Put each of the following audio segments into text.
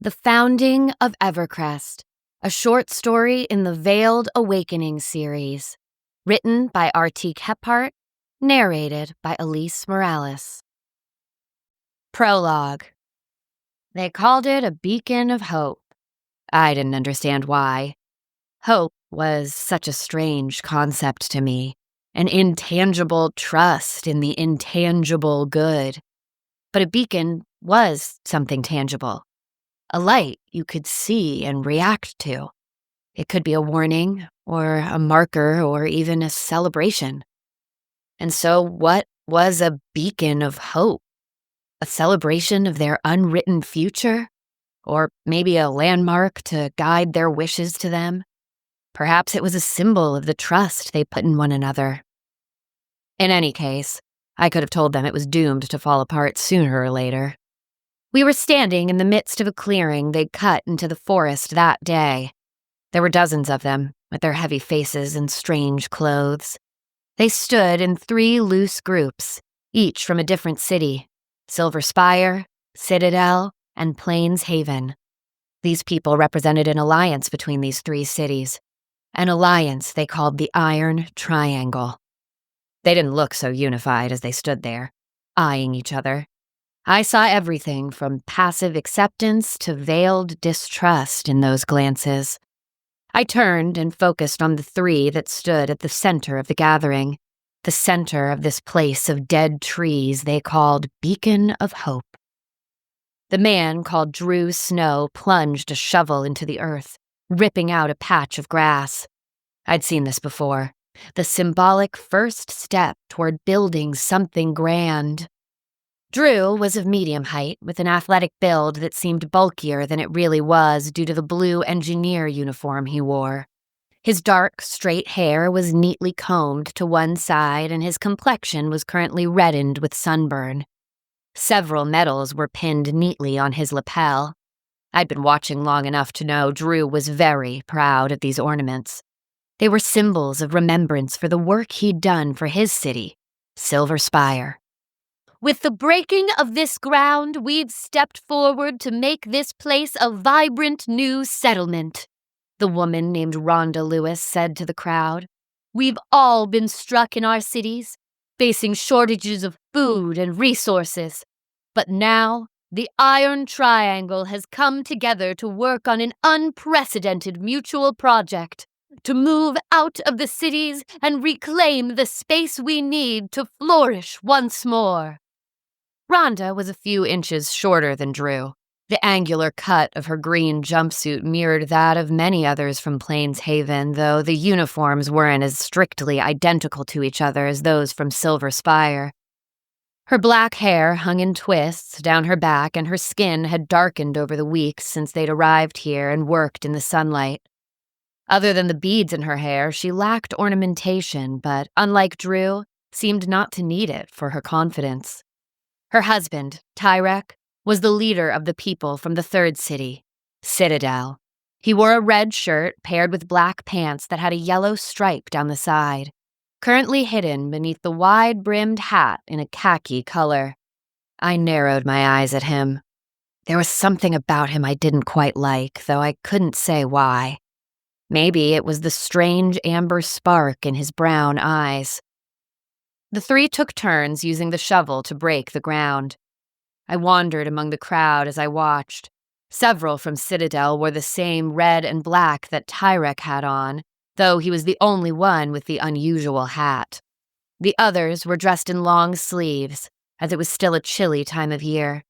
The Founding of Evercrest, a short story in the Veiled Awakening series, written by R.T. Kephart, narrated by Elise Morales. Prologue. They called it a beacon of hope. I didn't understand why. Hope was such a strange concept to me, an intangible trust in the intangible good. But a beacon was something tangible. A light you could see and react to. It could be a warning, or a marker, or even a celebration. And so what was a beacon of hope? A celebration of their unwritten future? Or maybe a landmark to guide their wishes to them? Perhaps it was a symbol of the trust they put in one another. In any case, I could have told them it was doomed to fall apart sooner or later. We were standing in the midst of a clearing they'd cut into the forest that day. There were dozens of them, with their heavy faces and strange clothes. They stood in 3 loose groups, each from a different city: Silver Spire, Citadel, and Plains Haven. These people represented an alliance between these 3 cities, an alliance they called the Iron Triangle. They didn't look so unified as they stood there, eyeing each other. I saw everything from passive acceptance to veiled distrust in those glances. I turned and focused on the 3 that stood at the center of the gathering, the center of this place of dead trees they called Beacon of Hope. The man called Drew Snow plunged a shovel into the earth, ripping out a patch of grass. I'd seen this before, the symbolic first step toward building something grand. Drew was of medium height, with an athletic build that seemed bulkier than it really was due to the blue engineer uniform he wore. His dark, straight hair was neatly combed to one side, and his complexion was currently reddened with sunburn. Several medals were pinned neatly on his lapel. I'd been watching long enough to know Drew was very proud of these ornaments. They were symbols of remembrance for the work he'd done for his city, Silver Spire. With the breaking of this ground, we've stepped forward to make this place a vibrant new settlement, the woman named Rhonda Lewis said to the crowd. We've all been struck in our cities, facing shortages of food and resources. But now, the Iron Triangle has come together to work on an unprecedented mutual project, to move out of the cities and reclaim the space we need to flourish once more. Rhonda was a few inches shorter than Drew. The angular cut of her green jumpsuit mirrored that of many others from Plains Haven, though the uniforms weren't as strictly identical to each other as those from Silver Spire. Her black hair hung in twists down her back, and her skin had darkened over the weeks since they'd arrived here and worked in the sunlight. Other than the beads in her hair, she lacked ornamentation, but, unlike Drew, seemed not to need it for her confidence. Her husband, Tyrek, was the leader of the people from the 3rd city, Citadel. He wore a red shirt paired with black pants that had a yellow stripe down the side, currently hidden beneath the wide-brimmed hat in a khaki color. I narrowed my eyes at him. There was something about him I didn't quite like, though I couldn't say why. Maybe it was the strange amber spark in his brown eyes. The 3 took turns using the shovel to break the ground. I wandered among the crowd as I watched. Several from Citadel wore the same red and black that Tyrek had on, though he was the only one with the unusual hat. The others were dressed in long sleeves, as it was still a chilly time of year.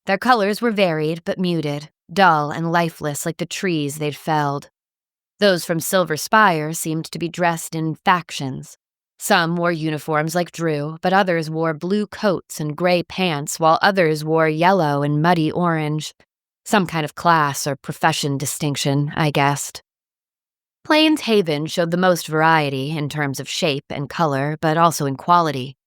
Their colors were varied but muted, dull and lifeless like the trees they'd felled. Those from Silver Spire seemed to be dressed in factions. Some wore uniforms like Drew, but others wore blue coats and gray pants, while others wore yellow and muddy orange. Some kind of class or profession distinction, I guessed. Plains Haven showed the most variety in terms of shape and color, but also in quality.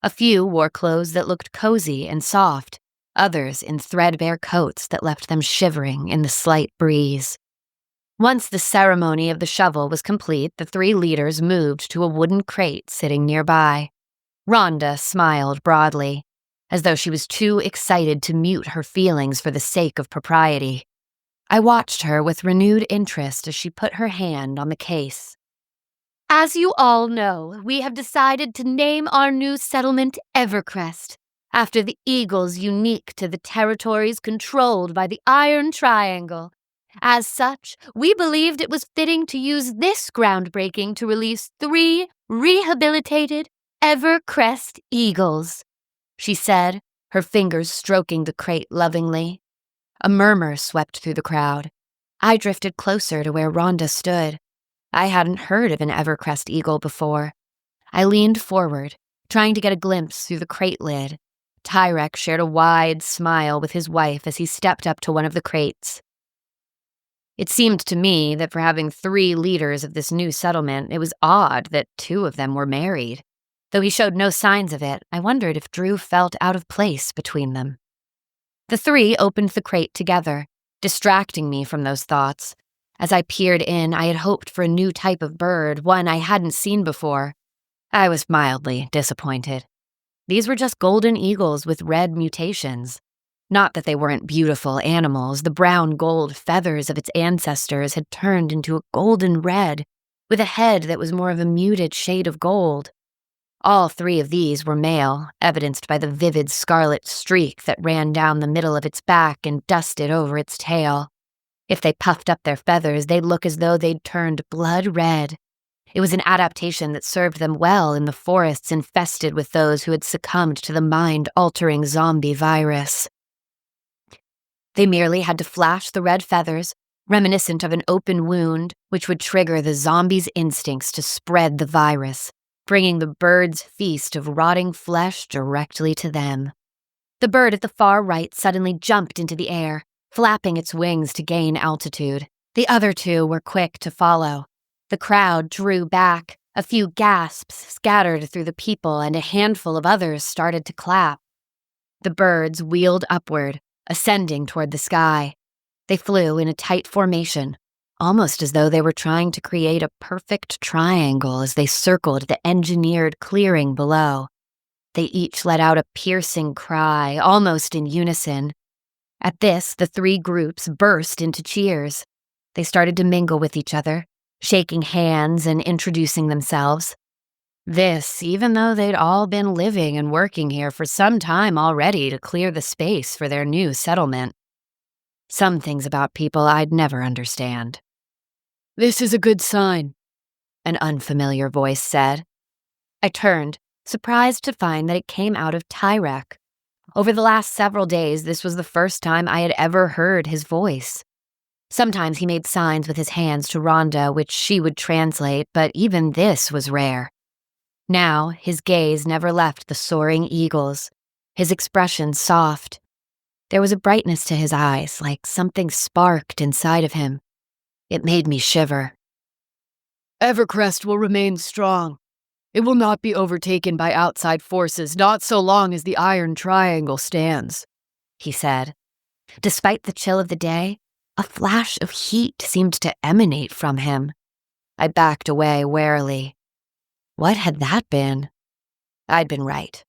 A few wore clothes that looked cozy and soft, others in threadbare coats that left them shivering in the slight breeze. Once the ceremony of the shovel was complete, the 3 leaders moved to a wooden crate sitting nearby. Rhonda smiled broadly, as though she was too excited to mute her feelings for the sake of propriety. I watched her with renewed interest as she put her hand on the case. As you all know, we have decided to name our new settlement Evercrest, after the eagles unique to the territories controlled by the Iron Triangle. As such, we believed it was fitting to use this groundbreaking to release 3 rehabilitated Evercrest eagles, she said, her fingers stroking the crate lovingly. A murmur swept through the crowd. I drifted closer to where Rhonda stood. I hadn't heard of an Evercrest eagle before. I leaned forward, trying to get a glimpse through the crate lid. Tyrek shared a wide smile with his wife as he stepped up to one of the crates. It seemed to me that for having 3 leaders of this new settlement, it was odd that 2 of them were married. Though he showed no signs of it, I wondered if Drew felt out of place between them. The 3 opened the crate together, distracting me from those thoughts. As I peered in, I had hoped for a new type of bird, one I hadn't seen before. I was mildly disappointed. These were just golden eagles with red mutations. Not that they weren't beautiful animals, the brown gold feathers of its ancestors had turned into a golden red, with a head that was more of a muted shade of gold. All 3 of these were male, evidenced by the vivid scarlet streak that ran down the middle of its back and dusted over its tail. If they puffed up their feathers, they'd look as though they'd turned blood red. It was an adaptation that served them well in the forests infested with those who had succumbed to the mind-altering zombie virus. They merely had to flash the red feathers, reminiscent of an open wound, which would trigger the zombie's instincts to spread the virus, bringing the bird's feast of rotting flesh directly to them. The bird at the far right suddenly jumped into the air, flapping its wings to gain altitude. The other 2 were quick to follow. The crowd drew back, a few gasps scattered through the people, and a handful of others started to clap. The birds wheeled upward, ascending toward the sky. They flew in a tight formation, almost as though they were trying to create a perfect triangle as they circled the engineered clearing below. They each let out a piercing cry, almost in unison. At this, the 3 groups burst into cheers. They started to mingle with each other, shaking hands and introducing themselves. This, even though they'd all been living and working here for some time already to clear the space for their new settlement. Some things about people I'd never understand. "This is a good sign," an unfamiliar voice said. I turned, surprised to find that it came out of Tyrek. Over the last several days, this was the first time I had ever heard his voice. Sometimes he made signs with his hands to Rhonda, which she would translate, but even this was rare. Now, his gaze never left the soaring eagles, his expression soft. There was a brightness to his eyes, like something sparked inside of him. It made me shiver. "Evercrest will remain strong. It will not be overtaken by outside forces, not so long as the Iron Triangle stands," he said. Despite the chill of the day, a flash of heat seemed to emanate from him. I backed away warily. What had that been? I'd been right.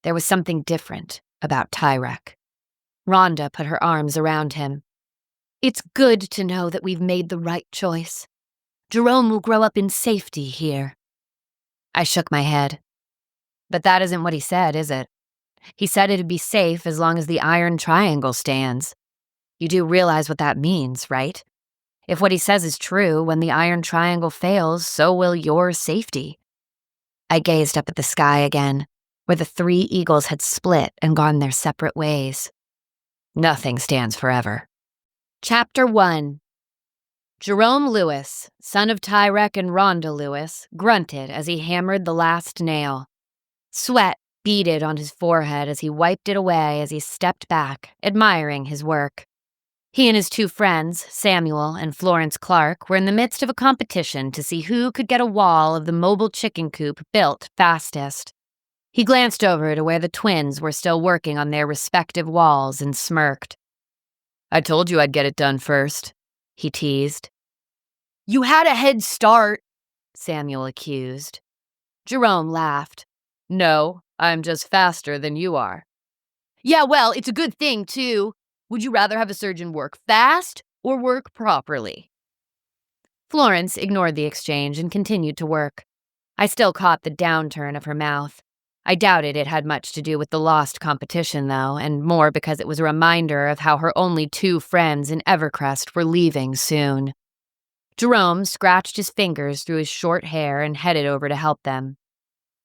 There was something different about Tyrek. Rhonda put her arms around him. "It's good to know that we've made the right choice. Jerome will grow up in safety here." I shook my head. "But that isn't what he said, is it? He said it'd be safe as long as the Iron Triangle stands. You do realize what that means, right? If what he says is true, when the Iron Triangle fails, so will your safety." I gazed up at the sky again, where the 3 eagles had split and gone their separate ways. Nothing stands forever. Chapter 1. Jerome Lewis, son of Tyrek and Rhonda Lewis, grunted as he hammered the last nail. Sweat beaded on his forehead as he wiped it away as he stepped back, admiring his work. He and his 2 friends, Samuel and Florence Clark, were in the midst of a competition to see who could get a wall of the mobile chicken coop built fastest. He glanced over to where the twins were still working on their respective walls and smirked. "I told you I'd get it done first," he teased. "You had a head start," Samuel accused. Jerome laughed. "No, I'm just faster than you are." "Yeah, well, it's a good thing, too. Would you rather have a surgeon work fast or work properly?" Florence ignored the exchange and continued to work. I still caught the downturn of her mouth. I doubted it had much to do with the lost competition, though, and more because it was a reminder of how her only 2 friends in Evercrest were leaving soon. Jerome scratched his fingers through his short hair and headed over to help them.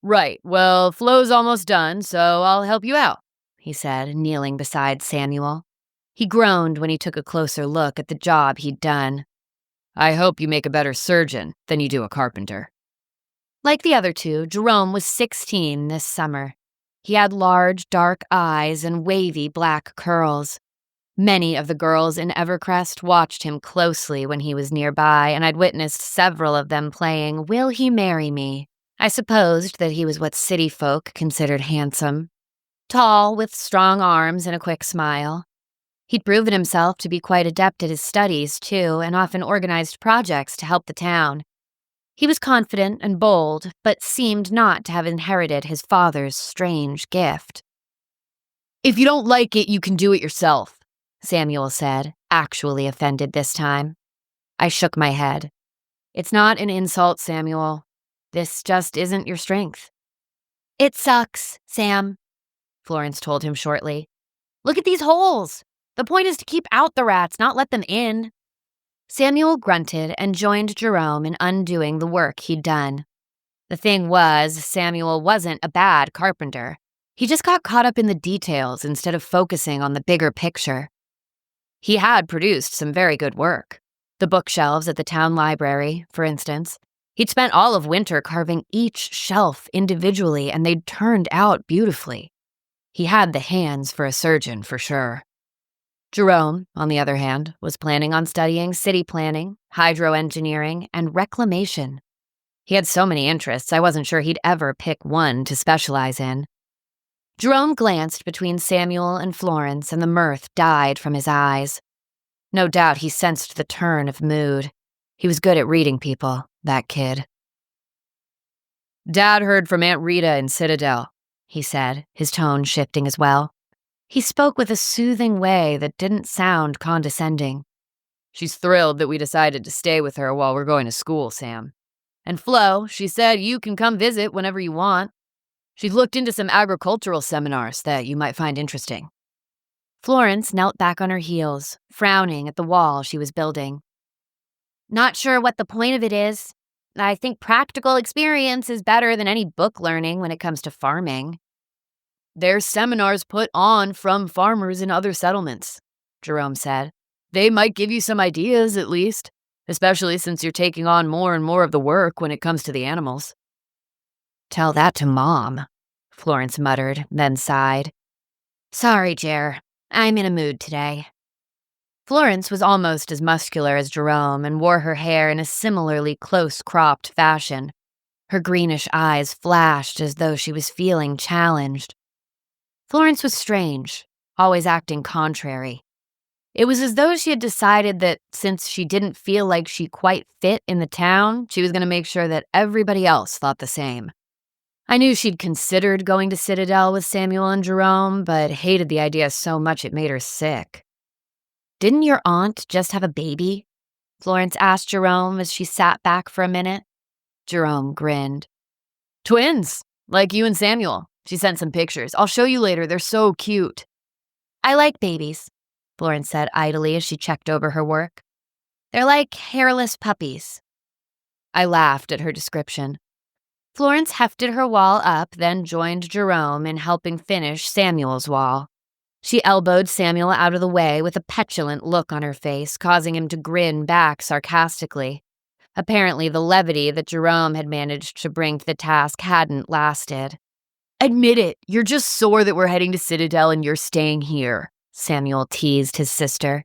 "Right, well, Flo's almost done, so I'll help you out," he said, kneeling beside Samuel. He groaned when he took a closer look at the job he'd done. "I hope you make a better surgeon than you do a carpenter." Like the other 2, Jerome was 16 this summer. He had large, dark eyes and wavy black curls. Many of the girls in Evercrest watched him closely when he was nearby, and I'd witnessed several of them playing Will He Marry Me? I supposed that he was what city folk considered handsome. Tall, with strong arms and a quick smile. He'd proven himself to be quite adept at his studies, too, and often organized projects to help the town. He was confident and bold, but seemed not to have inherited his father's strange gift. "If you don't like it, you can do it yourself," Samuel said, actually offended this time. I shook my head. "It's not an insult, Samuel. This just isn't your strength." "It sucks, Sam," Florence told him shortly. "Look at these holes. The point is to keep out the rats, not let them in." Samuel grunted and joined Jerome in undoing the work he'd done. The thing was, Samuel wasn't a bad carpenter. He just got caught up in the details instead of focusing on the bigger picture. He had produced some very good work. The bookshelves at the town library, for instance. He'd spent all of winter carving each shelf individually, and they'd turned out beautifully. He had the hands for a surgeon, for sure. Jerome, on the other hand, was planning on studying city planning, hydroengineering, and reclamation. He had so many interests, I wasn't sure he'd ever pick one to specialize in. Jerome glanced between Samuel and Florence, and the mirth died from his eyes. No doubt he sensed the turn of mood. He was good at reading people, that kid. "Dad heard from Aunt Rita in Citadel," he said, his tone shifting as well. He spoke with a soothing way that didn't sound condescending. "She's thrilled that we decided to stay with her while we're going to school, Sam. And Flo, she said you can come visit whenever you want. She's looked into some agricultural seminars that you might find interesting." Florence knelt back on her heels, frowning at the wall she was building. "Not sure what the point of it is. I think practical experience is better than any book learning when it comes to farming." "There's seminars put on from farmers in other settlements," Jerome said. "They might give you some ideas, at least, especially since you're taking on more and more of the work when it comes to the animals." "Tell that to Mom," Florence muttered, then sighed. "Sorry, Jer. I'm in a mood today." Florence was almost as muscular as Jerome and wore her hair in a similarly close-cropped fashion. Her greenish eyes flashed as though she was feeling challenged. Florence was strange, always acting contrary. It was as though she had decided that since she didn't feel like she quite fit in the town, she was going to make sure that everybody else thought the same. I knew she'd considered going to Citadel with Samuel and Jerome, but hated the idea so much it made her sick. "Didn't your aunt just have a baby?" Florence asked Jerome as she sat back for a minute. Jerome grinned. "Twins, like you and Samuel. She sent some pictures. I'll show you later. They're so cute." "I like babies," Florence said idly as she checked over her work. "They're like hairless puppies." I laughed at her description. Florence hefted her wall up, then joined Jerome in helping finish Samuel's wall. She elbowed Samuel out of the way with a petulant look on her face, causing him to grin back sarcastically. Apparently, the levity that Jerome had managed to bring to the task hadn't lasted. "Admit it, you're just sore that we're heading to Citadel and you're staying here," Samuel teased his sister.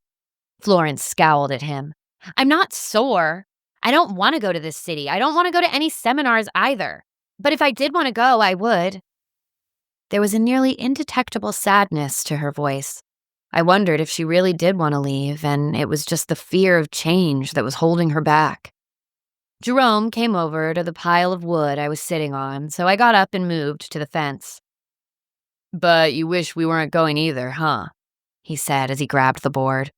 Florence scowled at him. "I'm not sore. I don't want to go to this city. I don't want to go to any seminars either. But if I did want to go, I would." There was a nearly indetectable sadness to her voice. I wondered if she really did want to leave, and it was just the fear of change that was holding her back. Jerome came over to the pile of wood I was sitting on, so I got up and moved to the fence. "But you wish we weren't going either, huh?" he said as he grabbed the board.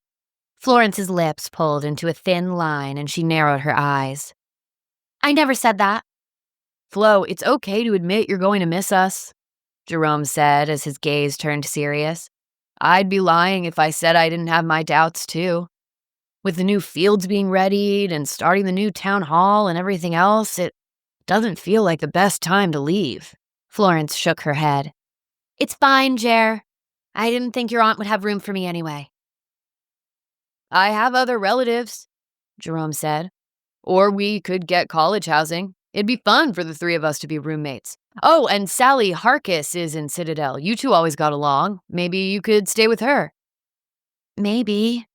Florence's lips pulled into a thin line and she narrowed her eyes. I never said that. Flo, it's okay to admit you're going to miss us, Jerome said as his gaze turned serious. I'd be lying if I said I didn't have my doubts too. With the new fields being readied and starting the new town hall and everything else, it doesn't feel like the best time to leave. Florence shook her head. It's fine, Jer. I didn't think your aunt would have room for me anyway. I have other relatives, Jerome said. Or we could get college housing. It'd be fun for the three of us to be roommates. Oh, and Sally Harkis is in Citadel. You two always got along. Maybe you could stay with her. Maybe,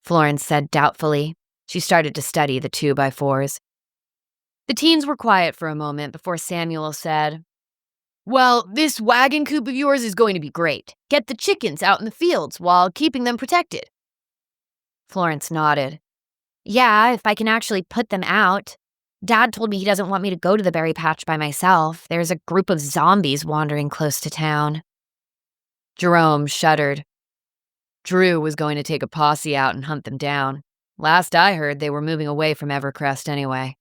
Florence said doubtfully. She started to study the 2x4s. The teens were quiet for a moment before Samuel said, Well, this wagon coop of yours is going to be great. Get the chickens out in the fields while keeping them protected. Florence nodded. Yeah, if I can actually put them out. Dad told me he doesn't want me to go to the berry patch by myself. There's a group of zombies wandering close to town. Jerome shuddered. Drew was going to take a posse out and hunt them down. Last I heard, they were moving away from Evercrest anyway.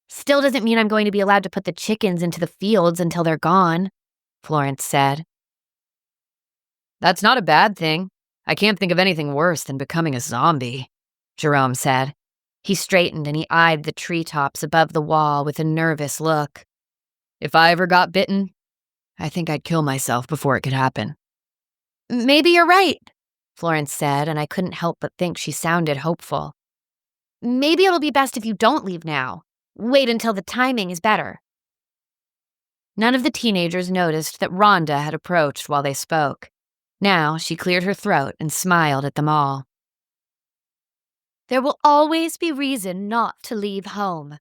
Still doesn't mean I'm going to be allowed to put the chickens into the fields until they're gone, Florence said. That's not a bad thing. I can't think of anything worse than becoming a zombie, Jerome said. He straightened and he eyed the treetops above the wall with a nervous look. If I ever got bitten, I think I'd kill myself before it could happen. Maybe you're right, Florence said, and I couldn't help but think she sounded hopeful. Maybe it'll be best if you don't leave now. Wait until the timing is better. None of the teenagers noticed that Rhonda had approached while they spoke. Now she cleared her throat and smiled at them all. There will always be reason not to leave home.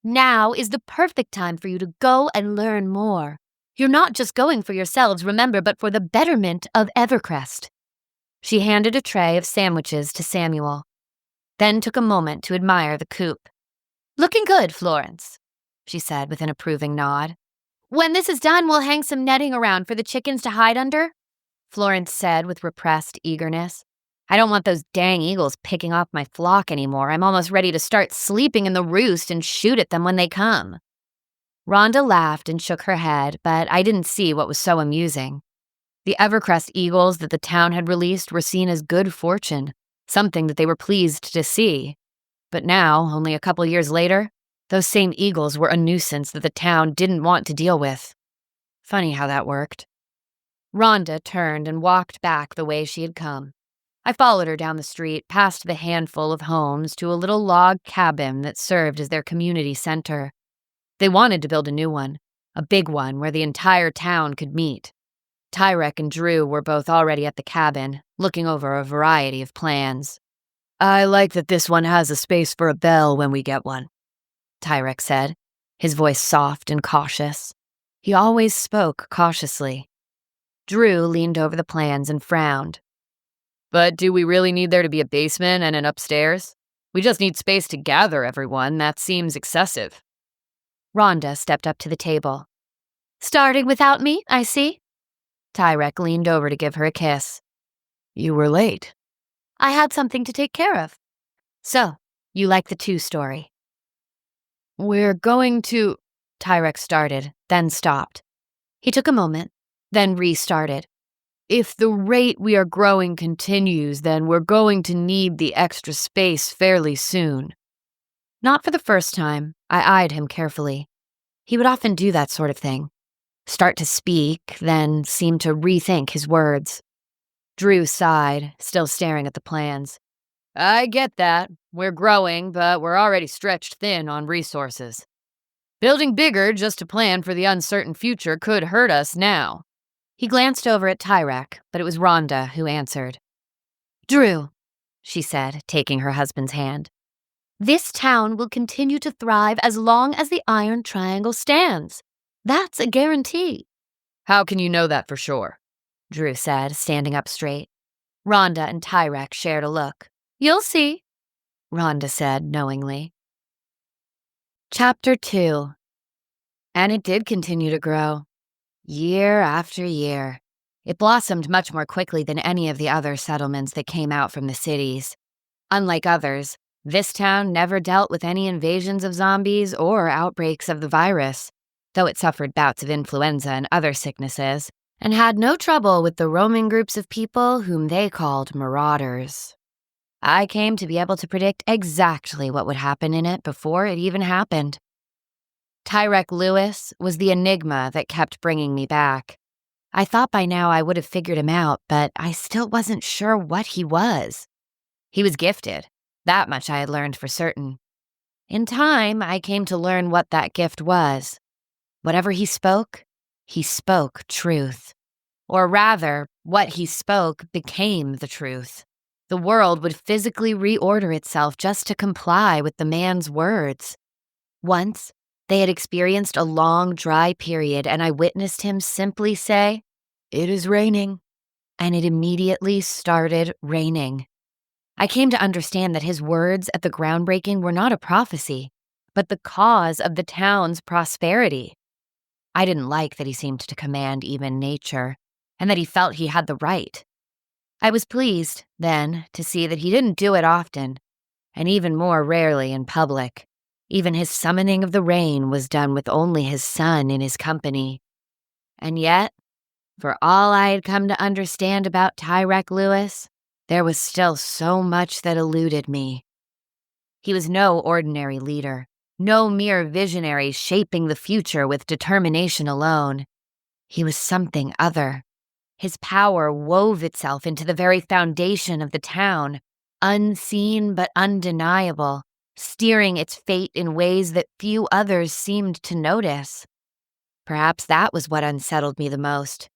Now is the perfect time for you to go and learn more. You're not just going for yourselves, remember, but for the betterment of Evercrest. She handed a tray of sandwiches to Samuel, then took a moment to admire the coop. Looking good, Florence, she said with an approving nod. When this is done, we'll hang some netting around for the chickens to hide under, Florence said with repressed eagerness. I don't want those dang eagles picking off my flock anymore. I'm almost ready to start sleeping in the roost and shoot at them when they come. Rhonda laughed and shook her head, but I didn't see what was so amusing. The Evercrest eagles that the town had released were seen as good fortune, something that they were pleased to see. But now, only a couple years later, those same eagles were a nuisance that the town didn't want to deal with. Funny how that worked. Rhonda turned and walked back the way she had come. I followed her down the street, past the handful of homes, to a little log cabin that served as their community center. They wanted to build a new one, a big one where the entire town could meet. Tyrek and Drew were both already at the cabin, looking over a variety of plans. I like that this one has a space for a bell when we get one, Tyrek said, his voice soft and cautious. He always spoke cautiously. Drew leaned over the plans and frowned. But do we really need there to be a basement and an upstairs? We just need space to gather everyone. That seems excessive. Rhonda stepped up to the table. Starting without me, I see. Tyrek leaned over to give her a kiss. You were late. I had something to take care of. So, you like the 2 story? We're going to... Tyrek started, then stopped. He took a moment, then restarted. If the rate we are growing continues, then we're going to need the extra space fairly soon. Not for the first time, I eyed him carefully. He would often do that sort of thing. Start to speak, then seem to rethink his words. Drew sighed, still staring at the plans. I get that. We're growing, but we're already stretched thin on resources. Building bigger just to plan for the uncertain future could hurt us now. He glanced over at Tyrek, but it was Rhonda who answered. Drew, she said, taking her husband's hand. This town will continue to thrive as long as the Iron Triangle stands. That's a guarantee. How can you know that for sure? Drew said, standing up straight. Rhonda and Tyrek shared a look. You'll see, Rhonda said knowingly. Chapter 2. And it did continue to grow. Year after year. It blossomed much more quickly than any of the other settlements that came out from the cities. Unlike others, this town never dealt with any invasions of zombies or outbreaks of the virus, though it suffered bouts of influenza and other sicknesses, and had no trouble with the roaming groups of people whom they called marauders. I came to be able to predict exactly what would happen in it before it even happened. Tyrek Lewis was the enigma that kept bringing me back. I thought by now I would have figured him out, but I still wasn't sure what he was. He was gifted. That much I had learned for certain. In time, I came to learn what that gift was. Whatever he spoke truth. Or rather, what he spoke became the truth. The world would physically reorder itself just to comply with the man's words. Once, they had experienced a long, dry period, and I witnessed him simply say, "It is raining." And it immediately started raining. I came to understand that his words at the groundbreaking were not a prophecy, but the cause of the town's prosperity. I didn't like that he seemed to command even nature, and that he felt he had the right. I was pleased, then, to see that he didn't do it often, and even more rarely in public. Even his summoning of the rain was done with only his son in his company. And yet, for all I had come to understand about Tyrek Lewis, there was still so much that eluded me. He was no ordinary leader, no mere visionary shaping the future with determination alone. He was something other. His power wove itself into the very foundation of the town, unseen but undeniable, steering its fate in ways that few others seemed to notice. Perhaps that was what unsettled me the most.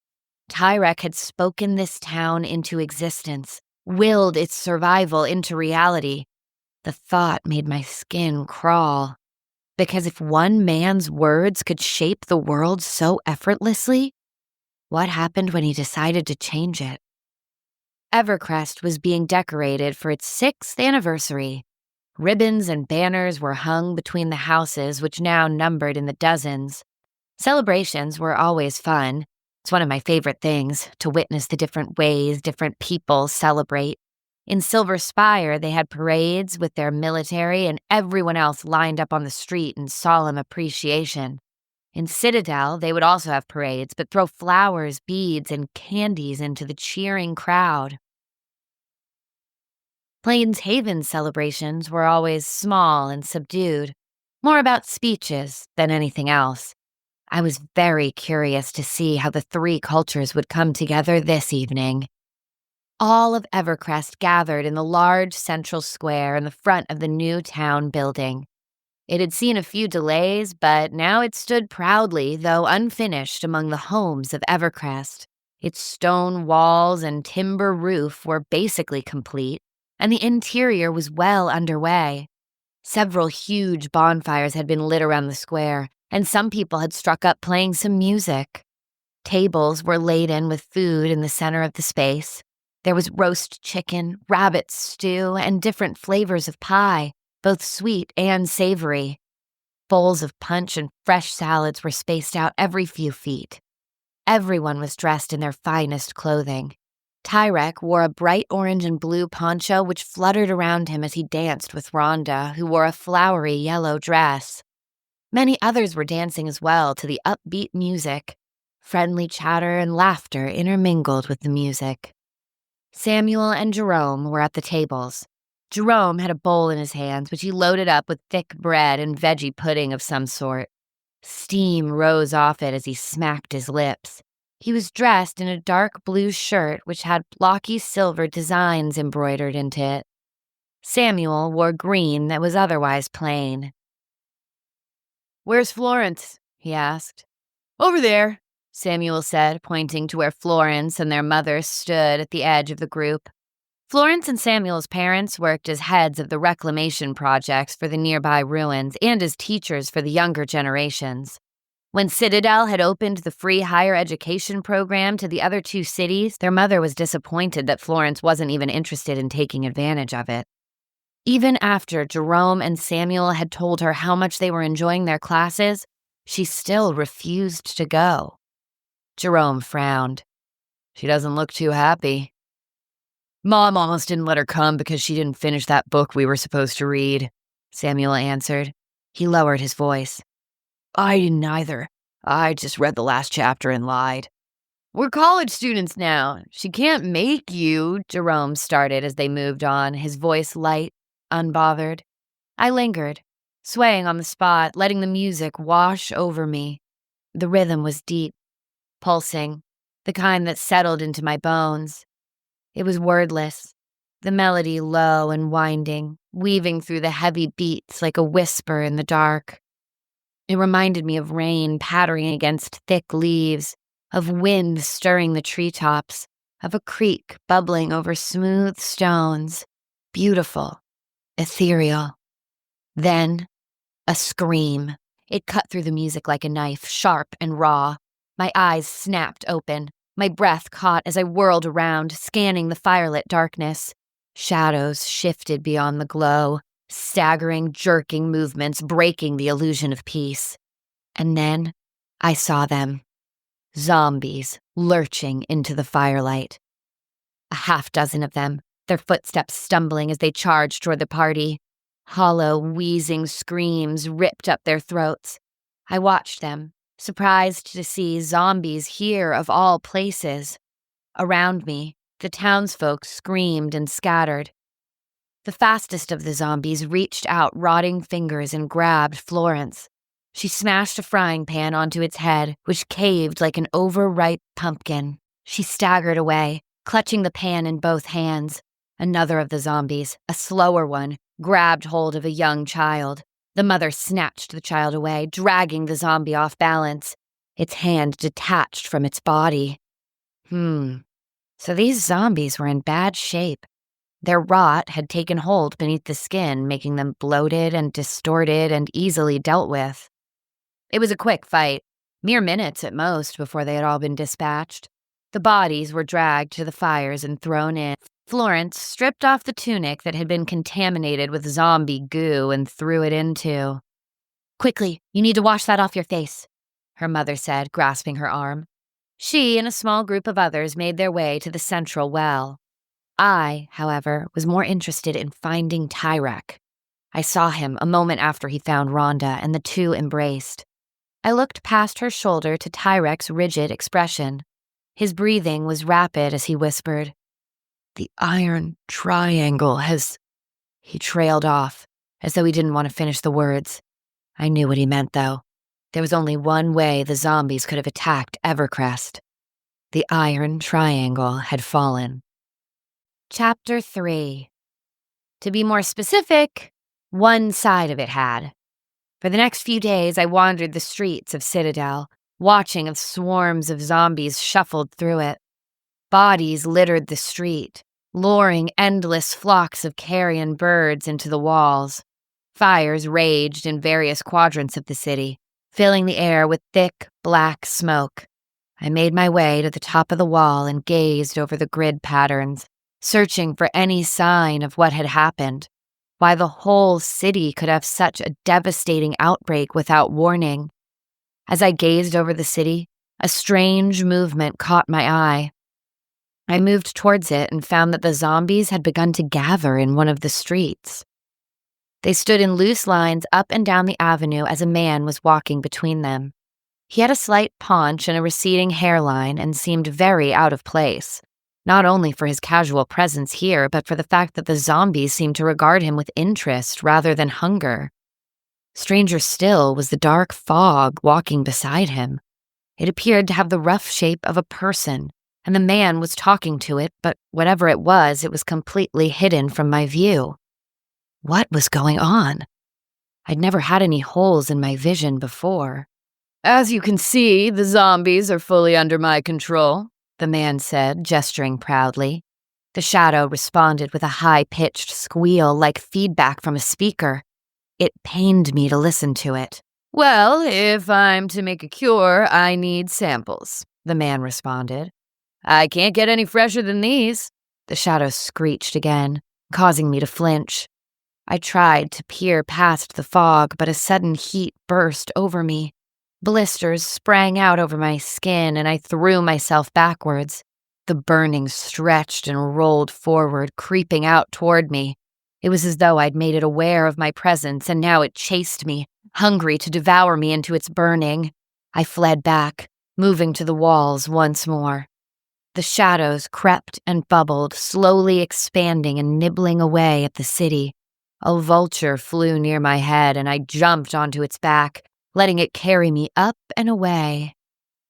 Tyrek had spoken this town into existence, willed its survival into reality. The thought made my skin crawl. Because if one man's words could shape the world so effortlessly, what happened when he decided to change it? Evercrest was being decorated for its 6th anniversary. Ribbons and banners were hung between the houses, which now numbered in the dozens. Celebrations were always fun. It's one of my favorite things, to witness the different ways different people celebrate. In Silver Spire, they had parades with their military and everyone else lined up on the street in solemn appreciation. In Citadel, they would also have parades, but throw flowers, beads, and candies into the cheering crowd. Plains Haven celebrations were always small and subdued, more about speeches than anything else. I was very curious to see how the 3 cultures would come together this evening. All of Evercrest gathered in the large central square in the front of the new town building. It had seen a few delays, but now it stood proudly, though unfinished, among the homes of Evercrest. Its stone walls and timber roof were basically complete, and the interior was well underway. Several huge bonfires had been lit around the square, and some people had struck up playing some music. Tables were laden with food in the center of the space. There was roast chicken, rabbit stew, and different flavors of pie, both sweet and savory. Bowls of punch and fresh salads were spaced out every few feet. Everyone was dressed in their finest clothing. Tyrek wore a bright orange and blue poncho which fluttered around him as he danced with Rhonda, who wore a flowery yellow dress. Many others were dancing as well to the upbeat music. Friendly chatter and laughter intermingled with the music. Samuel and Jerome were at the tables. Jerome had a bowl in his hands, which he loaded up with thick bread and veggie pudding of some sort. Steam rose off it as he smacked his lips. He was dressed in a dark blue shirt which had blocky silver designs embroidered into it. Samuel wore green that was otherwise plain. "Where's Florence?" he asked. "Over there," Samuel said, pointing to where Florence and their mother stood at the edge of the group. Florence and Samuel's parents worked as heads of the reclamation projects for the nearby ruins and as teachers for the younger generations. When Citadel had opened the free higher education program to the other 2 cities, their mother was disappointed that Florence wasn't even interested in taking advantage of it. Even after Jerome and Samuel had told her how much they were enjoying their classes, she still refused to go. Jerome frowned. She doesn't look too happy." "Mom almost didn't let her come because she didn't finish that book we were supposed to read," Samuel answered. He lowered his voice. "I didn't either. I just read the last chapter and lied." "We're college students now. She can't make you," Jerome started as they moved on, his voice light, unbothered. I lingered, swaying on the spot, letting the music wash over me. The rhythm was deep, pulsing, the kind that settled into my bones. It was wordless, the melody low and winding, weaving through the heavy beats like a whisper in the dark. It reminded me of rain pattering against thick leaves, of wind stirring the treetops, of a creek bubbling over smooth stones. Beautiful, ethereal. Then, a scream. It cut through the music like a knife, sharp and raw. My eyes snapped open. My breath caught as I whirled around, scanning the firelit darkness. Shadows shifted beyond the glow, staggering, jerking movements breaking the illusion of peace. And then, I saw them. Zombies lurching into the firelight. A half-dozen of them, their footsteps stumbling as they charged toward the party. Hollow, wheezing screams ripped up their throats. I watched them, surprised to see zombies here of all places. Around me, the townsfolk screamed and scattered. The fastest of the zombies reached out rotting fingers and grabbed Florence. She smashed a frying pan onto its head, which caved like an overripe pumpkin. She staggered away, clutching the pan in both hands. Another of the zombies, a slower one, grabbed hold of a young child. The mother snatched the child away, dragging the zombie off balance. Its hand detached from its body. So these zombies were in bad shape. Their rot had taken hold beneath the skin, making them bloated and distorted and easily dealt with. It was a quick fight, mere minutes at most before they had all been dispatched. The bodies were dragged to the fires and thrown in. Florence stripped off the tunic that had been contaminated with zombie goo and threw it into. "Quickly, you need to wash that off your face," her mother said, grasping her arm. She and a small group of others made their way to the central well. I, however, was more interested in finding Tyrek. I saw him a moment after he found Rhonda, and the two embraced. I looked past her shoulder to Tyrek's rigid expression. His breathing was rapid as he whispered, "The iron triangle has—" He trailed off, as though he didn't want to finish the words. I knew what he meant, though. There was only one way the zombies could have attacked Evercrest. The iron triangle had fallen. Chapter 3. To be more specific, one side of it had. For the next few days, I wandered the streets of Citadel, watching as swarms of zombies shuffled through it. Bodies littered the street, luring endless flocks of carrion birds into the walls. Fires raged in various quadrants of the city, filling the air with thick, black smoke. I made my way to the top of the wall and gazed over the grid patterns, searching for any sign of what had happened. Why the whole city could have such a devastating outbreak without warning. As I gazed over the city, a strange movement caught my eye. I moved towards it and found that the zombies had begun to gather in one of the streets. They stood in loose lines up and down the avenue as a man was walking between them. He had a slight paunch and a receding hairline and seemed very out of place. Not only for his casual presence here, but for the fact that the zombies seemed to regard him with interest rather than hunger. Stranger still was the dark fog walking beside him. It appeared to have the rough shape of a person, and the man was talking to it, but whatever it was completely hidden from my view. What was going on? I'd never had any holes in my vision before. "As you can see, the zombies are fully under my control," the man said, gesturing proudly. The shadow responded with a high-pitched squeal like feedback from a speaker. It pained me to listen to it. "Well, if I'm to make a cure, I need samples," the man responded. "I can't get any fresher than these." The shadow screeched again, causing me to flinch. I tried to peer past the fog, but a sudden heat burst over me. Blisters sprang out over my skin, and I threw myself backwards. The burning stretched and rolled forward, creeping out toward me. It was as though I'd made it aware of my presence, and now it chased me, hungry to devour me into its burning. I fled back, moving to the walls once more. The shadows crept and bubbled, slowly expanding and nibbling away at the city. A vulture flew near my head, and I jumped onto its back, letting it carry me up and away.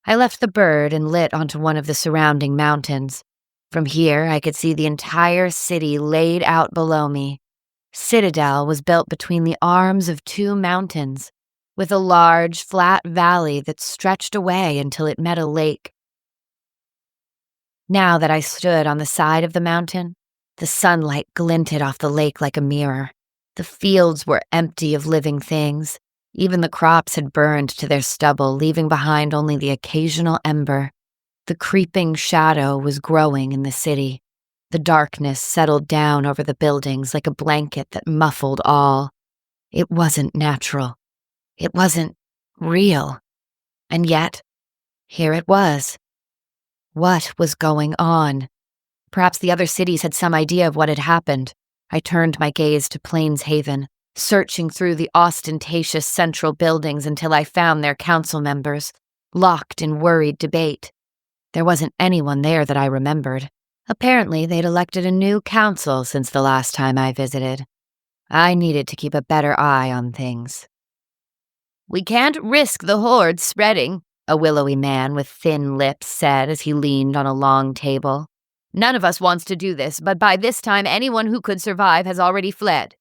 I left the bird and lit onto one of the surrounding mountains. From here, I could see the entire city laid out below me. Citadel was built between the arms of two mountains, with a large, flat valley that stretched away until it met a lake. Now that I stood on the side of the mountain, the sunlight glinted off the lake like a mirror. The fields were empty of living things. Even the crops had burned to their stubble, leaving behind only the occasional ember. The creeping shadow was growing in the city. The darkness settled down over the buildings like a blanket that muffled all. It wasn't natural. It wasn't real. And yet, here it was. What was going on? Perhaps the other cities had some idea of what had happened. I turned my gaze to Plains Haven, searching through the ostentatious central buildings until I found their council members, locked in worried debate. There wasn't anyone there that I remembered. Apparently, they'd elected a new council since the last time I visited. I needed to keep a better eye on things. "We can't risk the horde spreading," a willowy man with thin lips said as he leaned on a long table. "None of us wants to do this, but by this time anyone who could survive has already fled."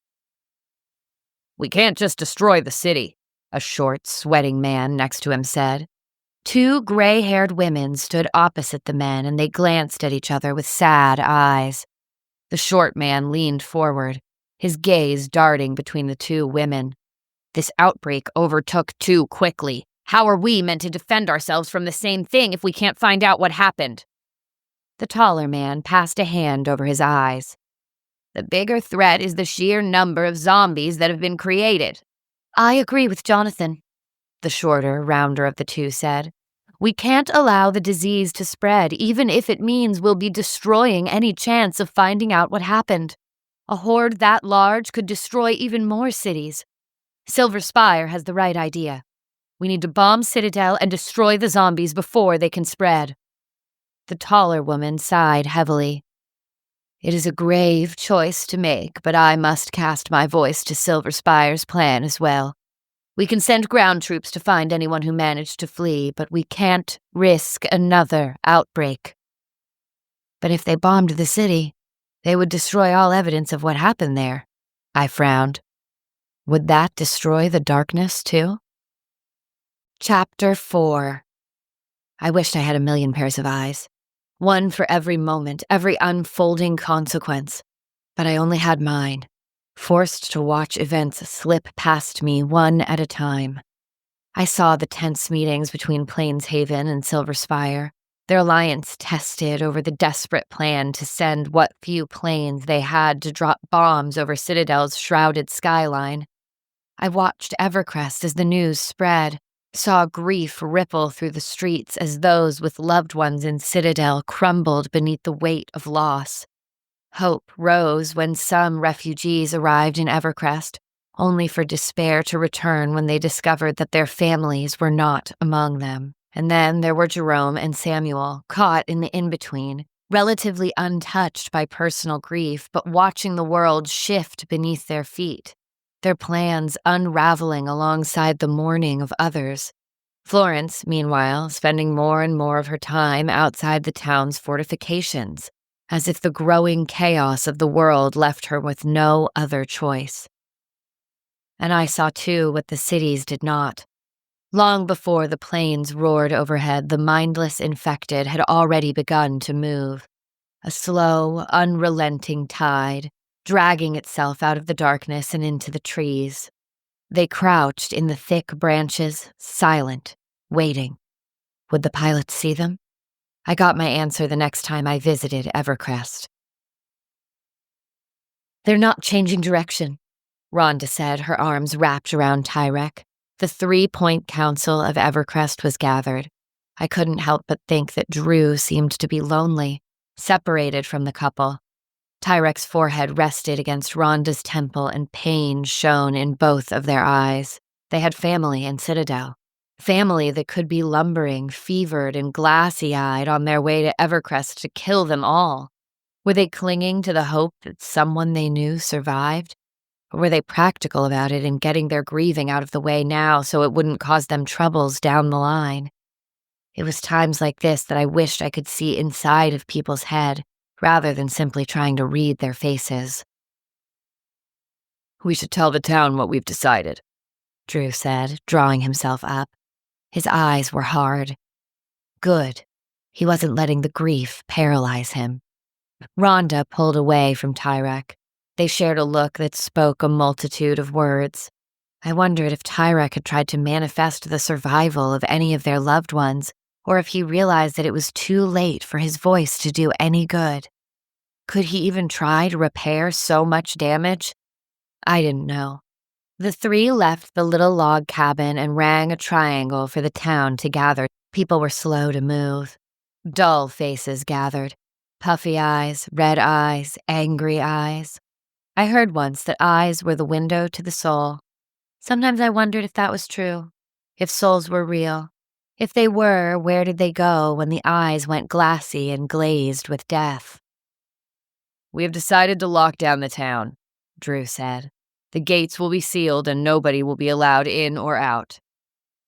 "We can't just destroy the city," a short, sweating man next to him said. Two gray-haired women stood opposite the men, and they glanced at each other with sad eyes. The short man leaned forward, his gaze darting between the two women. "This outbreak overtook too quickly. How are we meant to defend ourselves from the same thing if we can't find out what happened?" The taller man passed a hand over his eyes. "The bigger threat is the sheer number of zombies that have been created." "I agree with Jonathan," the shorter, rounder of the two said. "We can't allow the disease to spread, even if it means we'll be destroying any chance of finding out what happened. A horde that large could destroy even more cities. Silver Spire has the right idea. We need to bomb Citadel and destroy the zombies before they can spread." The taller woman sighed heavily. "It is a grave choice to make, but I must cast my voice to Silver Spire's plan as well. We can send ground troops to find anyone who managed to flee, but we can't risk another outbreak." "But if they bombed the city, they would destroy all evidence of what happened there," I frowned. "Would that destroy the darkness, too?" Chapter 4. I wished I had a million pairs of eyes. One for every moment, every unfolding consequence. But I only had mine, forced to watch events slip past me one at a time. I saw the tense meetings between Plains Haven and Silver Spire, their alliance tested over the desperate plan to send what few planes they had to drop bombs over Citadel's shrouded skyline. I watched Evercrest as the news spread, saw grief ripple through the streets as those with loved ones in Citadel crumbled beneath the weight of loss. Hope rose when some refugees arrived in Evercrest, only for despair to return when they discovered that their families were not among them. And then there were Jerome and Samuel, caught in the in-between, relatively untouched by personal grief, but watching the world shift beneath their feet, their plans unraveling alongside the mourning of others. Florence, meanwhile, spending more and more of her time outside the town's fortifications, as if the growing chaos of the world left her with no other choice. And I saw, too, what the cities did not. Long before the planes roared overhead, the mindless infected had already begun to move. A slow, unrelenting tide, dragging itself out of the darkness and into the trees. They crouched in the thick branches, silent, waiting. Would the pilots see them? I got my answer the next time I visited Evercrest. "They're not changing direction," Rhonda said, her arms wrapped around Tyrek. The 3-point council of Evercrest was gathered. I couldn't help but think that Drew seemed to be lonely, separated from the couple. Tyrek's forehead rested against Rhonda's temple and pain shone in both of their eyes. They had family in Citadel. Family that could be lumbering, fevered, and glassy-eyed on their way to Evercrest to kill them all. Were they clinging to the hope that someone they knew survived? Or were they practical about it and getting their grieving out of the way now so it wouldn't cause them troubles down the line? It was times like this that I wished I could see inside of people's head, rather than simply trying to read their faces. "We should tell the town what we've decided," Drew said, drawing himself up. His eyes were hard. Good. He wasn't letting the grief paralyze him. Rhonda pulled away from Tyrek. They shared a look that spoke a multitude of words. I wondered if Tyrek had tried to manifest the survival of any of their loved ones, or if he realized that it was too late for his voice to do any good. Could he even try to repair so much damage? I didn't know. The three left the little log cabin and rang a triangle for the town to gather. People were slow to move. Dull faces gathered. Puffy eyes, red eyes, angry eyes. I heard once that eyes were the window to the soul. Sometimes I wondered if that was true, if souls were real. If they were, where did they go when the eyes went glassy and glazed with death? "We have decided to lock down the town," Drew said. "The gates will be sealed and nobody will be allowed in or out."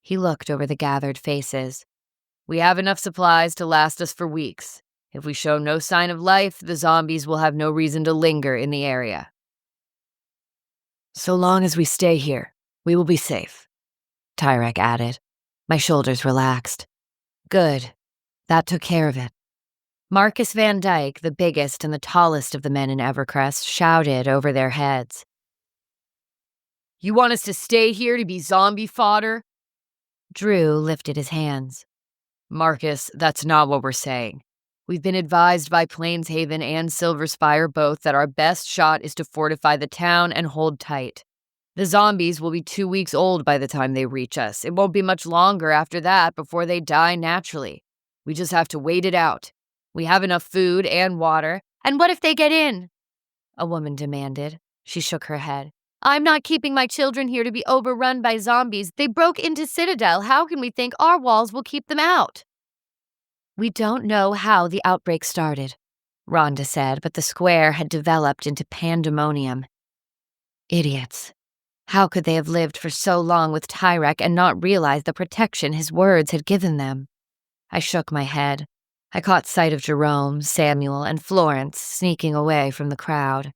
He looked over the gathered faces. "We have enough supplies to last us for weeks. If we show no sign of life, the zombies will have no reason to linger in the area." "So long as we stay here, we will be safe," Tyrek added. My shoulders relaxed. Good. That took care of it. Marcus Van Dyke, the biggest and the tallest of the men in Evercrest, shouted over their heads. "You want us to stay here to be zombie fodder?" Drew lifted his hands. "Marcus, that's not what we're saying. We've been advised by Plainshaven and Silver Spire both that our best shot is to fortify the town and hold tight. The zombies will be 2 weeks old by the time they reach us. It won't be much longer after that before they die naturally. We just have to wait it out. We have enough food and water." "And what if they get in?" a woman demanded. She shook her head. "I'm not keeping my children here to be overrun by zombies. They broke into Citadel. How can we think our walls will keep them out?" "We don't know how the outbreak started," Rhonda said, but the square had developed into pandemonium. Idiots. How could they have lived for so long with Tyrek and not realize the protection his words had given them? I shook my head. I caught sight of Jerome, Samuel, and Florence sneaking away from the crowd.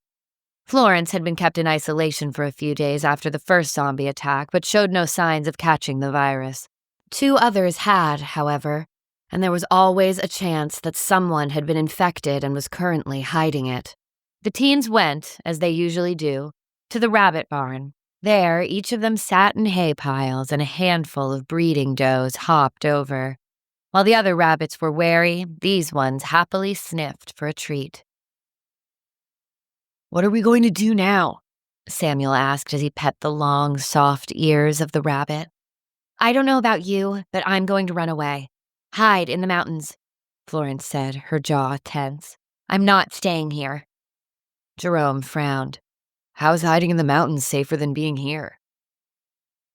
Florence had been kept in isolation for a few days after the first zombie attack, but showed no signs of catching the virus. 2 others had, however, and there was always a chance that someone had been infected and was currently hiding it. The teens went, as they usually do, to the rabbit barn. There, each of them sat in hay piles and a handful of breeding does hopped over. While the other rabbits were wary, these ones happily sniffed for a treat. "What are we going to do now?" Samuel asked as he pet the long, soft ears of the rabbit. "I don't know about you, but I'm going to run away. Hide in the mountains," Florence said, her jaw tense. "I'm not staying here." Jerome frowned. "How is hiding in the mountains safer than being here?"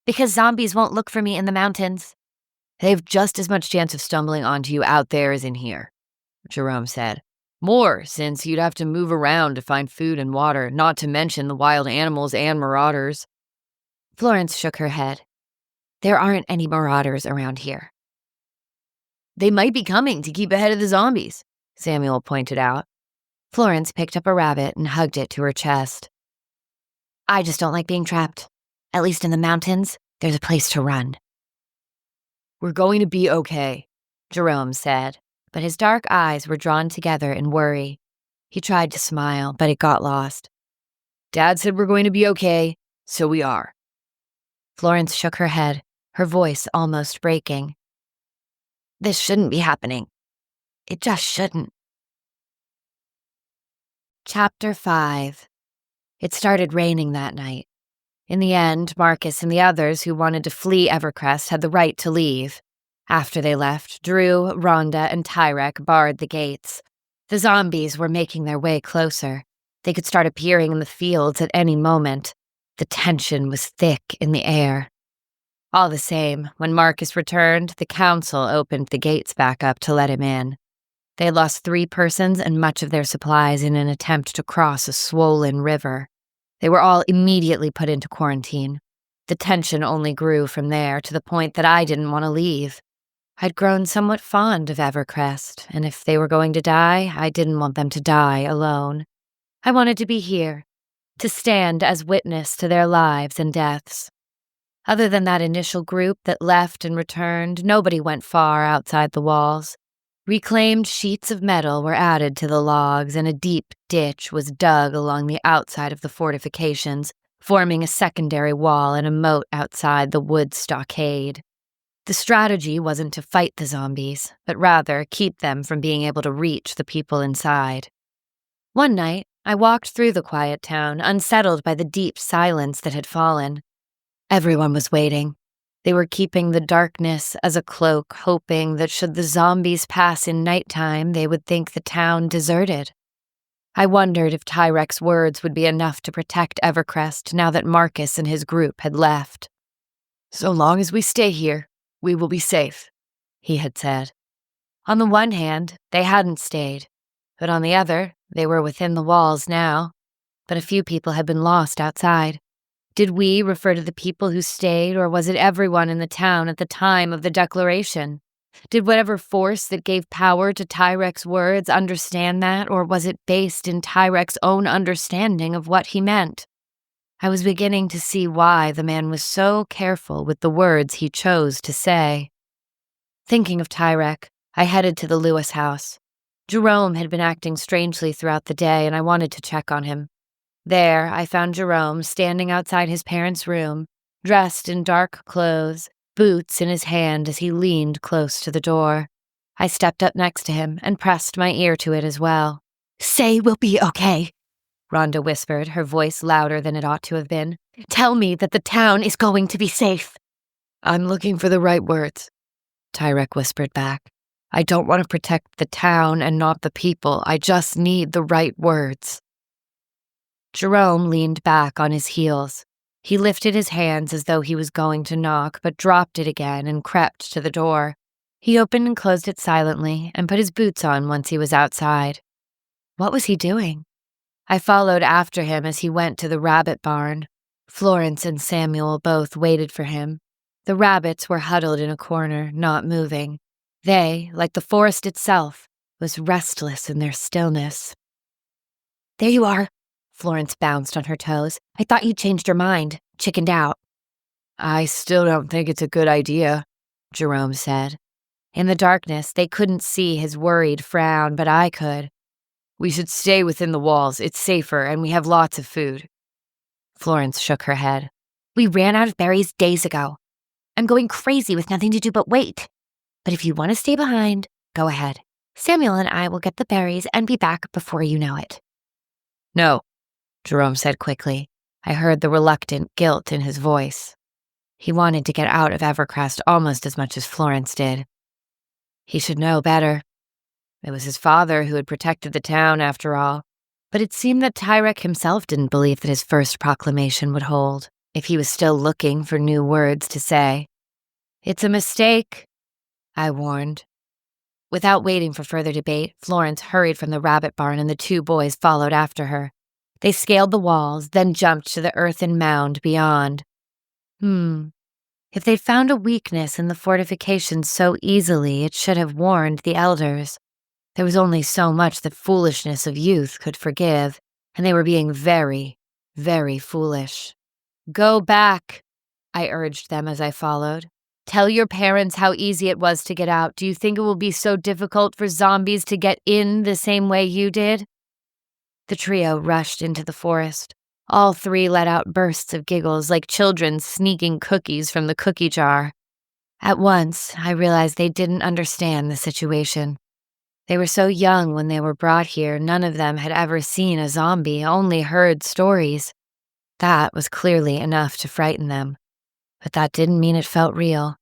"Because zombies won't look for me in the mountains." "They have just as much chance of stumbling onto you out there as in here," Jerome said. "More, since you'd have to move around to find food and water, not to mention the wild animals and marauders." Florence shook her head. "There aren't any marauders around here." "They might be coming to keep ahead of the zombies," Samuel pointed out. Florence picked up a rabbit and hugged it to her chest. "I just don't like being trapped. At least in the mountains, there's a place to run." "We're going to be okay," Jerome said, but his dark eyes were drawn together in worry. He tried to smile, but it got lost. "Dad said we're going to be okay, so we are." Florence shook her head, her voice almost breaking. "This shouldn't be happening. It just shouldn't." Chapter 5. It started raining that night. In the end, Marcus and the others who wanted to flee Evercrest had the right to leave. After they left, Drew, Rhonda, and Tyrek barred the gates. The zombies were making their way closer. They could start appearing in the fields at any moment. The tension was thick in the air. All the same, when Marcus returned, the council opened the gates back up to let him in. They had lost 3 persons and much of their supplies in an attempt to cross a swollen river. They were all immediately put into quarantine. The tension only grew from there to the point that I didn't want to leave. I'd grown somewhat fond of Evercrest, and if they were going to die, I didn't want them to die alone. I wanted to be here, to stand as witness to their lives and deaths. Other than that initial group that left and returned, nobody went far outside the walls. Reclaimed sheets of metal were added to the logs, and a deep ditch was dug along the outside of the fortifications, forming a secondary wall and a moat outside the wood stockade. The strategy wasn't to fight the zombies, but rather keep them from being able to reach the people inside. One night, I walked through the quiet town, unsettled by the deep silence that had fallen. Everyone was waiting. They were keeping the darkness as a cloak, hoping that should the zombies pass in nighttime, they would think the town deserted. I wondered if Tyrek's words would be enough to protect Evercrest now that Marcus and his group had left. "So long as we stay here, we will be safe," he had said. On the one hand, they hadn't stayed, but on the other, they were within the walls now. But a few people had been lost outside. Did we refer to the people who stayed, or was it everyone in the town at the time of the declaration? Did whatever force that gave power to Tyrek's words understand that, or was it based in Tyrek's own understanding of what he meant? I was beginning to see why the man was so careful with the words he chose to say. Thinking of Tyrek, I headed to the Lewis house. Jerome had been acting strangely throughout the day, and I wanted to check on him. There, I found Jerome standing outside his parents' room, dressed in dark clothes, boots in his hand as he leaned close to the door. I stepped up next to him and pressed my ear to it as well. "Say we'll be okay," Rhonda whispered, her voice louder than it ought to have been. "Tell me that the town is going to be safe." "I'm looking for the right words," Tyrek whispered back. "I don't want to protect the town and not the people. I just need the right words." Jerome leaned back on his heels. He lifted his hands as though he was going to knock, but dropped it again and crept to the door. He opened and closed it silently and put his boots on once he was outside. What was he doing? I followed after him as he went to the rabbit barn. Florence and Samuel both waited for him. The rabbits were huddled in a corner, not moving. They, like the forest itself, was restless in their stillness. "There you are." Florence bounced on her toes. "I thought you'd changed your mind, chickened out." "I still don't think it's a good idea," Jerome said. In the darkness, they couldn't see his worried frown, but I could. "We should stay within the walls. It's safer, and we have lots of food." Florence shook her head. "We ran out of berries days ago. I'm going crazy with nothing to do but wait. But if you want to stay behind, go ahead. Samuel and I will get the berries and be back before you know it." "No," Jerome said quickly. I heard the reluctant guilt in his voice. He wanted to get out of Evercrest almost as much as Florence did. He should know better. It was his father who had protected the town, after all. But it seemed that Tyrek himself didn't believe that his first proclamation would hold, if he was still looking for new words to say. "It's a mistake," I warned. Without waiting for further debate, Florence hurried from the rabbit barn and the 2 boys followed after her. They scaled the walls, then jumped to the earthen mound beyond. If they'd found a weakness in the fortifications so easily, it should have warned the elders. There was only so much that foolishness of youth could forgive, and they were being very, very foolish. "Go back," I urged them as I followed. "Tell your parents how easy it was to get out. Do you think it will be so difficult for zombies to get in the same way you did?" The trio rushed into the forest. All 3 let out bursts of giggles like children sneaking cookies from the cookie jar. At once, I realized they didn't understand the situation. They were so young when they were brought here, none of them had ever seen a zombie, only heard stories. That was clearly enough to frighten them. But that didn't mean it felt real.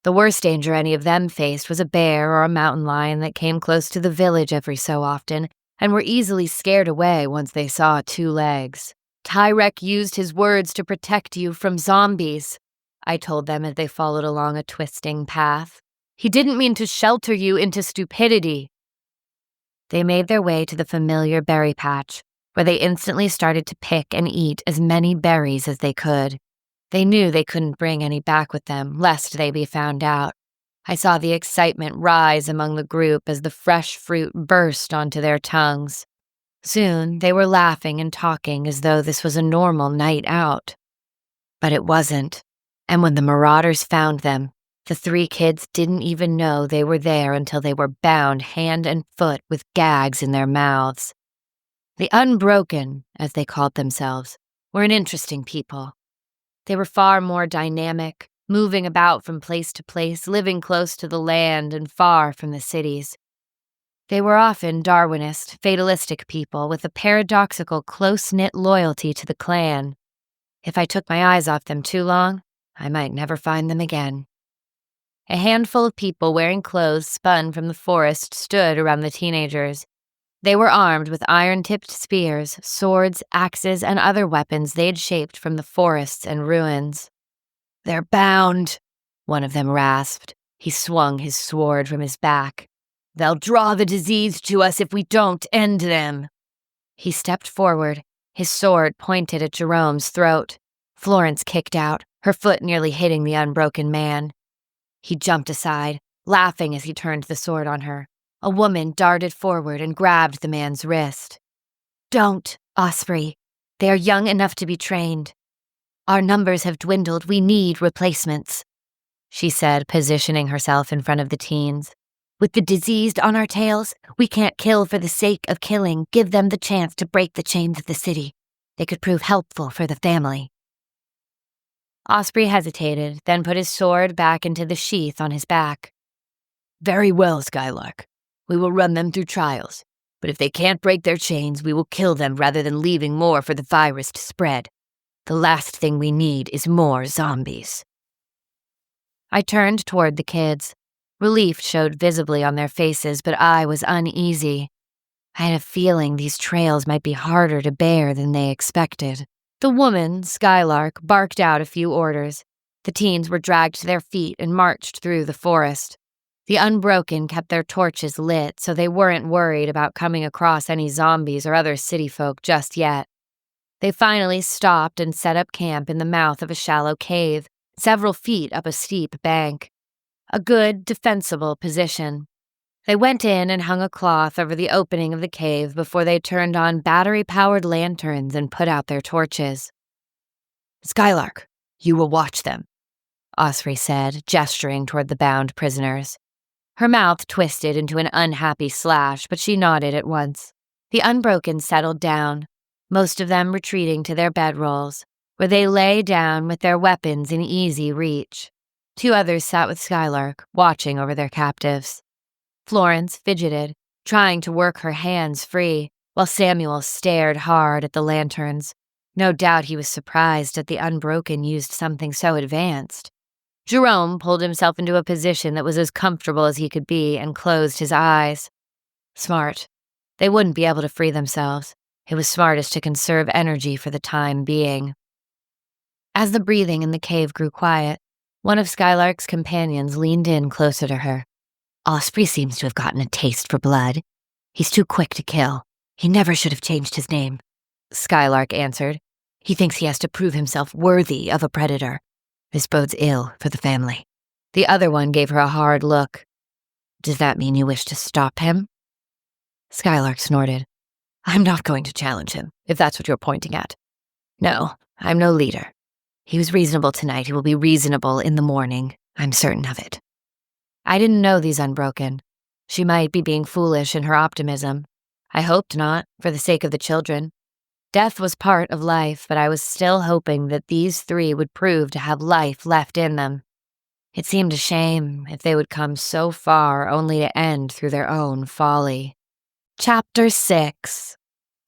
The worst danger any of them faced was a bear or a mountain lion that came close to the village every so often and were easily scared away once they saw 2 legs. Tyrek used his words to protect you from zombies, I told them as they followed along a twisting path. He didn't mean to shelter you into stupidity. They made their way to the familiar berry patch, where they instantly started to pick and eat as many berries as they could. They knew they couldn't bring any back with them, lest they be found out. I saw the excitement rise among the group as the fresh fruit burst onto their tongues. Soon, they were laughing and talking as though this was a normal night out. But it wasn't, and when the marauders found them, the 3 kids didn't even know they were there until they were bound hand and foot with gags in their mouths. The Unbroken, as they called themselves, were an interesting people. They were far more dynamic, moving about from place to place, living close to the land and far from the cities. They were often Darwinist, fatalistic people with a paradoxical, close-knit loyalty to the clan. If I took my eyes off them too long, I might never find them again. A handful of people wearing clothes spun from the forest stood around the teenagers. They were armed with iron-tipped spears, swords, axes, and other weapons they had shaped from the forests and ruins. "They're bound," one of them rasped. He swung his sword from his back. "They'll draw the disease to us if we don't end them." He stepped forward, his sword pointed at Jerome's throat. Florence kicked out, her foot nearly hitting the Unbroken man. He jumped aside, laughing as he turned the sword on her. A woman darted forward and grabbed the man's wrist. "Don't, Osprey. They are young enough to be trained. Our numbers have dwindled. We need replacements," she said, positioning herself in front of the teens. "With the diseased on our tails, we can't kill for the sake of killing. Give them the chance to break the chains of the city. They could prove helpful for the family." Osprey hesitated, then put his sword back into the sheath on his back. "Very well, Skylark. We will run them through trials. But if they can't break their chains, we will kill them rather than leaving more for the virus to spread. The last thing we need is more zombies." I turned toward the kids. Relief showed visibly on their faces, but I was uneasy. I had a feeling these trails might be harder to bear than they expected. The woman, Skylark, barked out a few orders. The teens were dragged to their feet and marched through the forest. The Unbroken kept their torches lit, so they weren't worried about coming across any zombies or other city folk just yet. They finally stopped and set up camp in the mouth of a shallow cave, several feet up a steep bank. A good, defensible position. They went in and hung a cloth over the opening of the cave before they turned on battery-powered lanterns and put out their torches. "Skylark, you will watch them," Osprey said, gesturing toward the bound prisoners. Her mouth twisted into an unhappy slash, but she nodded at once. The Unbroken settled down, most of them retreating to their bedrolls, where they lay down with their weapons in easy reach. 2 others sat with Skylark, watching over their captives. Florence fidgeted, trying to work her hands free, while Samuel stared hard at the lanterns. No doubt he was surprised that the Unbroken used something so advanced. Jerome pulled himself into a position that was as comfortable as he could be and closed his eyes. Smart. They wouldn't be able to free themselves. It was smartest to conserve energy for the time being. As the breathing in the cave grew quiet, one of Skylark's companions leaned in closer to her. "Osprey seems to have gotten a taste for blood. He's too quick to kill. He never should have changed his name," Skylark answered. "He thinks he has to prove himself worthy of a predator. This bodes ill for the family." The other one gave her a hard look. "Does that mean you wish to stop him?" Skylark snorted. "I'm not going to challenge him, if that's what you're pointing at. No, I'm no leader. He was reasonable tonight. He will be reasonable in the morning. I'm certain of it." I didn't know these Unbroken. She might be being foolish in her optimism. I hoped not, for the sake of the children. Death was part of life, but I was still hoping that these 3 would prove to have life left in them. It seemed a shame if they would come so far only to end through their own folly. Chapter 6.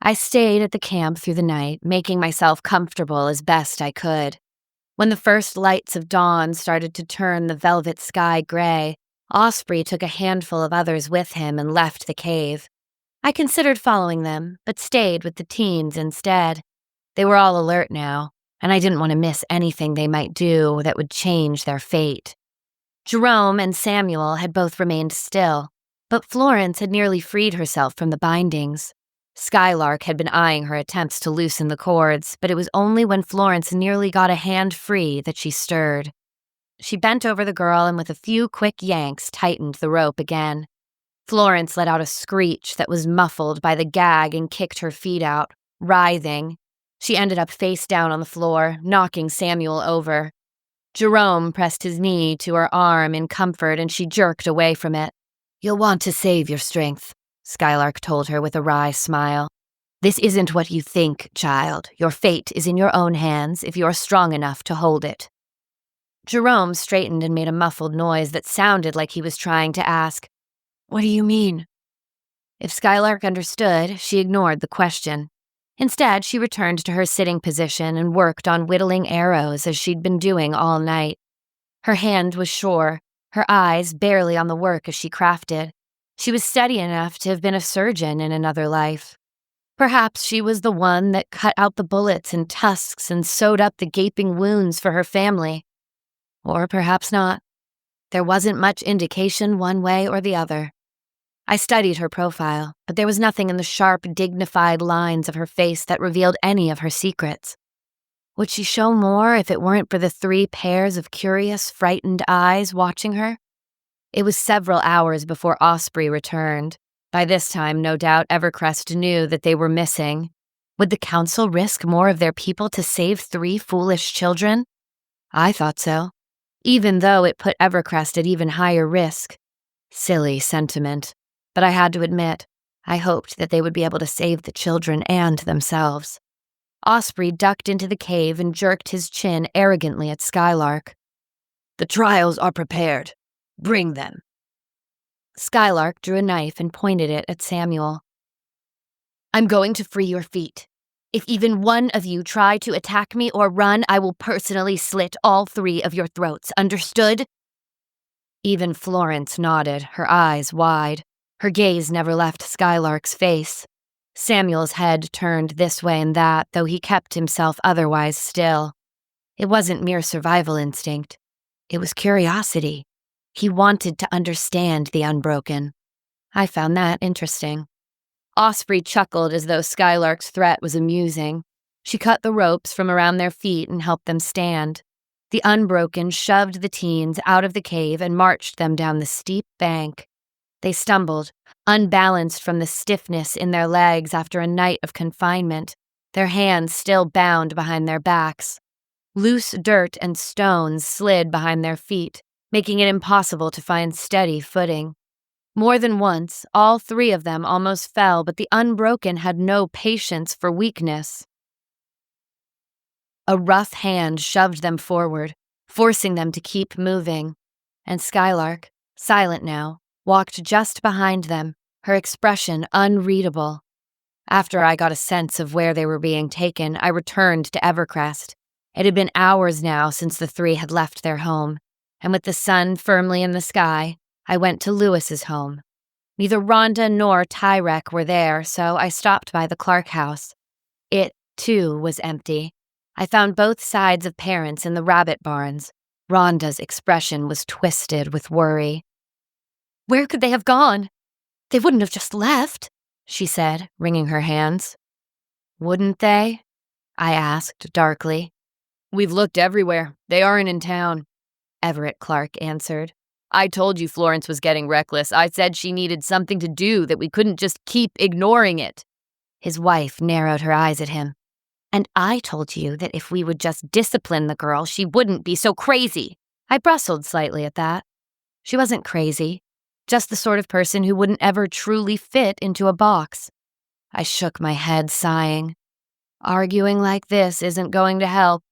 I stayed at the camp through the night, making myself comfortable as best I could. When the first lights of dawn started to turn the velvet sky gray, Osprey took a handful of others with him and left the cave. I considered following them, but stayed with the teens instead. They were all alert now, and I didn't want to miss anything they might do that would change their fate. Jerome and Samuel had both remained still, but Florence had nearly freed herself from the bindings. Skylark had been eyeing her attempts to loosen the cords, but it was only when Florence nearly got a hand free that she stirred. She bent over the girl and with a few quick yanks tightened the rope again. Florence let out a screech that was muffled by the gag and kicked her feet out, writhing. She ended up face down on the floor, knocking Samuel over. Jerome pressed his knee to her arm in comfort and she jerked away from it. "You'll want to save your strength," Skylark told her with a wry smile. "This isn't what you think, child. Your fate is in your own hands if you're strong enough to hold it." Jerome straightened and made a muffled noise that sounded like he was trying to ask, "What do you mean?" If Skylark understood, she ignored the question. Instead, she returned to her sitting position and worked on whittling arrows as she'd been doing all night. Her hand was sure, her eyes barely on the work as she crafted. She was steady enough to have been a surgeon in another life. Perhaps she was the one that cut out the bullets and tusks and sewed up the gaping wounds for her family. Or perhaps not. There wasn't much indication one way or the other. I studied her profile, but there was nothing in the sharp, dignified lines of her face that revealed any of her secrets. Would she show more if it weren't for the 3 pairs of curious, frightened eyes watching her? It was several hours before Osprey returned. By this time, no doubt, Evercrest knew that they were missing. Would the council risk more of their people to save 3 foolish children? I thought so, even though it put Evercrest at even higher risk. Silly sentiment, but I had to admit, I hoped that they would be able to save the children and themselves. Osprey ducked into the cave and jerked his chin arrogantly at Skylark. "The trials are prepared. Bring them." Skylark drew a knife and pointed it at Samuel. "I'm going to free your feet. If even one of you try to attack me or run, I will personally slit all 3 of your throats. Understood?" Even Florence nodded, her eyes wide. Her gaze never left Skylark's face. Samuel's head turned this way and that, though he kept himself otherwise still. It wasn't mere survival instinct. It was curiosity. He wanted to understand the Unbroken. I found that interesting. Osprey chuckled as though Skylark's threat was amusing. She cut the ropes from around their feet and helped them stand. The Unbroken shoved the teens out of the cave and marched them down the steep bank. They stumbled, unbalanced from the stiffness in their legs after a night of confinement, their hands still bound behind their backs. Loose dirt and stones slid behind their feet, making it impossible to find steady footing. More than once, all 3 of them almost fell, but the Unbroken had no patience for weakness. A rough hand shoved them forward, forcing them to keep moving, and Skylark, silent now, walked just behind them, her expression unreadable. After I got a sense of where they were being taken, I returned to Evercrest. It had been hours now since the 3 had left their home, and with the sun firmly in the sky, I went to Lewis's home. Neither Rhonda nor Tyrek were there, so I stopped by the Clark house. It, too, was empty. I found both sides of parents in the rabbit barns. Rhonda's expression was twisted with worry. "Where could they have gone? They wouldn't have just left," she said, wringing her hands. "Wouldn't they?" I asked darkly. "We've looked everywhere. They aren't in town," Everett Clark answered. "I told you Florence was getting reckless. I said she needed something to do, that we couldn't just keep ignoring it." His wife narrowed her eyes at him. "And I told you that if we would just discipline the girl, she wouldn't be so crazy." I bristled slightly at that. She wasn't crazy, just the sort of person who wouldn't ever truly fit into a box. I shook my head, sighing. Arguing like this isn't going to help.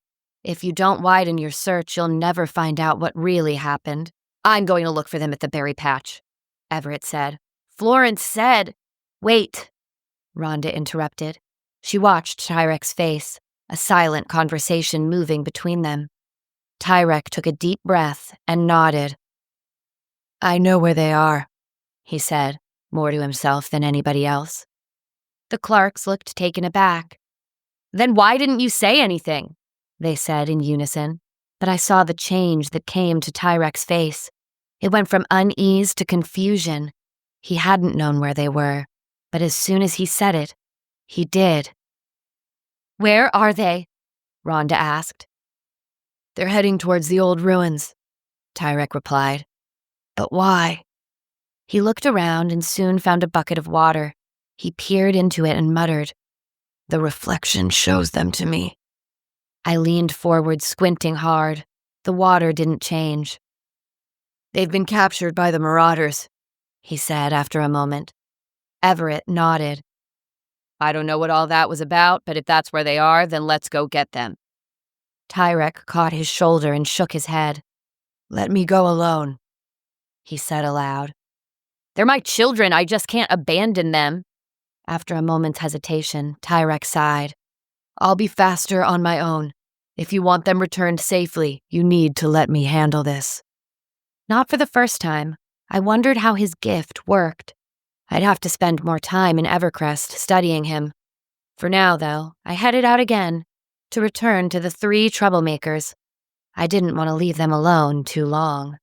If you don't widen your search, you'll never find out what really happened. "I'm going to look for them at the berry patch," Everett said. "Florence said—" "Wait," Rhonda interrupted. She watched Tyrek's face, a silent conversation moving between them. Tyrek took a deep breath and nodded. "I know where they are," he said, more to himself than anybody else. The Clarks looked taken aback. "Then why didn't you say anything?" they said in unison. But I saw the change that came to Tyrek's face. It went from unease to confusion. He hadn't known where they were, but as soon as he said it, he did. "Where are they?" Rhonda asked. "They're heading towards the old ruins," Tyrek replied. "But why?" He looked around and soon found a bucket of water. He peered into it and muttered, "The reflection shows them to me." I leaned forward, squinting hard. The water didn't change. "They've been captured by the marauders," he said after a moment. Everett nodded. "I don't know what all that was about, but if that's where they are, then let's go get them." Tyrek caught his shoulder and shook his head. "Let me go alone," he said aloud. "They're my children. I just can't abandon them." After a moment's hesitation, Tyrek sighed. "I'll be faster on my own. If you want them returned safely, you need to let me handle this." Not for the first time, I wondered how his gift worked. I'd have to spend more time in Evercrest studying him. For now, though, I headed out again to return to the 3 troublemakers. I didn't want to leave them alone too long.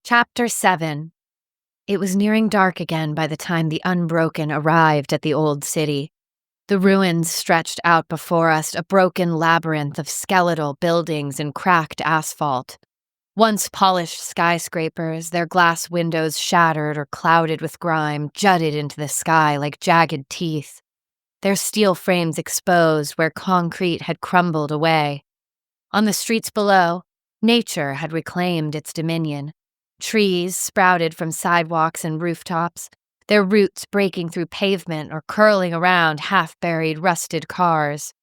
Chapter 7. It was nearing dark again by the time the Unbroken arrived at the old city. The ruins stretched out before us, a broken labyrinth of skeletal buildings and cracked asphalt. Once polished skyscrapers, their glass windows shattered or clouded with grime, jutted into the sky like jagged teeth. Their steel frames exposed where concrete had crumbled away. On the streets below, nature had reclaimed its dominion. Trees sprouted from sidewalks and rooftops, their roots breaking through pavement or curling around half-buried, rusted cars.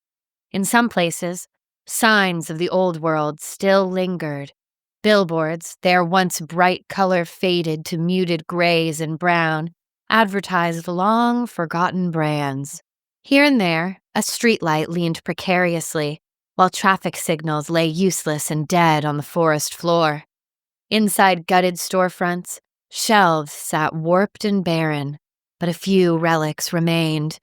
In some places, signs of the old world still lingered. Billboards, their once bright color faded to muted grays and brown, advertised long-forgotten brands. Here and there, a streetlight leaned precariously, while traffic signals lay useless and dead on the forest floor. Inside gutted storefronts, shelves sat warped and barren, but a few relics remained.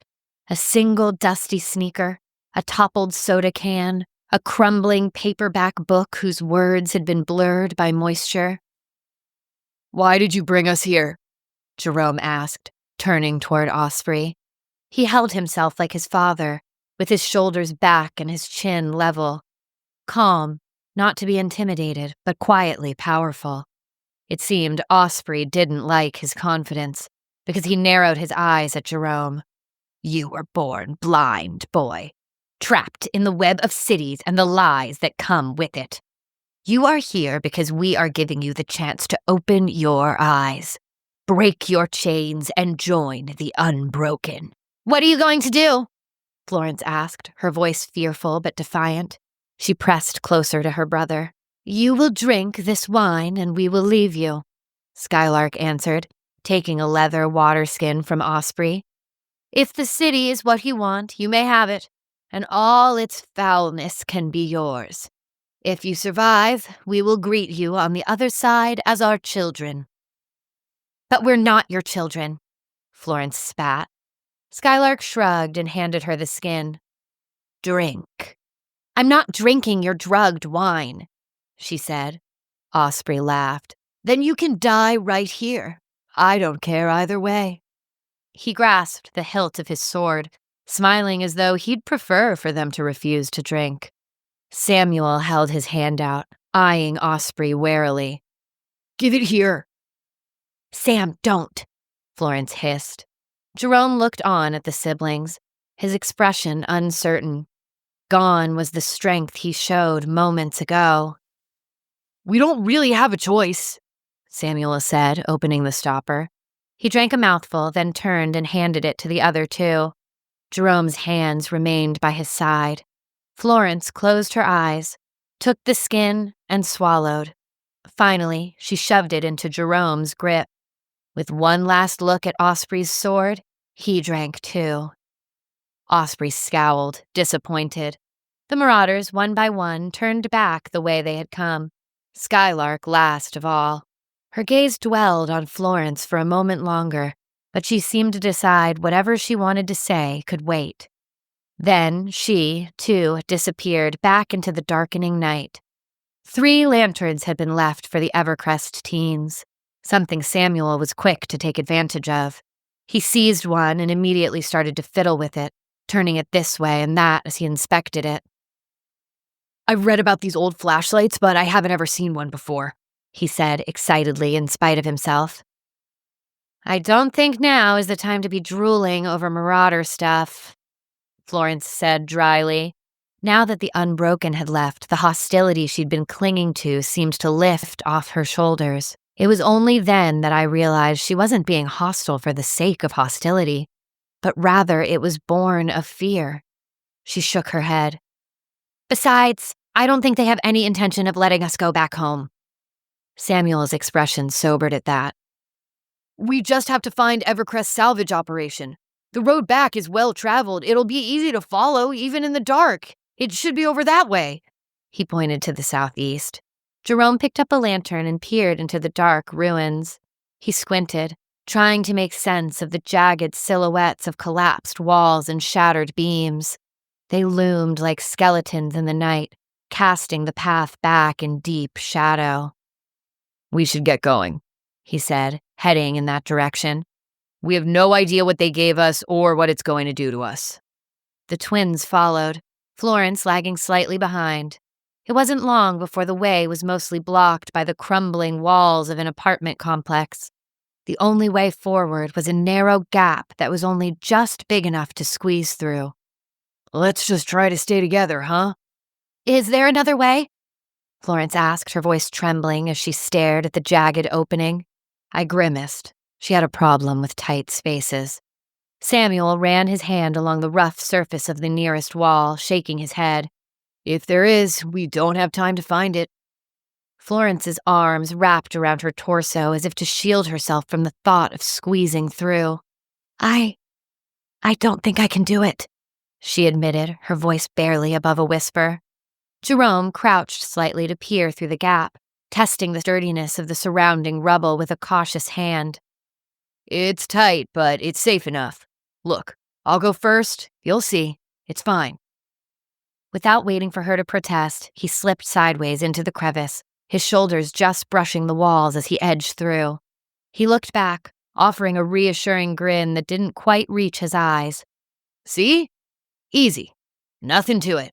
A single dusty sneaker, a toppled soda can, a crumbling paperback book whose words had been blurred by moisture. "Why did you bring us here?" Jerome asked, turning toward Osprey. He held himself like his father, with his shoulders back and his chin level. Calm, not to be intimidated, but quietly powerful. It seemed Osprey didn't like his confidence, because he narrowed his eyes at Jerome. "You were born blind, boy, trapped in the web of cities and the lies that come with it. You are here because we are giving you the chance to open your eyes, break your chains, and join the Unbroken." "What are you going to do?" Florence asked, her voice fearful but defiant. She pressed closer to her brother. "You will drink this wine and we will leave you," Skylark answered, taking a leather water skin from Osprey. "If the city is what you want, you may have it, and all its foulness can be yours. If you survive, we will greet you on the other side as our children." "But we're not your children," Florence spat. Skylark shrugged and handed her the skin. "Drink." "I'm not drinking your drugged wine," she said. Osprey laughed. "Then you can die right here. I don't care either way. He grasped the hilt of his sword, smiling as though he'd prefer for them to refuse to drink. Samuel held his hand out, eyeing Osprey warily. Give it here. Sam, don't, Florence hissed. Jerome looked on at the siblings, his expression uncertain. Gone was the strength he showed moments ago. We don't really have a choice, Samuel said, opening the stopper. He drank a mouthful, then turned and handed it to the other two. Jerome's hands remained by his side. Florence closed her eyes, took the skin, and swallowed. Finally, she shoved it into Jerome's grip. With one last look at Osprey's sword, he drank too. Osprey scowled, disappointed. The marauders, one by one, turned back the way they had come, Skylark last of all. Her gaze dwelled on Florence for a moment longer, but she seemed to decide whatever she wanted to say could wait. Then she, too, disappeared back into the darkening night. 3 lanterns had been left for the Evercrest teens, something Samuel was quick to take advantage of. He seized one and immediately started to fiddle with it, turning it this way and that as he inspected it. I've read about these old flashlights, but I haven't ever seen one before, he said excitedly in spite of himself. I don't think now is the time to be drooling over marauder stuff, Florence said dryly. Now that the Unbroken had left, the hostility she'd been clinging to seemed to lift off her shoulders. It was only then that I realized she wasn't being hostile for the sake of hostility, but rather it was born of fear. She shook her head. Besides, I don't think they have any intention of letting us go back home. Samuel's expression sobered at that. We just have to find Evercrest's salvage operation. The road back is well traveled. It'll be easy to follow, even in the dark. It should be over that way. He pointed to the southeast. Jerome picked up a lantern and peered into the dark ruins. He squinted, trying to make sense of the jagged silhouettes of collapsed walls and shattered beams. They loomed like skeletons in the night, casting the path back in deep shadow. We should get going, he said, heading in that direction. We have no idea what they gave us or what it's going to do to us. The twins followed, Florence lagging slightly behind. It wasn't long before the way was mostly blocked by the crumbling walls of an apartment complex. The only way forward was a narrow gap that was only just big enough to squeeze through. Let's just try to stay together, huh? Is there another way? Florence asked, her voice trembling as she stared at the jagged opening. I grimaced. She had a problem with tight spaces. Samuel ran his hand along the rough surface of the nearest wall, shaking his head. If there is, we don't have time to find it. Florence's arms wrapped around her torso as if to shield herself from the thought of squeezing through. I don't think I can do it, she admitted, her voice barely above a whisper. Jerome crouched slightly to peer through the gap, testing the sturdiness of the surrounding rubble with a cautious hand. It's tight, but it's safe enough. Look, I'll go first. You'll see. It's fine. Without waiting for her to protest, he slipped sideways into the crevice, his shoulders just brushing the walls as he edged through. He looked back, offering a reassuring grin that didn't quite reach his eyes. See? Easy. Nothing to it.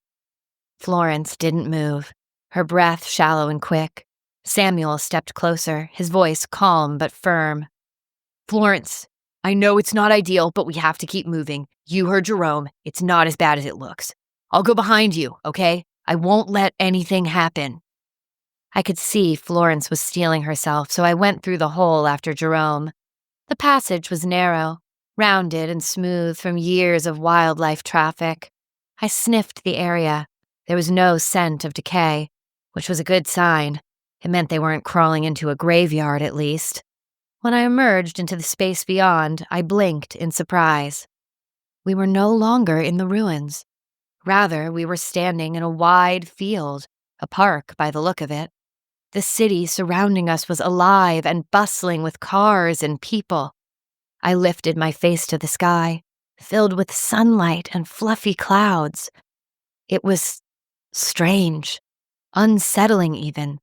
Florence didn't move, her breath shallow and quick. Samuel stepped closer, his voice calm but firm. Florence, I know it's not ideal, but we have to keep moving. You heard Jerome. It's not as bad as it looks. I'll go behind you, okay? I won't let anything happen. I could see Florence was steeling herself, so I went through the hole after Jerome. The passage was narrow, rounded and smooth from years of wildlife traffic. I sniffed the area. There was no scent of decay, which was a good sign. It meant they weren't crawling into a graveyard, at least. When I emerged into the space beyond, I blinked in surprise. We were no longer in the ruins. Rather, we were standing in a wide field, a park by the look of it. The city surrounding us was alive and bustling with cars and people. I lifted my face to the sky, filled with sunlight and fluffy clouds. It was strange, unsettling even.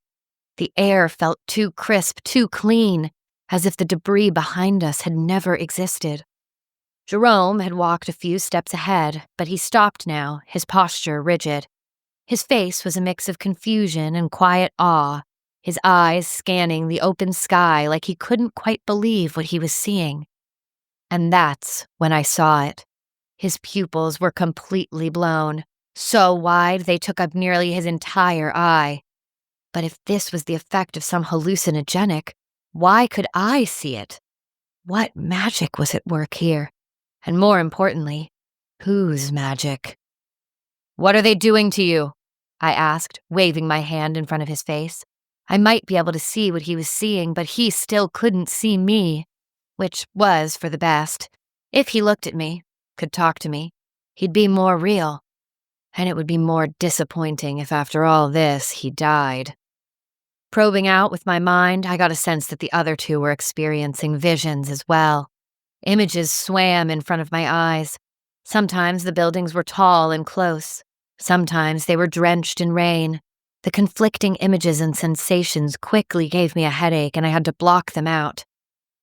The air felt too crisp, too clean, as if the debris behind us had never existed. Jerome had walked a few steps ahead, but he stopped now, his posture rigid. His face was a mix of confusion and quiet awe, his eyes scanning the open sky like he couldn't quite believe what he was seeing. And that's when I saw it. His pupils were completely blown, so wide they took up nearly his entire eye. But if this was the effect of some hallucinogenic, why could I see it? What magic was at work here? And more importantly, whose magic? "What are they doing to you?" I asked, waving my hand in front of his face. I might be able to see what he was seeing, but he still couldn't see me, which was for the best. If he looked at me, could talk to me, he'd be more real. And it would be more disappointing if after all this he died. Probing out with my mind, I got a sense that the other two were experiencing visions as well. Images swam in front of my eyes. Sometimes the buildings were tall and close. Sometimes they were drenched in rain. The conflicting images and sensations quickly gave me a headache, and I had to block them out.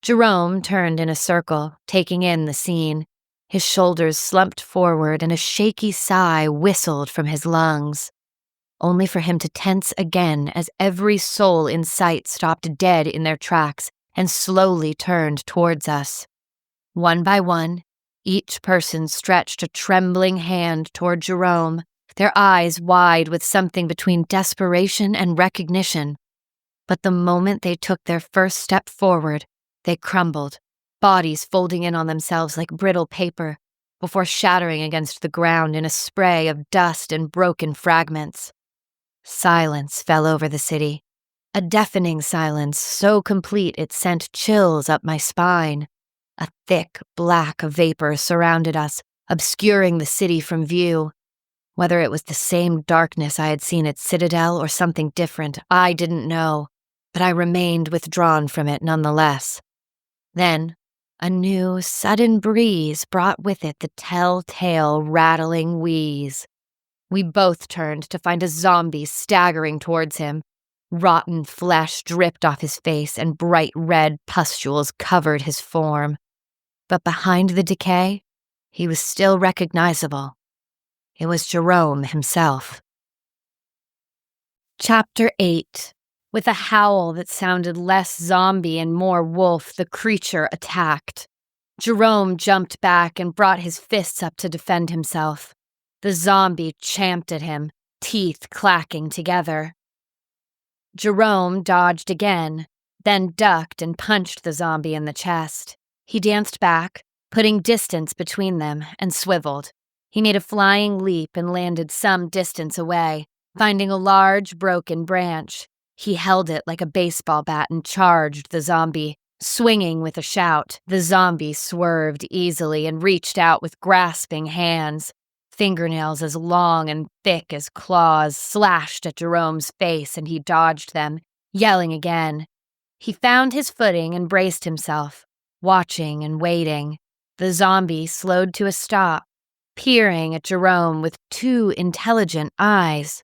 Jerome turned in a circle, taking in the scene. His shoulders slumped forward, and a shaky sigh whistled from his lungs, only for him to tense again as every soul in sight stopped dead in their tracks and slowly turned towards us. One by one, each person stretched a trembling hand toward Jerome, their eyes wide with something between desperation and recognition. But the moment they took their first step forward, they crumbled, bodies folding in on themselves like brittle paper, before shattering against the ground in a spray of dust and broken fragments. Silence fell over the city, a deafening silence so complete it sent chills up my spine. A thick, black vapor surrounded us, obscuring the city from view. Whether it was the same darkness I had seen at Citadel or something different, I didn't know, but I remained withdrawn from it nonetheless. Then, a new, sudden breeze brought with it the telltale, rattling wheeze. We both turned to find a zombie staggering towards him. Rotten flesh dripped off his face and bright red pustules covered his form. But behind the decay, he was still recognizable. It was Jerome himself. Chapter 8. With a howl that sounded less zombie and more wolf, the creature attacked. Jerome jumped back and brought his fists up to defend himself. The zombie champed at him, teeth clacking together. Jerome dodged again, then ducked and punched the zombie in the chest. He danced back, putting distance between them, and swiveled. He made a flying leap and landed some distance away, finding a large, broken branch. He held it like a baseball bat and charged the zombie. Swinging with a shout, the zombie swerved easily and reached out with grasping hands. Fingernails as long and thick as claws slashed at Jerome's face, and he dodged them, yelling again. He found his footing and braced himself, watching and waiting. The zombie slowed to a stop, peering at Jerome with two intelligent eyes.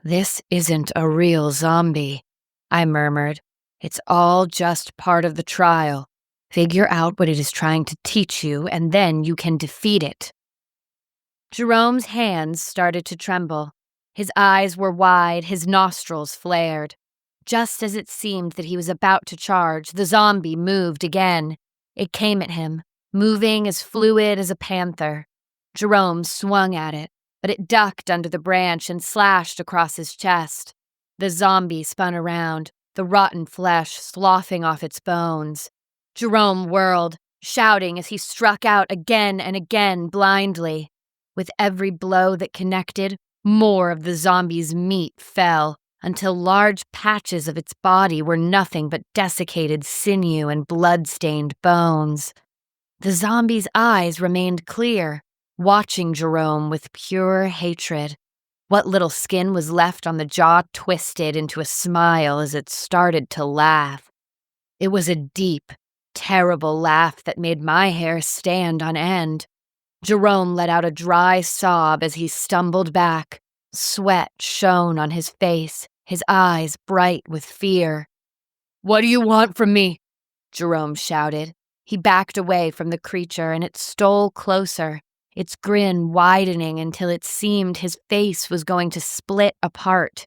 "This isn't a real zombie," I murmured. "It's all just part of the trial. Figure out what it is trying to teach you, and then you can defeat it." Jerome's hands started to tremble. His eyes were wide, his nostrils flared. Just as it seemed that he was about to charge, the zombie moved again. It came at him, moving as fluid as a panther. Jerome swung at it, but it ducked under the branch and slashed across his chest. The zombie spun around, the rotten flesh sloughing off its bones. Jerome whirled, shouting as he struck out again and again blindly. With every blow that connected, more of the zombie's meat fell, until large patches of its body were nothing but desiccated sinew and blood-stained bones. The zombie's eyes remained clear, watching Jerome with pure hatred. What little skin was left on the jaw twisted into a smile as it started to laugh. It was a deep, terrible laugh that made my hair stand on end. Jerome let out a dry sob as he stumbled back. Sweat shone on his face, his eyes bright with fear. "What do you want from me?" Jerome shouted. He backed away from the creature and it stole closer, its grin widening until it seemed his face was going to split apart.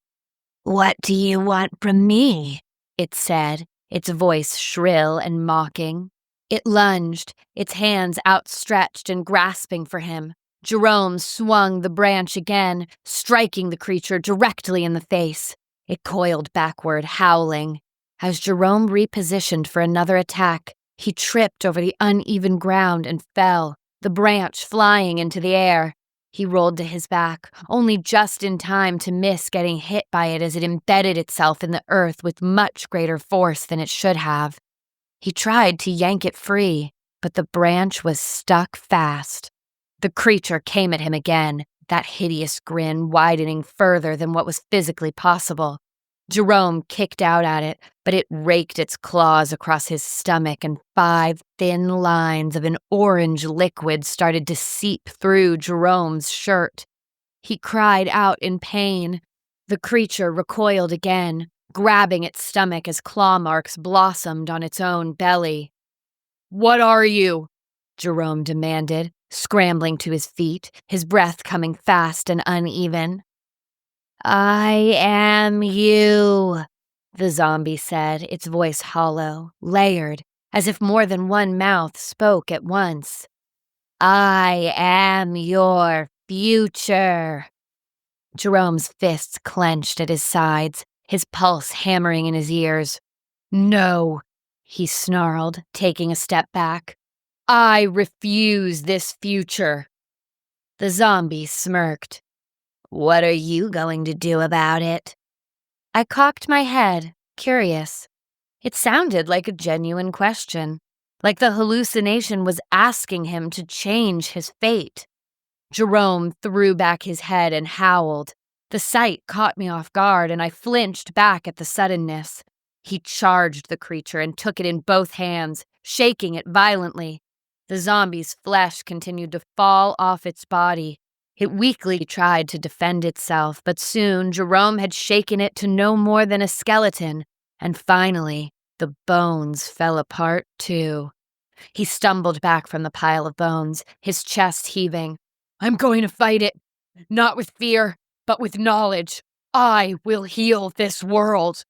"What do you want from me?" it said, its voice shrill and mocking. It lunged, its hands outstretched and grasping for him. Jerome swung the branch again, striking the creature directly in the face. It coiled backward, howling. As Jerome repositioned for another attack, he tripped over the uneven ground and fell, the branch flying into the air. He rolled to his back, only just in time to miss getting hit by it as it embedded itself in the earth with much greater force than it should have. He tried to yank it free, but the branch was stuck fast. The creature came at him again, that hideous grin widening further than what was physically possible. Jerome kicked out at it, but it raked its claws across his stomach and 5 thin lines of an orange liquid started to seep through Jerome's shirt. He cried out in pain. The creature recoiled again, grabbing its stomach as claw marks blossomed on its own belly. "What are you?" Jerome demanded, scrambling to his feet, his breath coming fast and uneven. "I am you," the zombie said, its voice hollow, layered, as if more than one mouth spoke at once. "I am your future." Jerome's fists clenched at his sides, his pulse hammering in his ears. "No," he snarled, taking a step back. "I refuse this future." The zombie smirked. "What are you going to do about it?" I cocked my head, curious. It sounded like a genuine question, like the hallucination was asking him to change his fate. Jerome threw back his head and howled. The sight caught me off guard, and I flinched back at the suddenness. He charged the creature and took it in both hands, shaking it violently. The zombie's flesh continued to fall off its body. It weakly tried to defend itself, but soon Jerome had shaken it to no more than a skeleton, and finally, the bones fell apart too. He stumbled back from the pile of bones, his chest heaving. "I'm going to fight it, not with fear, but with knowledge. I will heal this world."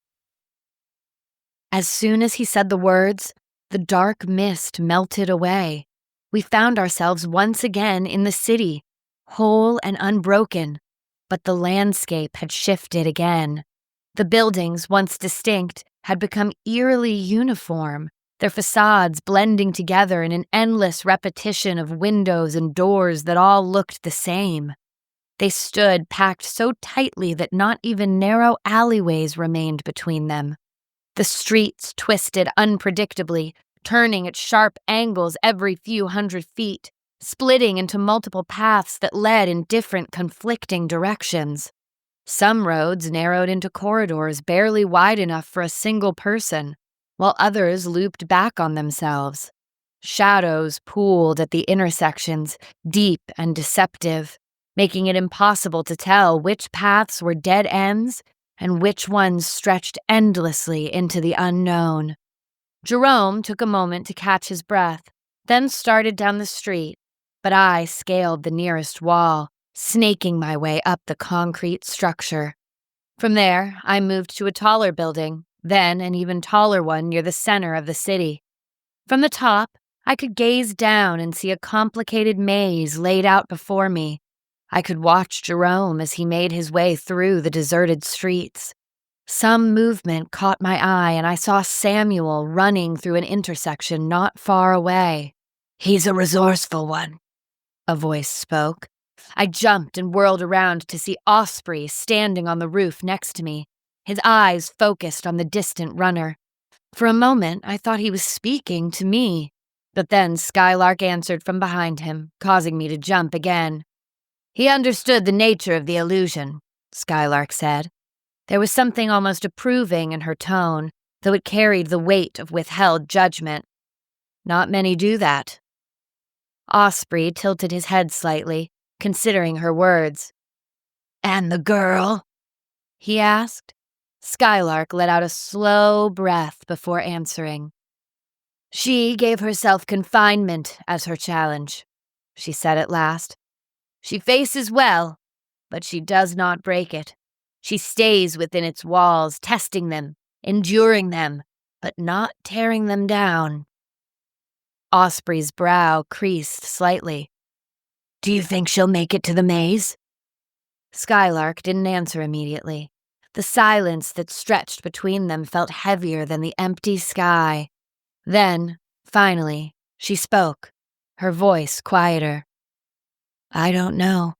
As soon as he said the words, the dark mist melted away. We found ourselves once again in the city, whole and unbroken, but the landscape had shifted again. The buildings, once distinct, had become eerily uniform, their facades blending together in an endless repetition of windows and doors that all looked the same. They stood packed so tightly that not even narrow alleyways remained between them. The streets twisted unpredictably, turning at sharp angles every few hundred feet, splitting into multiple paths that led in different conflicting directions. Some roads narrowed into corridors barely wide enough for a single person, while others looped back on themselves. Shadows pooled at the intersections, deep and deceptive, making it impossible to tell which paths were dead ends and which ones stretched endlessly into the unknown. Jerome took a moment to catch his breath, then started down the street, but I scaled the nearest wall, snaking my way up the concrete structure. From there, I moved to a taller building, then an even taller one near the center of the city. From the top, I could gaze down and see a complicated maze laid out before me. I could watch Jerome as he made his way through the deserted streets. Some movement caught my eye, and I saw Samuel running through an intersection not far away. "He's a resourceful one," a voice spoke. I jumped and whirled around to see Osprey standing on the roof next to me, his eyes focused on the distant runner. For a moment, I thought he was speaking to me, but then Skylark answered from behind him, causing me to jump again. "He understood the nature of the illusion," Skylark said. There was something almost approving in her tone, though it carried the weight of withheld judgment. "Not many do that." Osprey tilted his head slightly, considering her words. "And the girl?" he asked. Skylark let out a slow breath before answering. She gave herself confinement as her challenge, she said at last. She faces well, but she does not break it. She stays within its walls, testing them, enduring them, but not tearing them down. Osprey's brow creased slightly. Do you think she'll make it to the maze? Skylark didn't answer immediately. The silence that stretched between them felt heavier than the empty sky. Then, finally, she spoke, her voice quieter. I don't know.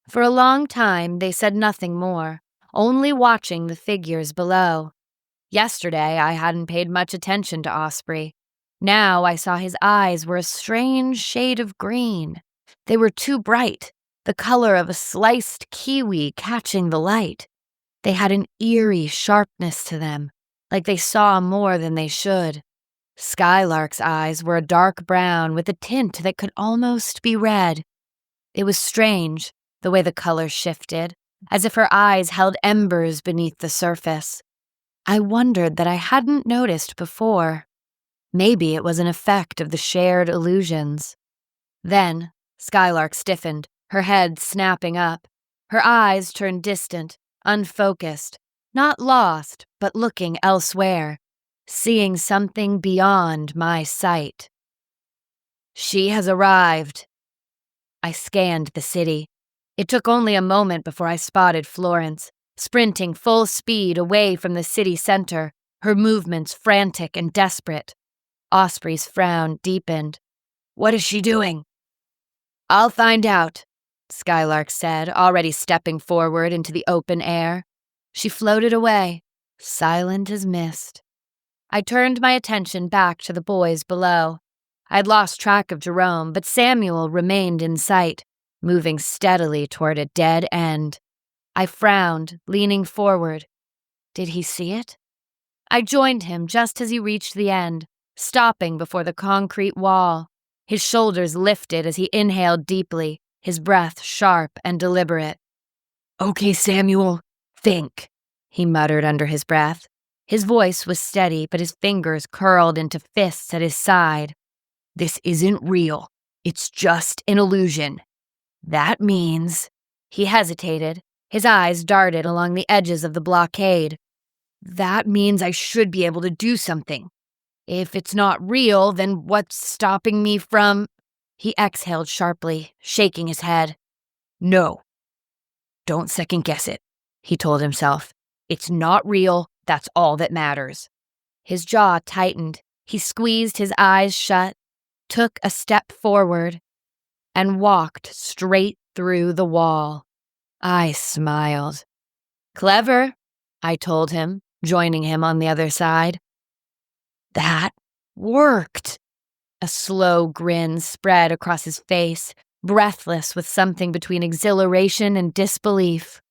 For a long time, they said nothing more, only watching the figures below. Yesterday, I hadn't paid much attention to Osprey. Now I saw his eyes were a strange shade of green. They were too bright, the color of a sliced kiwi catching the light. They had an eerie sharpness to them, like they saw more than they should. Skylark's eyes were a dark brown with a tint that could almost be red. It was strange, the way the color shifted, as if her eyes held embers beneath the surface. I wondered that I hadn't noticed before. Maybe it was an effect of the shared illusions. Then, Skylark stiffened, her head snapping up. Her eyes turned distant, unfocused, not lost, but looking elsewhere, seeing something beyond my sight. She has arrived. I scanned the city. It took only a moment before I spotted Florence, sprinting full speed away from the city center, her movements frantic and desperate. Osprey's frown deepened. What is she doing? I'll find out, Skylark said, already stepping forward into the open air. She floated away, silent as mist. I turned my attention back to the boys below. I'd lost track of Jerome, but Samuel remained in sight, moving steadily toward a dead end. I frowned, leaning forward. Did he see it? I joined him just as he reached the end, stopping before the concrete wall. His shoulders lifted as he inhaled deeply, his breath sharp and deliberate. Okay, Samuel, think, he muttered under his breath. His voice was steady, but his fingers curled into fists at his side. This isn't real. It's just an illusion. That means... He hesitated. His eyes darted along the edges of the blockade. That means I should be able to do something. If it's not real, then what's stopping me from... He exhaled sharply, shaking his head. No. Don't second-guess it, he told himself. It's not real, that's all that matters. His jaw tightened. He squeezed his eyes shut, took a step forward, and walked straight through the wall. I smiled. Clever, I told him, joining him on the other side. That worked. A slow grin spread across his face, breathless with something between exhilaration and disbelief.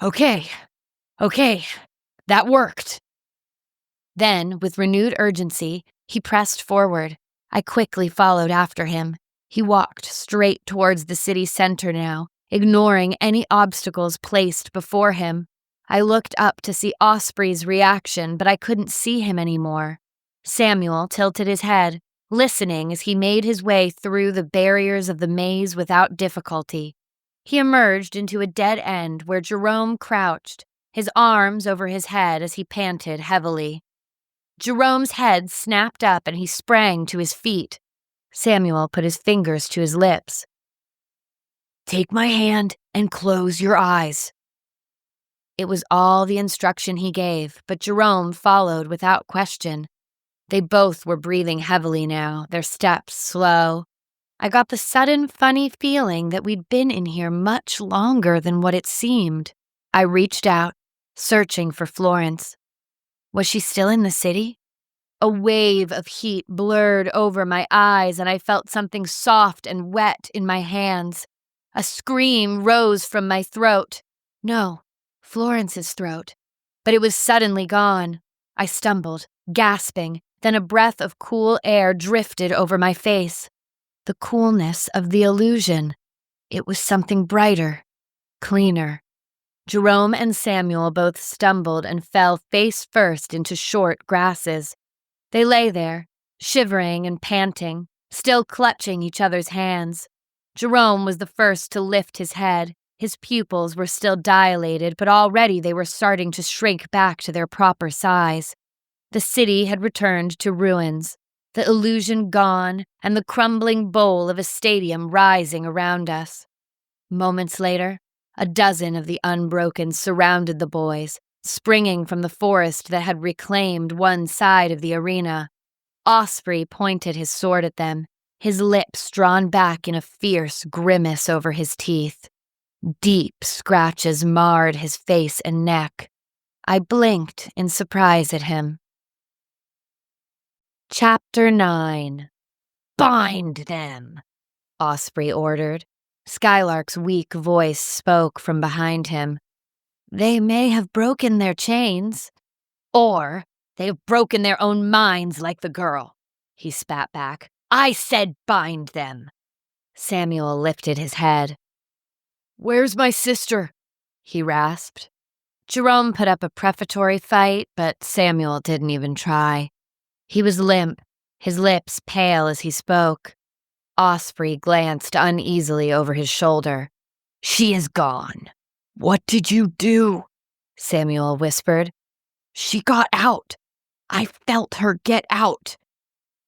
Okay, that worked. Then, with renewed urgency, he pressed forward. I quickly followed after him. He walked straight towards the city center now, ignoring any obstacles placed before him. I looked up to see Osprey's reaction, but I couldn't see him anymore. Samuel tilted his head, listening as he made his way through the barriers of the maze without difficulty. He emerged into a dead end where Jerome crouched, his arms over his head as he panted heavily. Jerome's head snapped up and he sprang to his feet. Samuel put his fingers to his lips. Take my hand and close your eyes. It was all the instruction he gave, but Jerome followed without question. They both were breathing heavily now, their steps slow. I got the sudden funny feeling that we'd been in here much longer than what it seemed. I reached out, searching for Florence. Was she still in the city? A wave of heat blurred over my eyes, and I felt something soft and wet in my hands. A scream rose from my throat. No, Florence's throat. But it was suddenly gone. I stumbled, gasping. Then a breath of cool air drifted over my face. The coolness of the illusion. It was something brighter, cleaner. Jerome and Samuel both stumbled and fell face first into short grasses. They lay there, shivering and panting, still clutching each other's hands. Jerome was the first to lift his head. His pupils were still dilated, but already they were starting to shrink back to their proper size. The city had returned to ruins, the illusion gone, and the crumbling bowl of a stadium rising around us. Moments later, a dozen of the unbroken surrounded the boys, springing from the forest that had reclaimed one side of the arena. Osprey pointed his sword at them, his lips drawn back in a fierce grimace over his teeth. Deep scratches marred his face and neck. I blinked in surprise at him. Chapter 9. Bind them, Osprey ordered. Skylark's weak voice spoke from behind him. They may have broken their chains. Or they have broken their own minds like the girl, he spat back. I said bind them. Samuel lifted his head. Where's my sister? He rasped. Jerome put up a prefatory fight, but Samuel didn't even try. He was limp, his lips pale as he spoke. Osprey glanced uneasily over his shoulder. She is gone. What did you do? Samuel whispered. She got out. I felt her get out.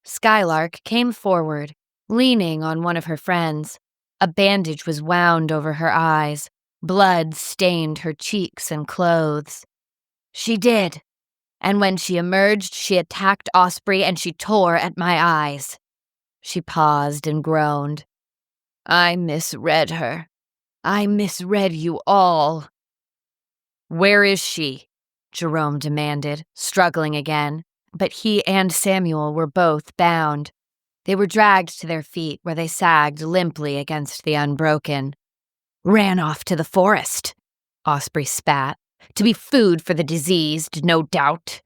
Skylark came forward, leaning on one of her friends. A bandage was wound over her eyes. Blood stained her cheeks and clothes. She did. And when she emerged, she attacked Osprey and she tore at my eyes. She paused and groaned. I misread her. I misread you all. Where is she? Jerome demanded, struggling again, but he and Samuel were both bound. They were dragged to their feet where they sagged limply against the unbroken. Ran off to the forest, Osprey spat. To be food for the diseased, no doubt.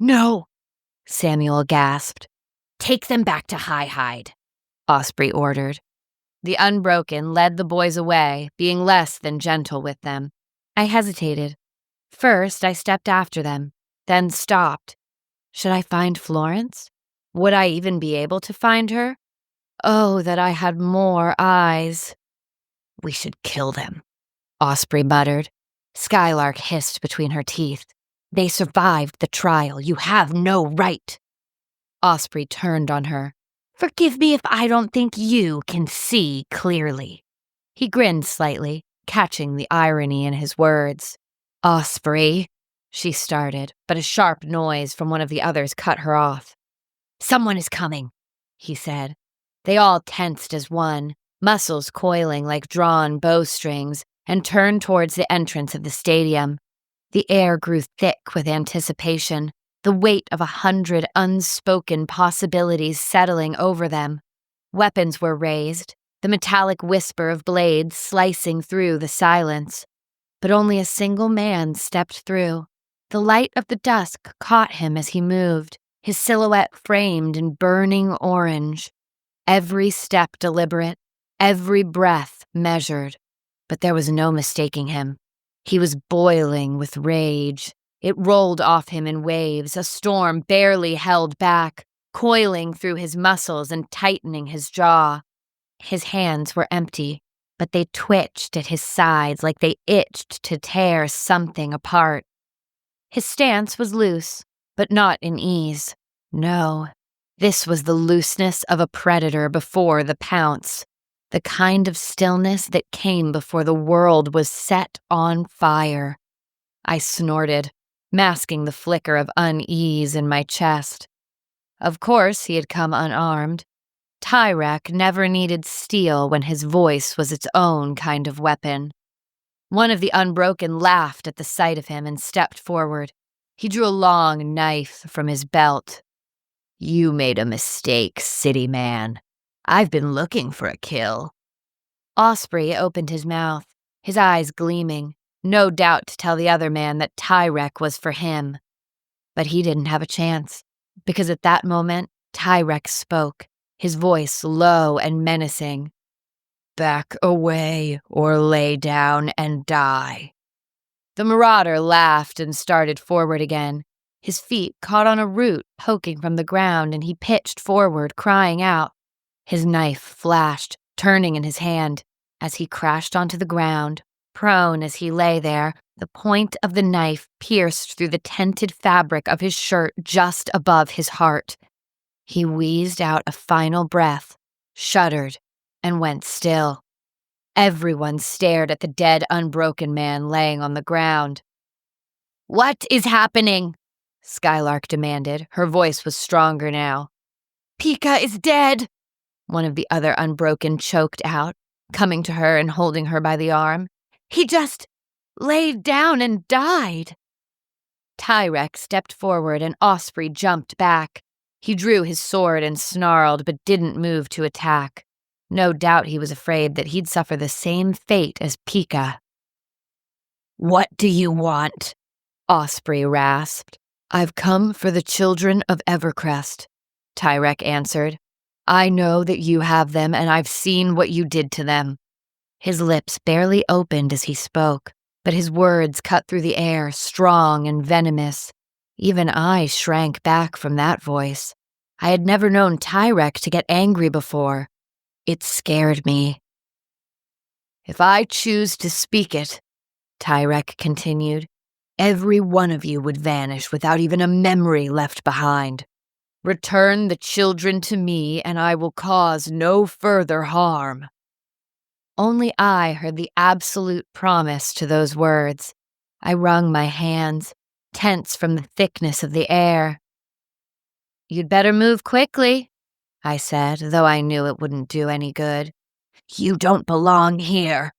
No, Samuel gasped. Take them back to High-Hide, Osprey ordered. The unbroken led the boys away, being less than gentle with them. I hesitated. First, I stepped after them, then stopped. Should I find Florence? Would I even be able to find her? Oh, that I had more eyes. We should kill them, Osprey muttered. Skylark hissed between her teeth. They survived the trial. You have no right. Osprey turned on her. Forgive me if I don't think you can see clearly. He grinned slightly, catching the irony in his words. Osprey, she started, but a sharp noise from one of the others cut her off. Someone is coming, he said. They all tensed as one, muscles coiling like drawn bowstrings, and turned towards the entrance of the stadium. The air grew thick with anticipation, the weight of 100 unspoken possibilities settling over them. Weapons were raised, the metallic whisper of blades slicing through the silence. But only a single man stepped through. The light of the dusk caught him as he moved, his silhouette framed in burning orange. Every step deliberate, every breath measured. But there was no mistaking him. He was boiling with rage. It rolled off him in waves, a storm barely held back, coiling through his muscles and tightening his jaw. His hands were empty, but they twitched at his sides like they itched to tear something apart. His stance was loose, but not in ease. No, this was the looseness of a predator before the pounce, the kind of stillness that came before the world was set on fire. I snorted, masking the flicker of unease in my chest. Of course he had come unarmed. Tyrek never needed steel when his voice was its own kind of weapon. One of the unbroken laughed at the sight of him and stepped forward. He drew a long knife from his belt. You made a mistake, city man. I've been looking for a kill. Osprey opened his mouth, his eyes gleaming, no doubt to tell the other man that Tyrek was for him. But he didn't have a chance, because at that moment, Tyrek spoke, his voice low and menacing. Back away or lay down and die. The marauder laughed and started forward again, His feet caught on a root poking from the ground, and he pitched forward, crying out. His knife flashed, turning in his hand. As he crashed onto the ground, prone as he lay there, the point of the knife pierced through the tented fabric of his shirt just above his heart. He wheezed out a final breath, shuddered, and went still. Everyone stared at the dead, unbroken man laying on the ground. "What is happening?" Skylark demanded. Her voice was stronger now. "Pika is dead," one of the other unbroken choked out, coming to her and holding her by the arm. "He just laid down and died." Tyrek stepped forward and Osprey jumped back. He drew his sword and snarled, but didn't move to attack. No doubt he was afraid that he'd suffer the same fate as Pika. "What do you want?" Osprey rasped. "I've come for the children of Evercrest," Tyrek answered. "I know that you have them, and I've seen what you did to them." His lips barely opened as he spoke, but his words cut through the air, strong and venomous. Even I shrank back from that voice. I had never known Tyrek to get angry before. It scared me. "If I choose to speak it," Tyrek continued, "every one of you would vanish without even a memory left behind. Return the children to me, and I will cause no further harm." Only I heard the absolute promise to those words. I wrung my hands, tense from the thickness of the air. "You'd better move quickly," I said, though I knew it wouldn't do any good. "You don't belong here,"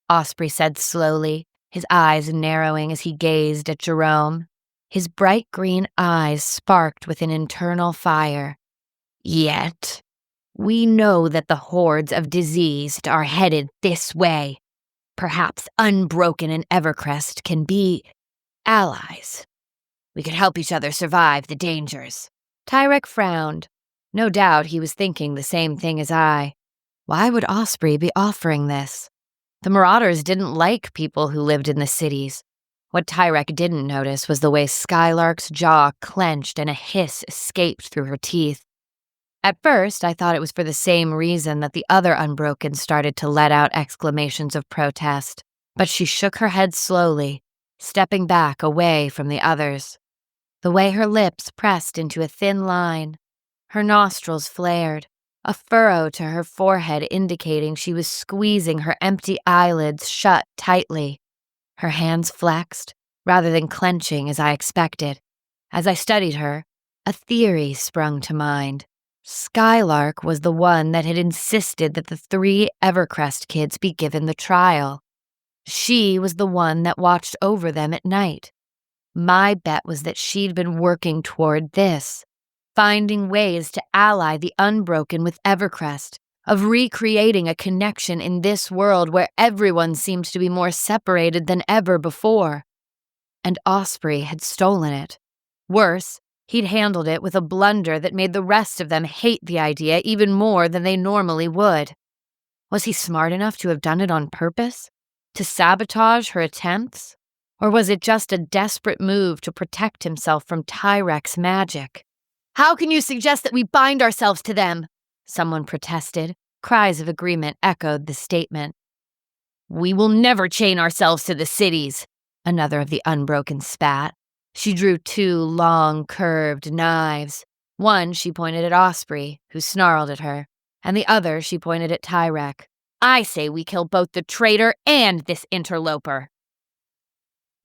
Osprey said slowly, his eyes narrowing as he gazed at Jerome. His bright green eyes sparked with an internal fire. "Yet, we know that the hordes of diseased are headed this way. Perhaps Unbroken and Evercrest can be allies. We could help each other survive the dangers." Tyrek frowned. No doubt he was thinking the same thing as I. Why would Osprey be offering this? The marauders didn't like people who lived in the cities. What Tyrek didn't notice was the way Skylark's jaw clenched and a hiss escaped through her teeth. At first, I thought it was for the same reason that the other Unbroken started to let out exclamations of protest, but she shook her head slowly, stepping back away from the others. The way her lips pressed into a thin line, her nostrils flared, a furrow to her forehead indicating she was squeezing her empty eyelids shut tightly. Her hands flexed, rather than clenching as I expected. As I studied her, a theory sprung to mind. Skylark was the one that had insisted that the 3 Evercrest kids be given the trial. She was the one that watched over them at night. My bet was that she'd been working toward this, finding ways to ally the Unbroken with Evercrest, of recreating a connection in this world where everyone seemed to be more separated than ever before. And Osprey had stolen it. Worse, he'd handled it with a blunder that made the rest of them hate the idea even more than they normally would. Was he smart enough to have done it on purpose? To sabotage her attempts? Or was it just a desperate move to protect himself from Tyrek's magic? "How can you suggest that we bind ourselves to them?" someone protested. Cries of agreement echoed the statement. "We will never chain ourselves to the cities," another of the Unbroken spat. She drew 2 long, curved knives. One she pointed at Osprey, who snarled at her, and the other she pointed at Tyrek. "I say we kill both the traitor and this interloper."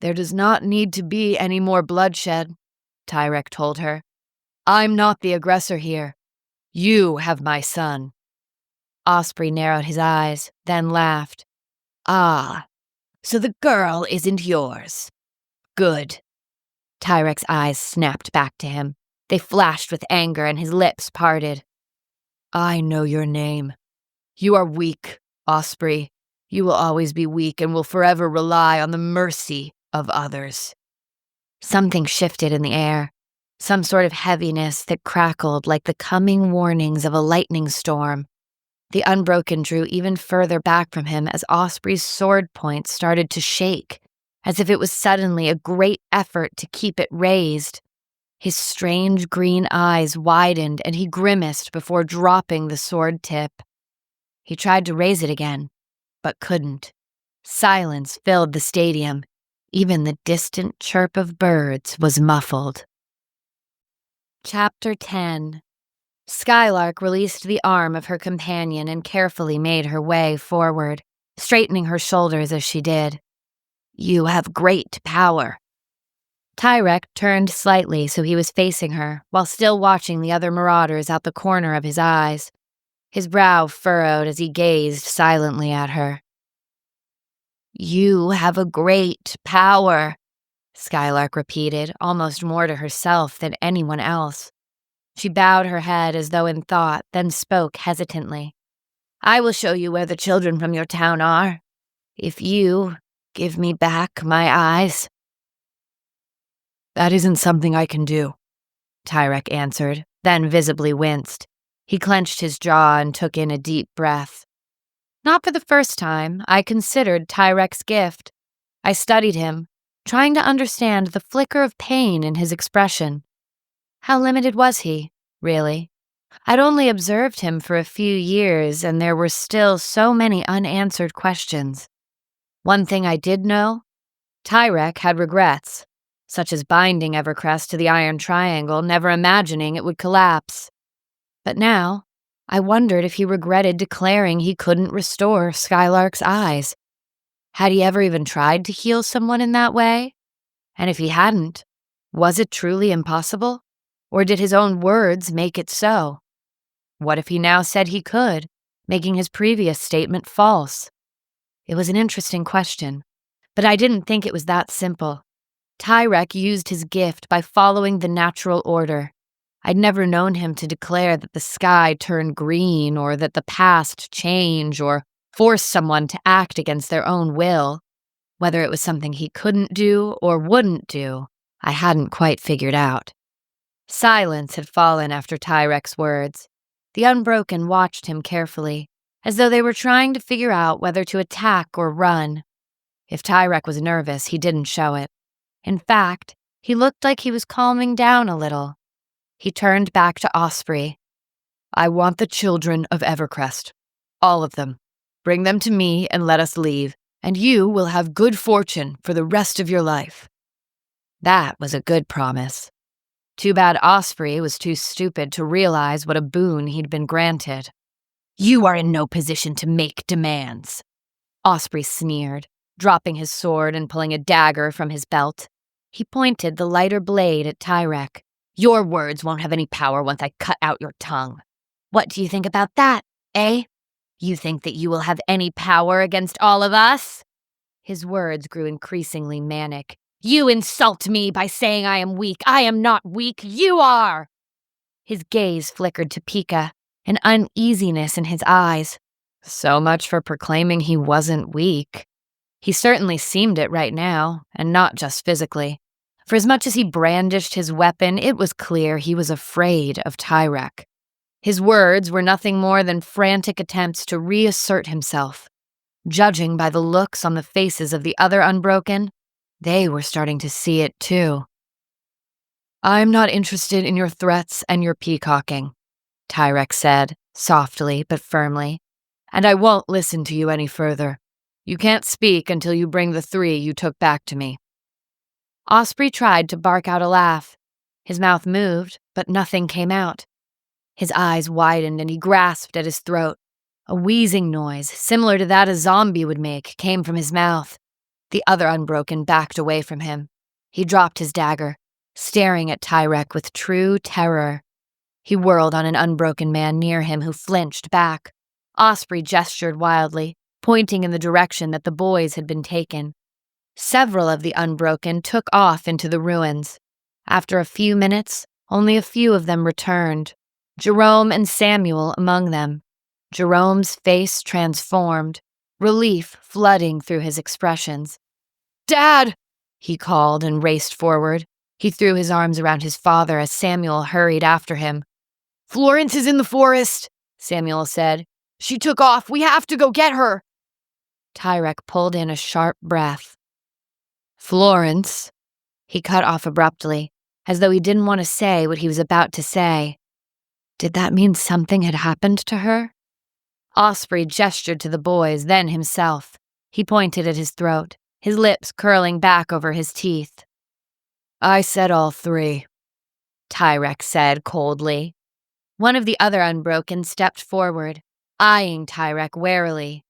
"There does not need to be any more bloodshed," Tyrek told her. "I'm not the aggressor here. You have my son." Osprey narrowed his eyes, then laughed. "Ah, so the girl isn't yours. Good." Tyrek's eyes snapped back to him. They flashed with anger and his lips parted. "I know your name. You are weak, Osprey. You will always be weak and will forever rely on the mercy of others." Something shifted in the air, some sort of heaviness that crackled like the coming warnings of a lightning storm. The Unbroken drew even further back from him as Osprey's sword point started to shake, as if it was suddenly a great effort to keep it raised. His strange green eyes widened and he grimaced before dropping the sword tip. He tried to raise it again, but couldn't. Silence filled the stadium. Even the distant chirp of birds was muffled. Chapter 10. Skylark released the arm of her companion and carefully made her way forward, straightening her shoulders as she did. "You have great power." Tyrek turned slightly so he was facing her, while still watching the other marauders out the corner of his eyes. His brow furrowed as he gazed silently at her. "You have a great power," Skylark repeated, almost more to herself than anyone else. She bowed her head as though in thought, then spoke hesitantly. "I will show you where the children from your town are, if you give me back my eyes." "That isn't something I can do," Tyrek answered, then visibly winced. He clenched his jaw and took in a deep breath. Not for the first time, I considered Tyrek's gift. I studied him, trying to understand the flicker of pain in his expression. How limited was he, really? I'd only observed him for a few years, and there were still so many unanswered questions. One thing I did know, Tyrek had regrets, such as binding Evercrest to the Iron Triangle, never imagining it would collapse. But now, I wondered if he regretted declaring he couldn't restore Skylark's eyes. Had he ever even tried to heal someone in that way? And if he hadn't, was it truly impossible? Or did his own words make it so? What if he now said he could, making his previous statement false? It was an interesting question, but I didn't think it was that simple. Tyrek used his gift by following the natural order. I'd never known him to declare that the sky turned green or that the past change or force someone to act against their own will. Whether it was something he couldn't do or wouldn't do, I hadn't quite figured out. Silence had fallen after Tyrek's words. The Unbroken watched him carefully, as though they were trying to figure out whether to attack or run. If Tyrek was nervous, he didn't show it. In fact, he looked like he was calming down a little. He turned back to Osprey. "I want the children of Evercrest. All of them. Bring them to me and let us leave, and you will have good fortune for the rest of your life." That was a good promise. Too bad Osprey was too stupid to realize what a boon he'd been granted. "You are in no position to make demands," Osprey sneered, dropping his sword and pulling a dagger from his belt. He pointed the lighter blade at Tyrek. "Your words won't have any power once I cut out your tongue. What do you think about that, eh? You think that you will have any power against all of us?" His words grew increasingly manic. "You insult me by saying I am weak. I am not weak. You are!" His gaze flickered to Pika, an uneasiness in his eyes. So much for proclaiming he wasn't weak. He certainly seemed it right now, and not just physically. For as much as he brandished his weapon, it was clear he was afraid of Tyrek. His words were nothing more than frantic attempts to reassert himself. Judging by the looks on the faces of the other Unbroken, they were starting to see it too. "I'm not interested in your threats and your peacocking," Tyrek said, softly but firmly, "and I won't listen to you any further. You can't speak until you bring the 3 you took back to me." Osprey tried to bark out a laugh. His mouth moved, but nothing came out. His eyes widened and he grasped at his throat. A wheezing noise, similar to that a zombie would make, came from his mouth. The other Unbroken backed away from him. He dropped his dagger, staring at Tyrek with true terror. He whirled on an Unbroken man near him who flinched back. Osprey gestured wildly, pointing in the direction that the boys had been taken. Several of the Unbroken took off into the ruins. After a few minutes, only a few of them returned, Jerome and Samuel among them. Jerome's face transformed, relief flooding through his expressions. "Dad!" he called and raced forward. He threw his arms around his father as Samuel hurried after him. "Florence is in the forest," Samuel said. "She took off. We have to go get her." Tyrek pulled in a sharp breath. "Florence," he cut off abruptly. as though he didn't want to say what he was about to say. Did that mean something had happened to her? Osprey gestured to the boys, then himself. He pointed at his throat, his lips curling back over his teeth. I said all three, Tyrek said coldly. One of the other Unbroken stepped forward, eyeing Tyrek warily.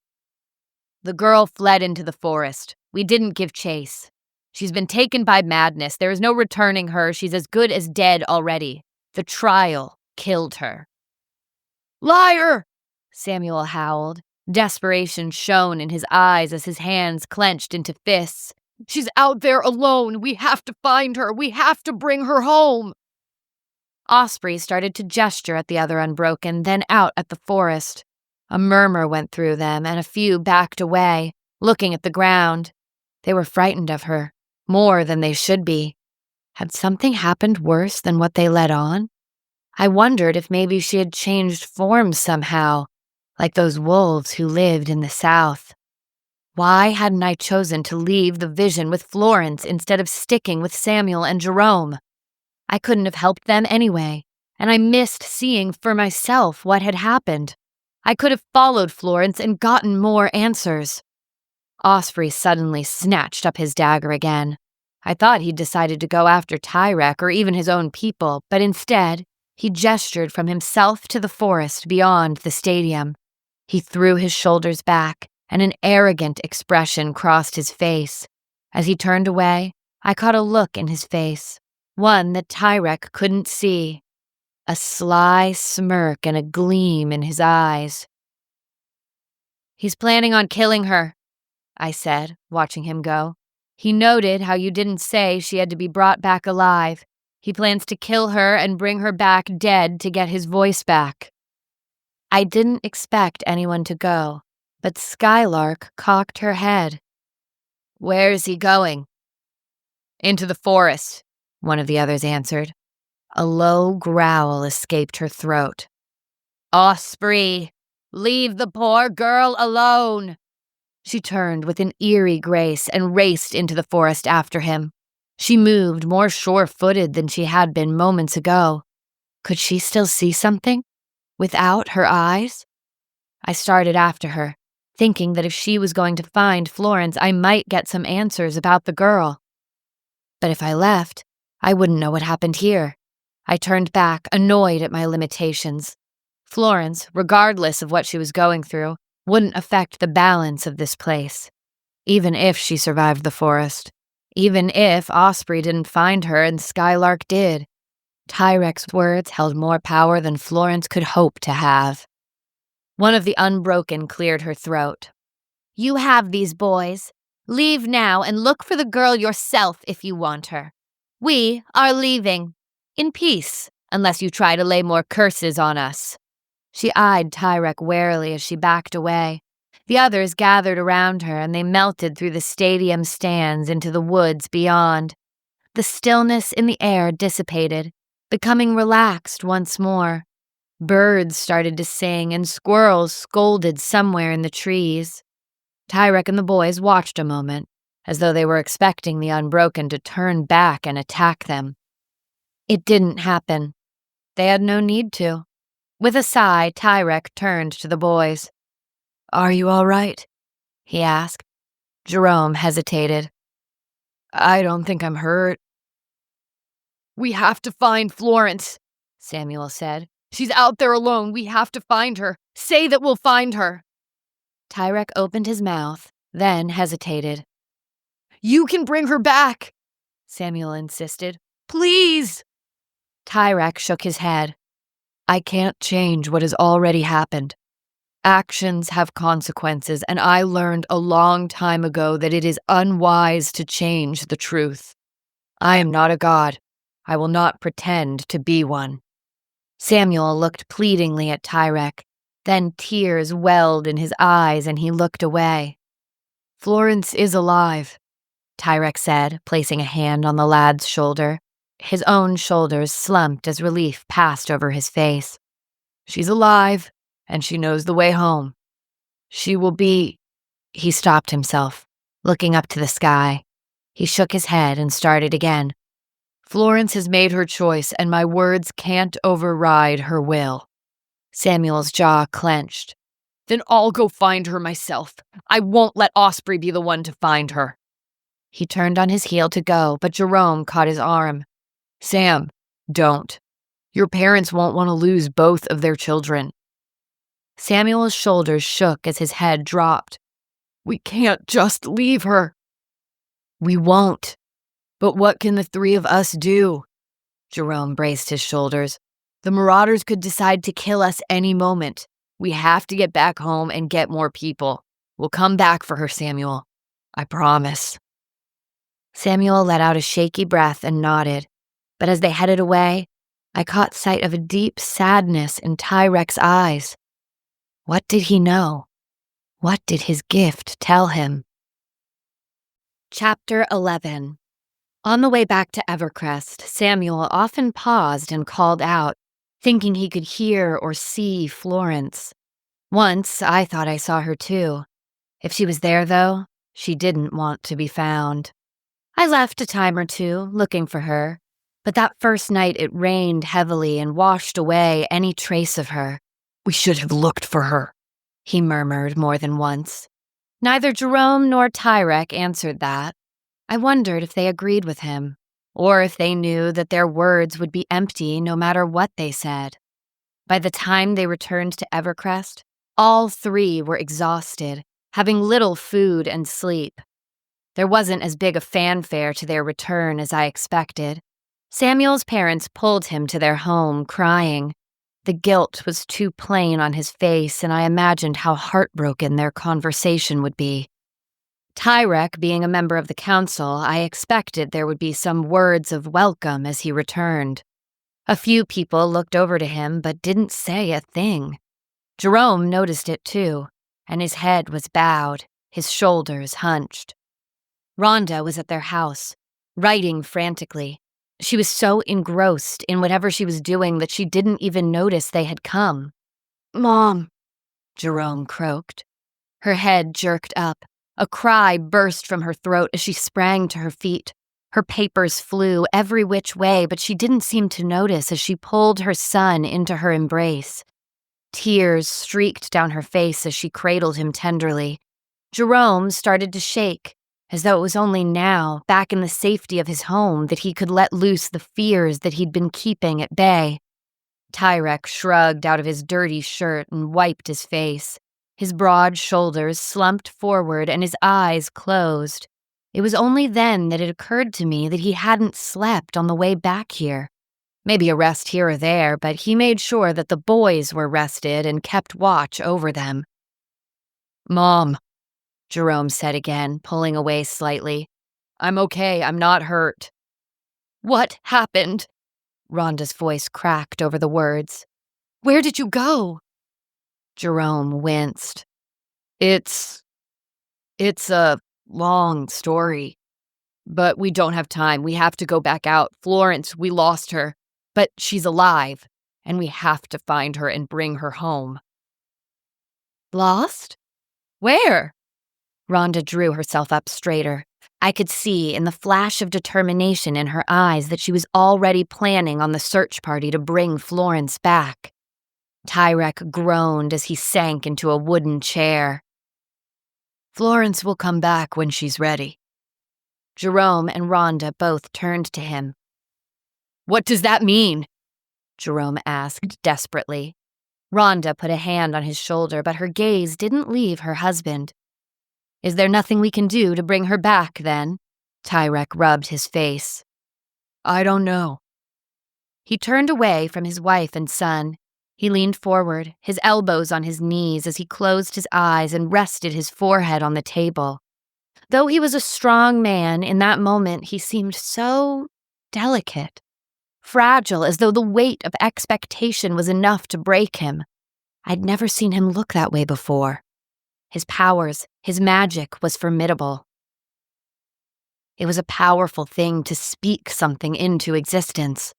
The girl fled into the forest. We didn't give chase. She's been taken by madness. There is no returning her. She's as good as dead already. The trial killed her. Liar! Samuel howled. Desperation shone in his eyes as his hands clenched into fists. She's out there alone. We have to find her. We have to bring her home. Osprey started to gesture at the other Unbroken, then out at the forest. A murmur went through them, and a few backed away, looking at the ground. They were frightened of her, more than they should be. Had something happened worse than what they let on? I wondered if maybe she had changed form somehow, like those wolves who lived in the south. Why hadn't I chosen to leave the vision with Florence instead of sticking with Samuel and Jerome? I couldn't have helped them anyway, and I missed seeing for myself what had happened. I could have followed Florence and gotten more answers. Osprey suddenly snatched up his dagger again. I thought he'd decided to go after Tyrek or even his own people, but instead, he gestured from himself to the forest beyond the stadium. He threw his shoulders back, and an arrogant expression crossed his face. As he turned away, I caught a look in his face, one that Tyrek couldn't see. A sly smirk and a gleam in his eyes. He's planning on killing her, I said, watching him go. He noted how you didn't say she had to be brought back alive. He plans to kill her and bring her back dead to get his voice back. I didn't expect anyone to go, but Skylark cocked her head. Where is he going? Into the forest, one of the others answered. A low growl escaped her throat. Osprey, leave the poor girl alone. She turned with an eerie grace and raced into the forest after him. She moved more sure-footed than she had been moments ago. Could she still see something? Without her eyes? I started after her, thinking that if she was going to find Florence, I might get some answers about the girl. But if I left, I wouldn't know what happened here. I turned back, annoyed at my limitations. Florence, regardless of what she was going through, wouldn't affect the balance of this place. Even if she survived the forest. Even if Osprey didn't find her and Skylark did. Tyrek's words held more power than Florence could hope to have. One of the Unbroken cleared her throat. You have these boys. Leave now and look for the girl yourself if you want her. We are leaving. In peace, unless you try to lay more curses on us. She eyed Tyrek warily as she backed away. The others gathered around her, and they melted through the stadium stands into the woods beyond. The stillness in the air dissipated, becoming relaxed once more. Birds started to sing, and squirrels scolded somewhere in the trees. Tyrek and the boys watched a moment, as though they were expecting the Unbroken to turn back and attack them. It didn't happen. They had no need to. With a sigh, Tyrek turned to the boys. Are you all right? He asked. Jerome hesitated. I don't think I'm hurt. We have to find Florence, Samuel said. She's out there alone. We have to find her. Say that we'll find her. Tyrek opened his mouth, then hesitated. You can bring her back, Samuel insisted. Please. Tyrek shook his head. I can't change what has already happened. Actions have consequences, and I learned a long time ago that it is unwise to change the truth. I am not a god. I will not pretend to be one. Samuel looked pleadingly at Tyrek. Then tears welled in his eyes, and he looked away. Florence is alive, Tyrek said, placing a hand on the lad's shoulder. His own shoulders slumped as relief passed over his face. She's alive, and she knows the way home. She will be... He stopped himself, looking up to the sky. He shook his head and started again. Florence has made her choice, and my words can't override her will. Samuel's jaw clenched. Then I'll go find her myself. I won't let Osprey be the one to find her. He turned on his heel to go, but Jerome caught his arm. Sam, don't. Your parents won't want to lose both of their children. Samuel's shoulders shook as his head dropped. We can't just leave her. We won't. But what can the three of us do? Jerome braced his shoulders. The marauders could decide to kill us any moment. We have to get back home and get more people. We'll come back for her, Samuel. I promise. Samuel let out a shaky breath and nodded, but as they headed away, I caught sight of a deep sadness in Tyrek's eyes. What did he know? What did his gift tell him? Chapter 11. On the way back to Evercrest, Samuel often paused and called out, thinking he could hear or see Florence. Once, I thought I saw her too. If she was there, though, she didn't want to be found. I left a time or two, looking for her, but that first night it rained heavily and washed away any trace of her. We should have looked for her, he murmured more than once. Neither Jerome nor Tyrek answered that. I wondered if they agreed with him, or if they knew that their words would be empty no matter what they said. By the time they returned to Evercrest, all three were exhausted, having little food and sleep. There wasn't as big a fanfare to their return as I expected. Samuel's parents pulled him to their home, crying. The guilt was too plain on his face, and I imagined how heartbroken their conversation would be. Tyrek, being a member of the council, I expected there would be some words of welcome as he returned. A few people looked over to him but didn't say a thing. Jerome noticed it too, and his head was bowed, his shoulders hunched. Rhonda was at their house, writing frantically. She was so engrossed in whatever she was doing that she didn't even notice they had come. Mom, Jerome croaked. Her head jerked up. A cry burst from her throat as she sprang to her feet. Her papers flew every which way, but she didn't seem to notice as she pulled her son into her embrace. Tears streaked down her face as she cradled him tenderly. Jerome started to shake, as though it was only now, back in the safety of his home, that he could let loose the fears that he'd been keeping at bay. Tyrek shrugged out of his dirty shirt and wiped his face. His broad shoulders slumped forward and his eyes closed. It was only then that it occurred to me that he hadn't slept on the way back here. Maybe a rest here or there, but he made sure that the boys were rested and kept watch over them. Mom, Jerome said again, pulling away slightly. I'm okay, I'm not hurt. What happened? Rhonda's voice cracked over the words. Where did you go? Jerome winced. It's a long story. But we don't have time. We have to go back out. Florence, we lost her. But she's alive, and we have to find her and bring her home. Lost? Where? Rhonda drew herself up straighter. I could see in the flash of determination in her eyes that she was already planning on the search party to bring Florence back. Tyrek groaned as he sank into a wooden chair. Florence will come back when she's ready. Jerome and Rhonda both turned to him. What does that mean? Jerome asked desperately. Rhonda put a hand on his shoulder, but her gaze didn't leave her husband. Is there nothing we can do to bring her back, then? Tyrek rubbed his face. I don't know. He turned away from his wife and son. He leaned forward, his elbows on his knees as he closed his eyes and rested his forehead on the table. Though he was a strong man, in that moment he seemed so delicate, fragile, as though the weight of expectation was enough to break him. I'd never seen him look that way before. His powers, his magic was formidable. It was a powerful thing to speak something into existence.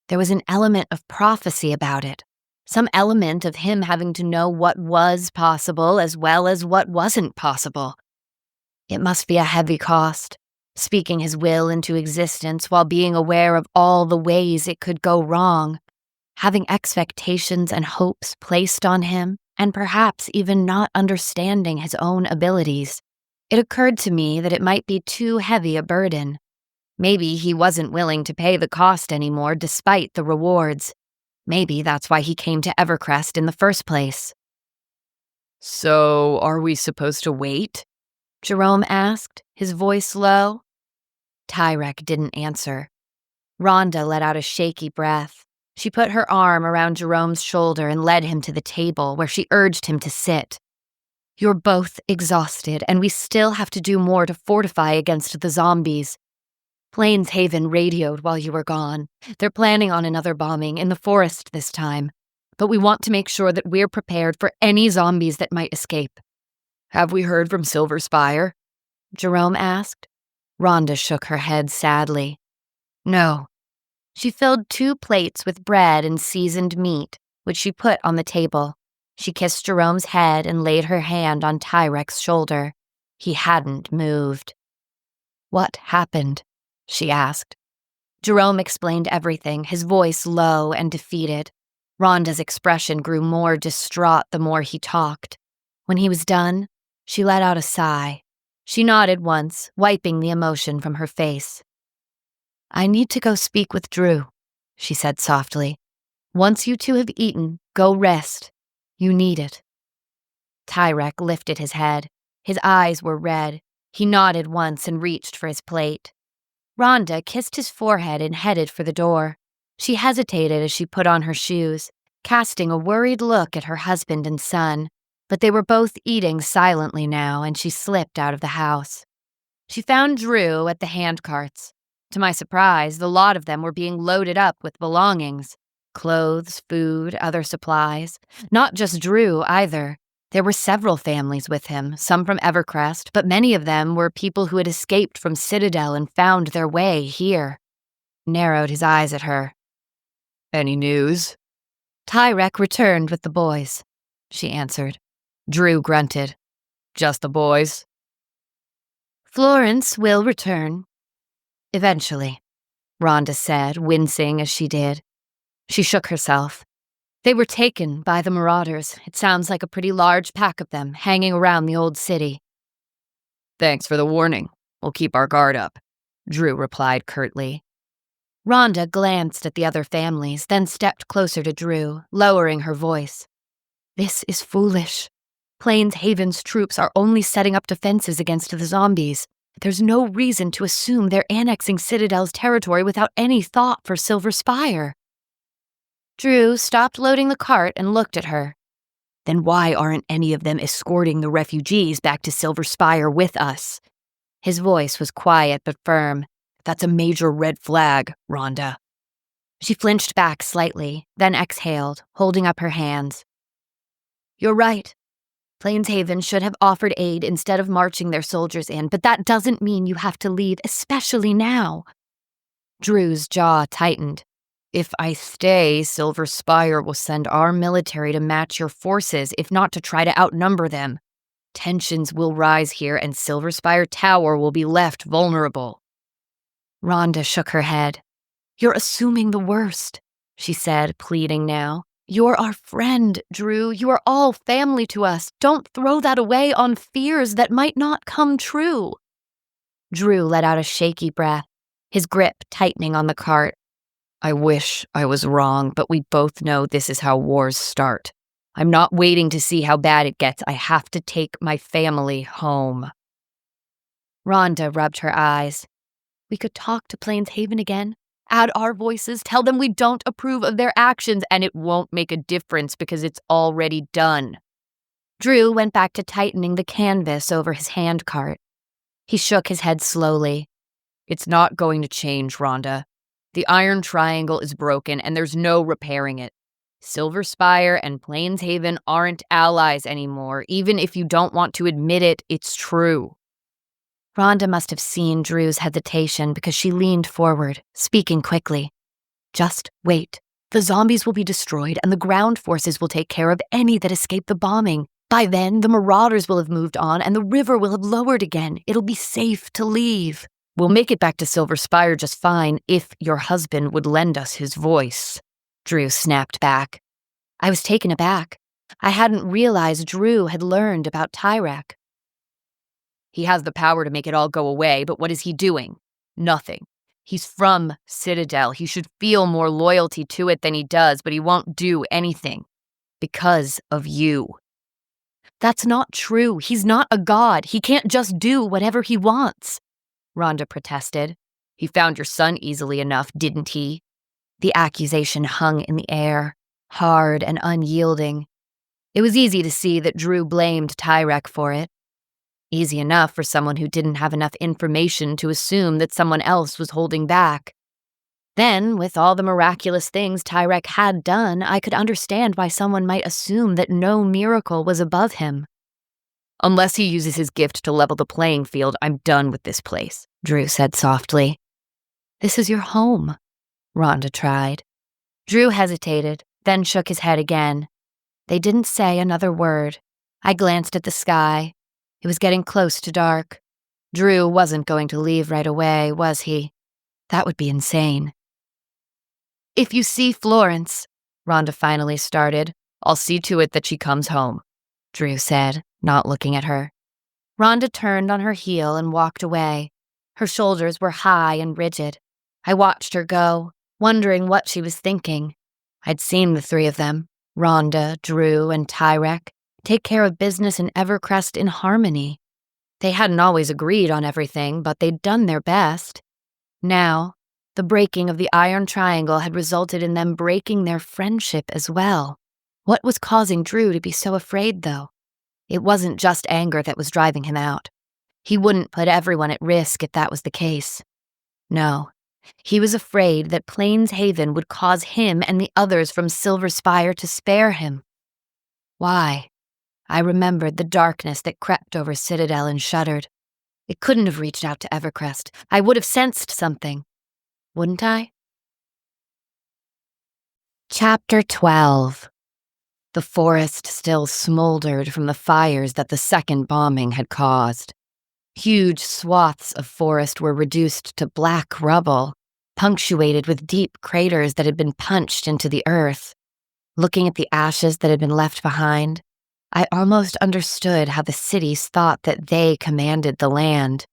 There was an element of prophecy about it. Some element of him having to know what was possible as well as what wasn't possible. It must be a heavy cost, speaking his will into existence while being aware of all the ways it could go wrong, having expectations and hopes placed on him, and perhaps even not understanding his own abilities. It occurred to me that it might be too heavy a burden. Maybe he wasn't willing to pay the cost anymore despite the rewards. Maybe that's why he came to Evercrest in the first place. So, are we supposed to wait? Jerome asked, his voice low. Tyrek didn't answer. Rhonda let out a shaky breath. She put her arm around Jerome's shoulder and led him to the table where she urged him to sit. You're both exhausted, and we still have to do more to fortify against the zombies. Plains Haven radioed while you were gone. They're planning on another bombing in the forest this time, but we want to make sure that we're prepared for any zombies that might escape. Have we heard from Silver Spire? Jerome asked. Rhonda shook her head sadly. No. She filled 2 plates with bread and seasoned meat, which she put on the table. She kissed Jerome's head and laid her hand on Tyrek's shoulder. He hadn't moved. What happened? She asked. Jerome explained everything, his voice low and defeated. Rhonda's expression grew more distraught the more he talked. When he was done, she let out a sigh. She nodded once, wiping the emotion from her face. I need to go speak with Drew, she said softly. Once you 2 have eaten, go rest. You need it. Tyrek lifted his head. His eyes were red. He nodded once and reached for his plate. Rhonda kissed his forehead and headed for the door. She hesitated as she put on her shoes, casting a worried look at her husband and son, but they were both eating silently now, and she slipped out of the house. She found Drew at the handcarts. To my surprise, the lot of them were being loaded up with belongings. Clothes, food, other supplies. Not just Drew, either. There were several families with him, some from Evercrest, but many of them were people who had escaped from Citadel and found their way here. He narrowed his eyes at her. Any news? Tyrek returned with the boys, she answered. Drew grunted. Just the boys? Florence will return. Eventually, Rhonda said, wincing as she did. She shook herself. They were taken by the marauders. It sounds like a pretty large pack of them hanging around the old city. Thanks for the warning. We'll keep our guard up, Drew replied curtly. Rhonda glanced at the other families, then stepped closer to Drew, lowering her voice. This is foolish. Plains Haven's troops are only setting up defenses against the zombies. There's no reason to assume they're annexing Citadel's territory without any thought for Silver Spire. Drew stopped loading the cart and looked at her. Then why aren't any of them escorting the refugees back to Silver Spire with us? His voice was quiet but firm. That's a major red flag, Rhonda. She flinched back slightly, then exhaled, holding up her hands. You're right. Plains Haven should have offered aid instead of marching their soldiers in, but that doesn't mean you have to leave, especially now. Drew's jaw tightened. If I stay, Silver Spire will send our military to match your forces, if not to try to outnumber them. Tensions will rise here, and Silver Spire Tower will be left vulnerable. Rhonda shook her head. You're assuming the worst, she said, pleading now. You're our friend, Drew. You are all family to us. Don't throw that away on fears that might not come true. Drew let out a shaky breath, his grip tightening on the cart. I wish I was wrong, but we both know this is how wars start. I'm not waiting to see how bad it gets. I have to take my family home. Rhonda rubbed her eyes. We could talk to Plains Haven again, add our voices, tell them we don't approve of their actions, and it won't make a difference because it's already done. Drew went back to tightening the canvas over his handcart. He shook his head slowly. It's not going to change, Rhonda. The Iron Triangle is broken, and there's no repairing it. Silver Spire and Plains Haven aren't allies anymore. Even if you don't want to admit it, it's true. Rhonda must have seen Drew's hesitation because she leaned forward, speaking quickly. Just wait. The zombies will be destroyed, and the ground forces will take care of any that escape the bombing. By then, the marauders will have moved on, and the river will have lowered again. It'll be safe to leave. We'll make it back to Silver Spire just fine if your husband would lend us his voice, Drew snapped back. I was taken aback. I hadn't realized Drew had learned about Tyrek. He has the power to make it all go away, but what is he doing? Nothing. He's from Citadel. He should feel more loyalty to it than he does, but he won't do anything. Because of you. That's not true. He's not a god. He can't just do whatever he wants, Rhonda protested. He found your son easily enough, didn't he? The accusation hung in the air, hard and unyielding. It was easy to see that Drew blamed Tyrek for it. Easy enough for someone who didn't have enough information to assume that someone else was holding back. Then, with all the miraculous things Tyrek had done, I could understand why someone might assume that no miracle was above him. Unless he uses his gift to level the playing field, I'm done with this place, Drew said softly. This is your home, Rhonda tried. Drew hesitated, then shook his head again. They didn't say another word. I glanced at the sky. It was getting close to dark. Drew wasn't going to leave right away, was he? That would be insane. If you see Florence, Rhonda finally started, I'll see to it that she comes home, Drew said, not looking at her. Rhonda turned on her heel and walked away. Her shoulders were high and rigid. I watched her go, wondering what she was thinking. I'd seen the three of them, Rhonda, Drew, and Tyrek, take care of business in Evercrest in harmony. They hadn't always agreed on everything, but they'd done their best. Now, the breaking of the Iron Triangle had resulted in them breaking their friendship as well. What was causing Drew to be so afraid, though? It wasn't just anger that was driving him out. He wouldn't put everyone at risk if that was the case. No, he was afraid that Plains Haven would cause him and the others from Silver Spire to spare him. Why? I remembered the darkness that crept over Citadel and shuddered. It couldn't have reached out to Evercrest. I would have sensed something. Wouldn't I? Chapter 12. The forest still smoldered from the fires that the second bombing had caused. Huge swaths of forest were reduced to black rubble, punctuated with deep craters that had been punched into the earth. Looking at the ashes that had been left behind, I almost understood how the cities thought that they commanded the land.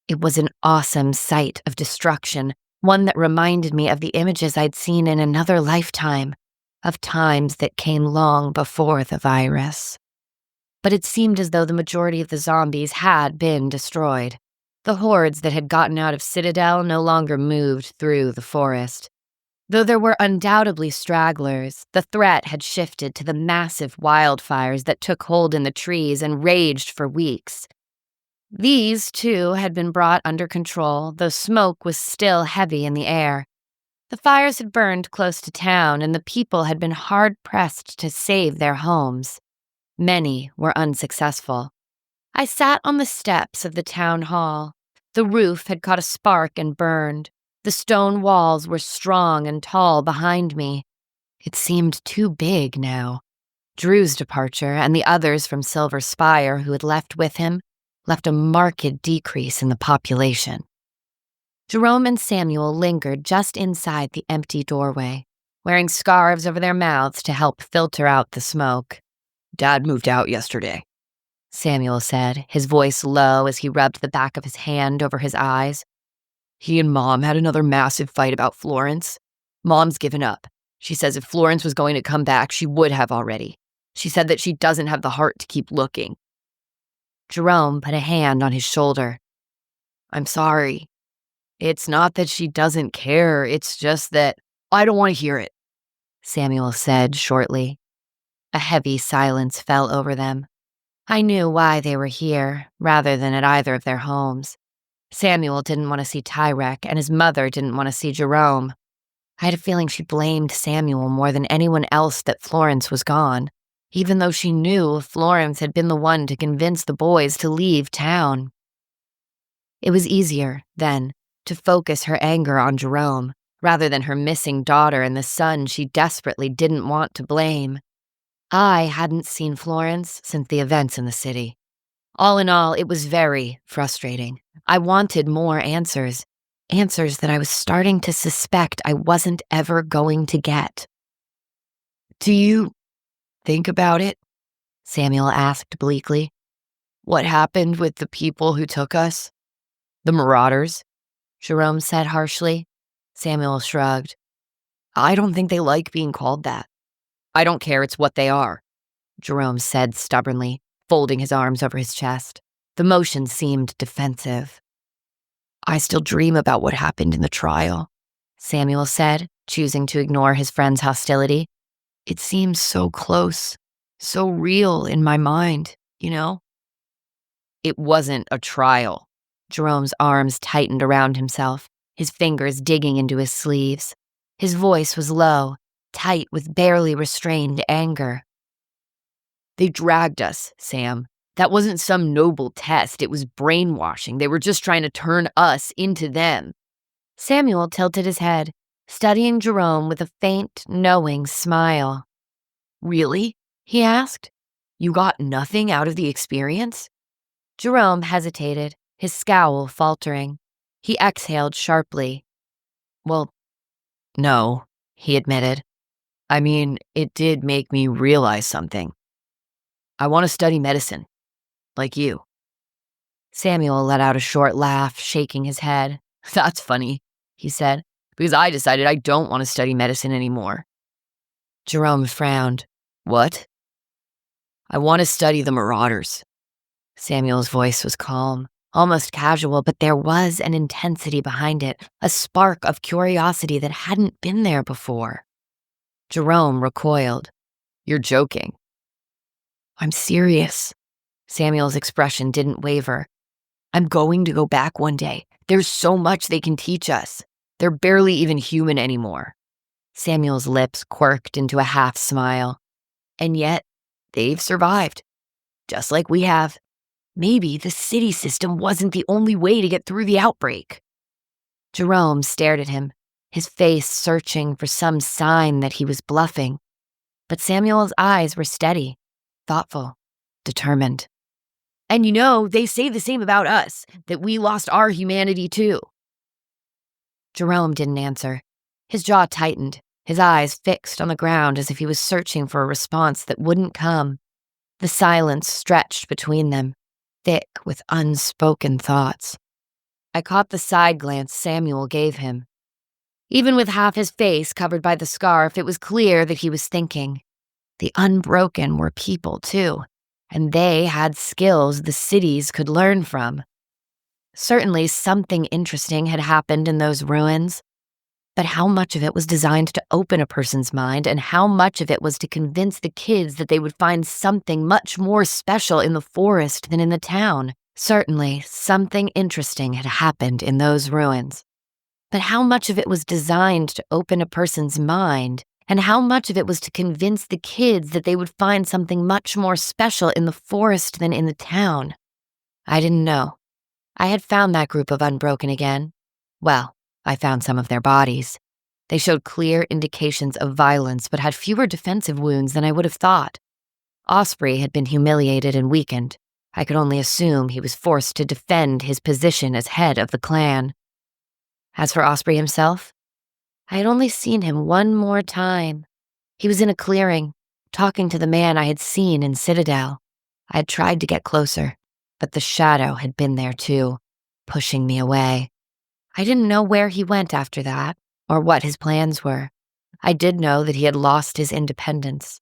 It was an awesome sight of destruction, one that reminded me of the images I'd seen in another lifetime, of times that came long before the virus. But it seemed as though the majority of the zombies had been destroyed. The hordes that had gotten out of Citadel no longer moved through the forest. Though there were undoubtedly stragglers, the threat had shifted to the massive wildfires that took hold in the trees and raged for weeks. These, too, had been brought under control, though smoke was still heavy in the air. The fires had burned close to town, and the people had been hard-pressed to save their homes. Many were unsuccessful. I sat on the steps of the town hall. The roof had caught a spark and burned. The stone walls were strong and tall behind me. It seemed too big now. Drew's departure and the others from Silver Spire who had left with him left a marked decrease in the population. Jerome and Samuel lingered just inside the empty doorway, wearing scarves over their mouths to help filter out the smoke. Dad moved out yesterday, Samuel said, his voice low as he rubbed the back of his hand over his eyes. He and Mom had another massive fight about Florence. Mom's given up. She says if Florence was going to come back, she would have already. She said that she doesn't have the heart to keep looking. Jerome put a hand on his shoulder. I'm sorry. It's not that she doesn't care, it's just that I don't want to hear it, Samuel said shortly. A heavy silence fell over them. I knew why they were here, rather than at either of their homes. Samuel didn't want to see Tyrek, and his mother didn't want to see Jerome. I had a feeling she blamed Samuel more than anyone else that Florence was gone, even though she knew Florence had been the one to convince the boys to leave town. It was easier, then, to focus her anger on Jerome, rather than her missing daughter and the son she desperately didn't want to blame. I hadn't seen Florence since the events in the city. All in all, it was very frustrating, I wanted more answers. Answers that I was starting to suspect I wasn't ever going to get. "Do you think about it?" Samuel asked bleakly. "What happened with the people who took us?" "The marauders," Jerome said harshly. Samuel shrugged. "I don't think they like being called that." "I don't care, it's what they are," Jerome said stubbornly, folding his arms over his chest. The motion seemed defensive. "I still dream about what happened in the trial," Samuel said, choosing to ignore his friend's hostility. "It seems so close, so real in my mind, you know?" "It wasn't a trial." Jerome's arms tightened around himself, his fingers digging into his sleeves. His voice was low, tight with barely restrained anger. "They dragged us, Sam. That wasn't some noble test. It was brainwashing. They were just trying to turn us into them." Samuel tilted his head, studying Jerome with a faint, knowing smile. "Really?" he asked. "You got nothing out of the experience?" Jerome hesitated, his scowl faltering. He exhaled sharply. "Well, no," he admitted. "I mean, it did make me realize something. I want to study medicine, like you." Samuel let out a short laugh, shaking his head. "That's funny," he said, "because I decided I don't want to study medicine anymore." Jerome frowned. "What?" "I want to study the marauders." Samuel's voice was calm, almost casual, but there was an intensity behind it, a spark of curiosity that hadn't been there before. Jerome recoiled. "You're joking." "I'm serious." Samuel's expression didn't waver. "I'm going to go back one day. There's so much they can teach us. They're barely even human anymore." Samuel's lips quirked into a half smile. "And yet, they've survived, just like we have. Maybe the city system wasn't the only way to get through the outbreak." Jerome stared at him, his face searching for some sign that he was bluffing. But Samuel's eyes were steady, thoughtful, determined. "And they say the same about us, that we lost our humanity too." Jerome didn't answer. His jaw tightened, his eyes fixed on the ground as if he was searching for a response that wouldn't come. The silence stretched between them, thick with unspoken thoughts. I caught the side glance Samuel gave him. Even with half his face covered by the scarf, it was clear that he was thinking. The unbroken were people, too, and they had skills the cities could learn from. Certainly something interesting had happened in those ruins, but how much of it was designed to open a person's mind and how much of it was to convince the kids that they would find something much more special in the forest than in the town? Certainly, something interesting had happened in those ruins. But how much of it was designed to open a person's mind, and how much of it was to convince the kids that they would find something much more special in the forest than in the town? I didn't know. I had found that group of unbroken again. Well, I found some of their bodies. They showed clear indications of violence, but had fewer defensive wounds than I would have thought. Osprey had been humiliated and weakened. I could only assume he was forced to defend his position as head of the clan. As for Osprey himself, I had only seen him one more time. He was in a clearing, talking to the man I had seen in Citadel. I had tried to get closer, but the shadow had been there too, pushing me away. I didn't know where he went after that, or what his plans were. I did know that he had lost his independence.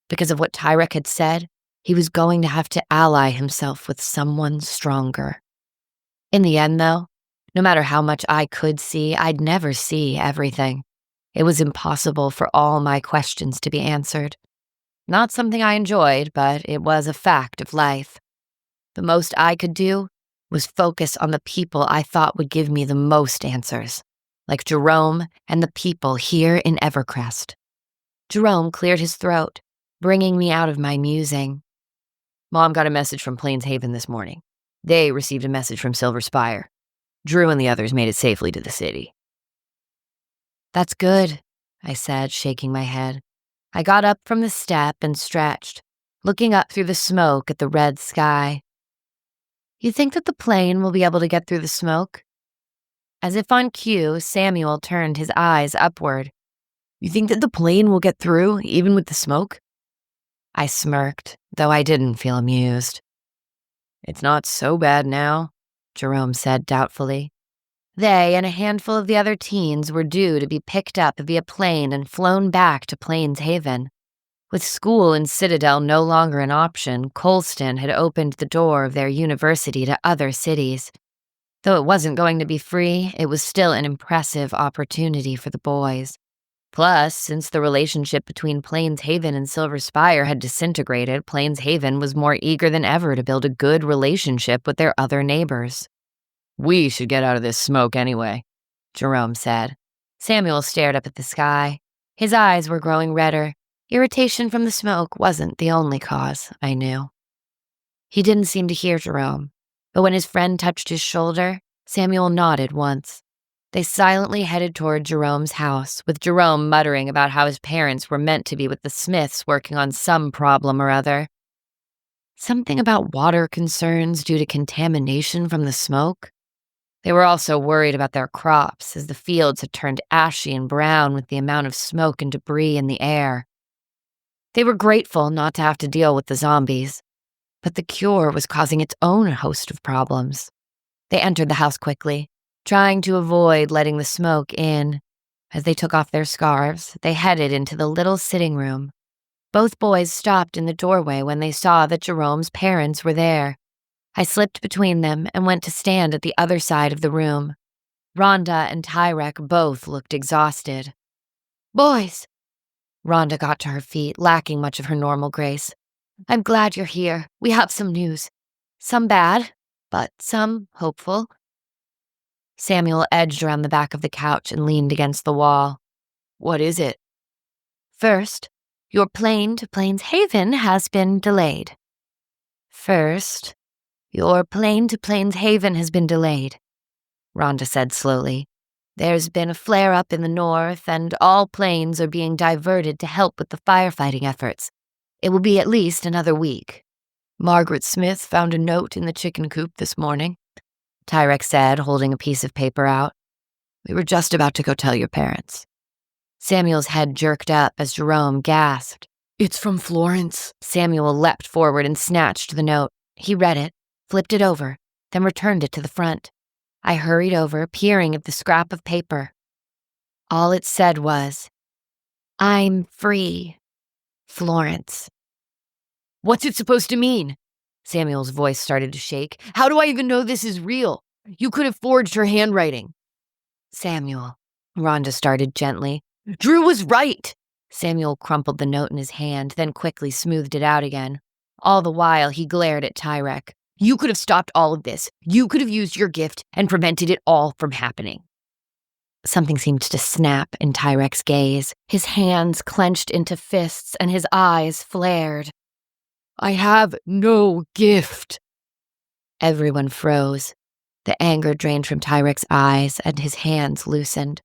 Because of what Tyrek had said, he was going to have to ally himself with someone stronger. In the end, though, no matter how much I could see, I'd never see everything. It was impossible for all my questions to be answered. Not something I enjoyed, but it was a fact of life. The most I could do was focus on the people I thought would give me the most answers, like Jerome and the people here in Evercrest. Jerome cleared his throat, bringing me out of my musing. "Mom got a message from Plains Haven this morning. They received a message from Silver Spire. Drew and the others made it safely to the city." "That's good," I said, shaking my head. I got up from the step and stretched, looking up through the smoke at the red sky. You think that the plane will be able to get through the smoke? As if on cue, Samuel turned his eyes upward. You think that the plane will get through, even with the smoke? I smirked, though I didn't feel amused. It's not so bad now, Jerome said doubtfully. They and a handful of the other teens were due to be picked up via plane and flown back to Plains Haven. With school in Citadel no longer an option, Colston had opened the door of their university to other cities. Though it wasn't going to be free, it was still an impressive opportunity for the boys. Plus, since the relationship between Plains Haven and Silver Spire had disintegrated, Plains Haven was more eager than ever to build a good relationship with their other neighbors. We should get out of this smoke anyway, Jerome said. Samuel stared up at the sky. His eyes were growing redder. Irritation from the smoke wasn't the only cause, I knew. He didn't seem to hear Jerome, but when his friend touched his shoulder, Samuel nodded once. They silently headed toward Jerome's house, with Jerome muttering about how his parents were meant to be with the Smiths working on some problem or other. Something about water concerns due to contamination from the smoke? They were also worried about their crops, as the fields had turned ashy and brown with the amount of smoke and debris in the air. They were grateful not to have to deal with the zombies, but the cure was causing its own host of problems. They entered the house quickly, trying to avoid letting the smoke in. As they took off their scarves, they headed into the little sitting room. Both boys stopped in the doorway when they saw that Jerome's parents were there. I slipped between them and went to stand at the other side of the room. Rhonda and Tyrek both looked exhausted. Boys! Rhonda got to her feet, lacking much of her normal grace. I'm glad you're here. We have some news. Some bad, but some hopeful. Samuel edged around the back of the couch and leaned against the wall. What is it? First, your plane to Plains Haven has been delayed. First, your plane to Plains Haven has been delayed, Rhonda said slowly. There's been a flare-up in the north, and all planes are being diverted to help with the firefighting efforts. It will be at least another week. Margaret Smith found a note in the chicken coop this morning, Tyrek said, holding a piece of paper out. We were just about to go tell your parents. Samuel's head jerked up as Jerome gasped. It's from Florence. Samuel leapt forward and snatched the note. He read it, flipped it over, then returned it to the front. I hurried over, peering at the scrap of paper. All it said was, I'm free. Florence. What's it supposed to mean? Samuel's voice started to shake. How do I even know this is real? You could have forged her handwriting. Samuel, Rhonda started gently. Drew was right. Samuel crumpled the note in his hand, then quickly smoothed it out again. All the while, he glared at Tyrek. You could have stopped all of this. You could have used your gift and prevented it all from happening. Something seemed to snap in Tyrek's gaze. His hands clenched into fists and his eyes flared. I have no gift. Everyone froze. The anger drained from Tyrek's eyes and his hands loosened.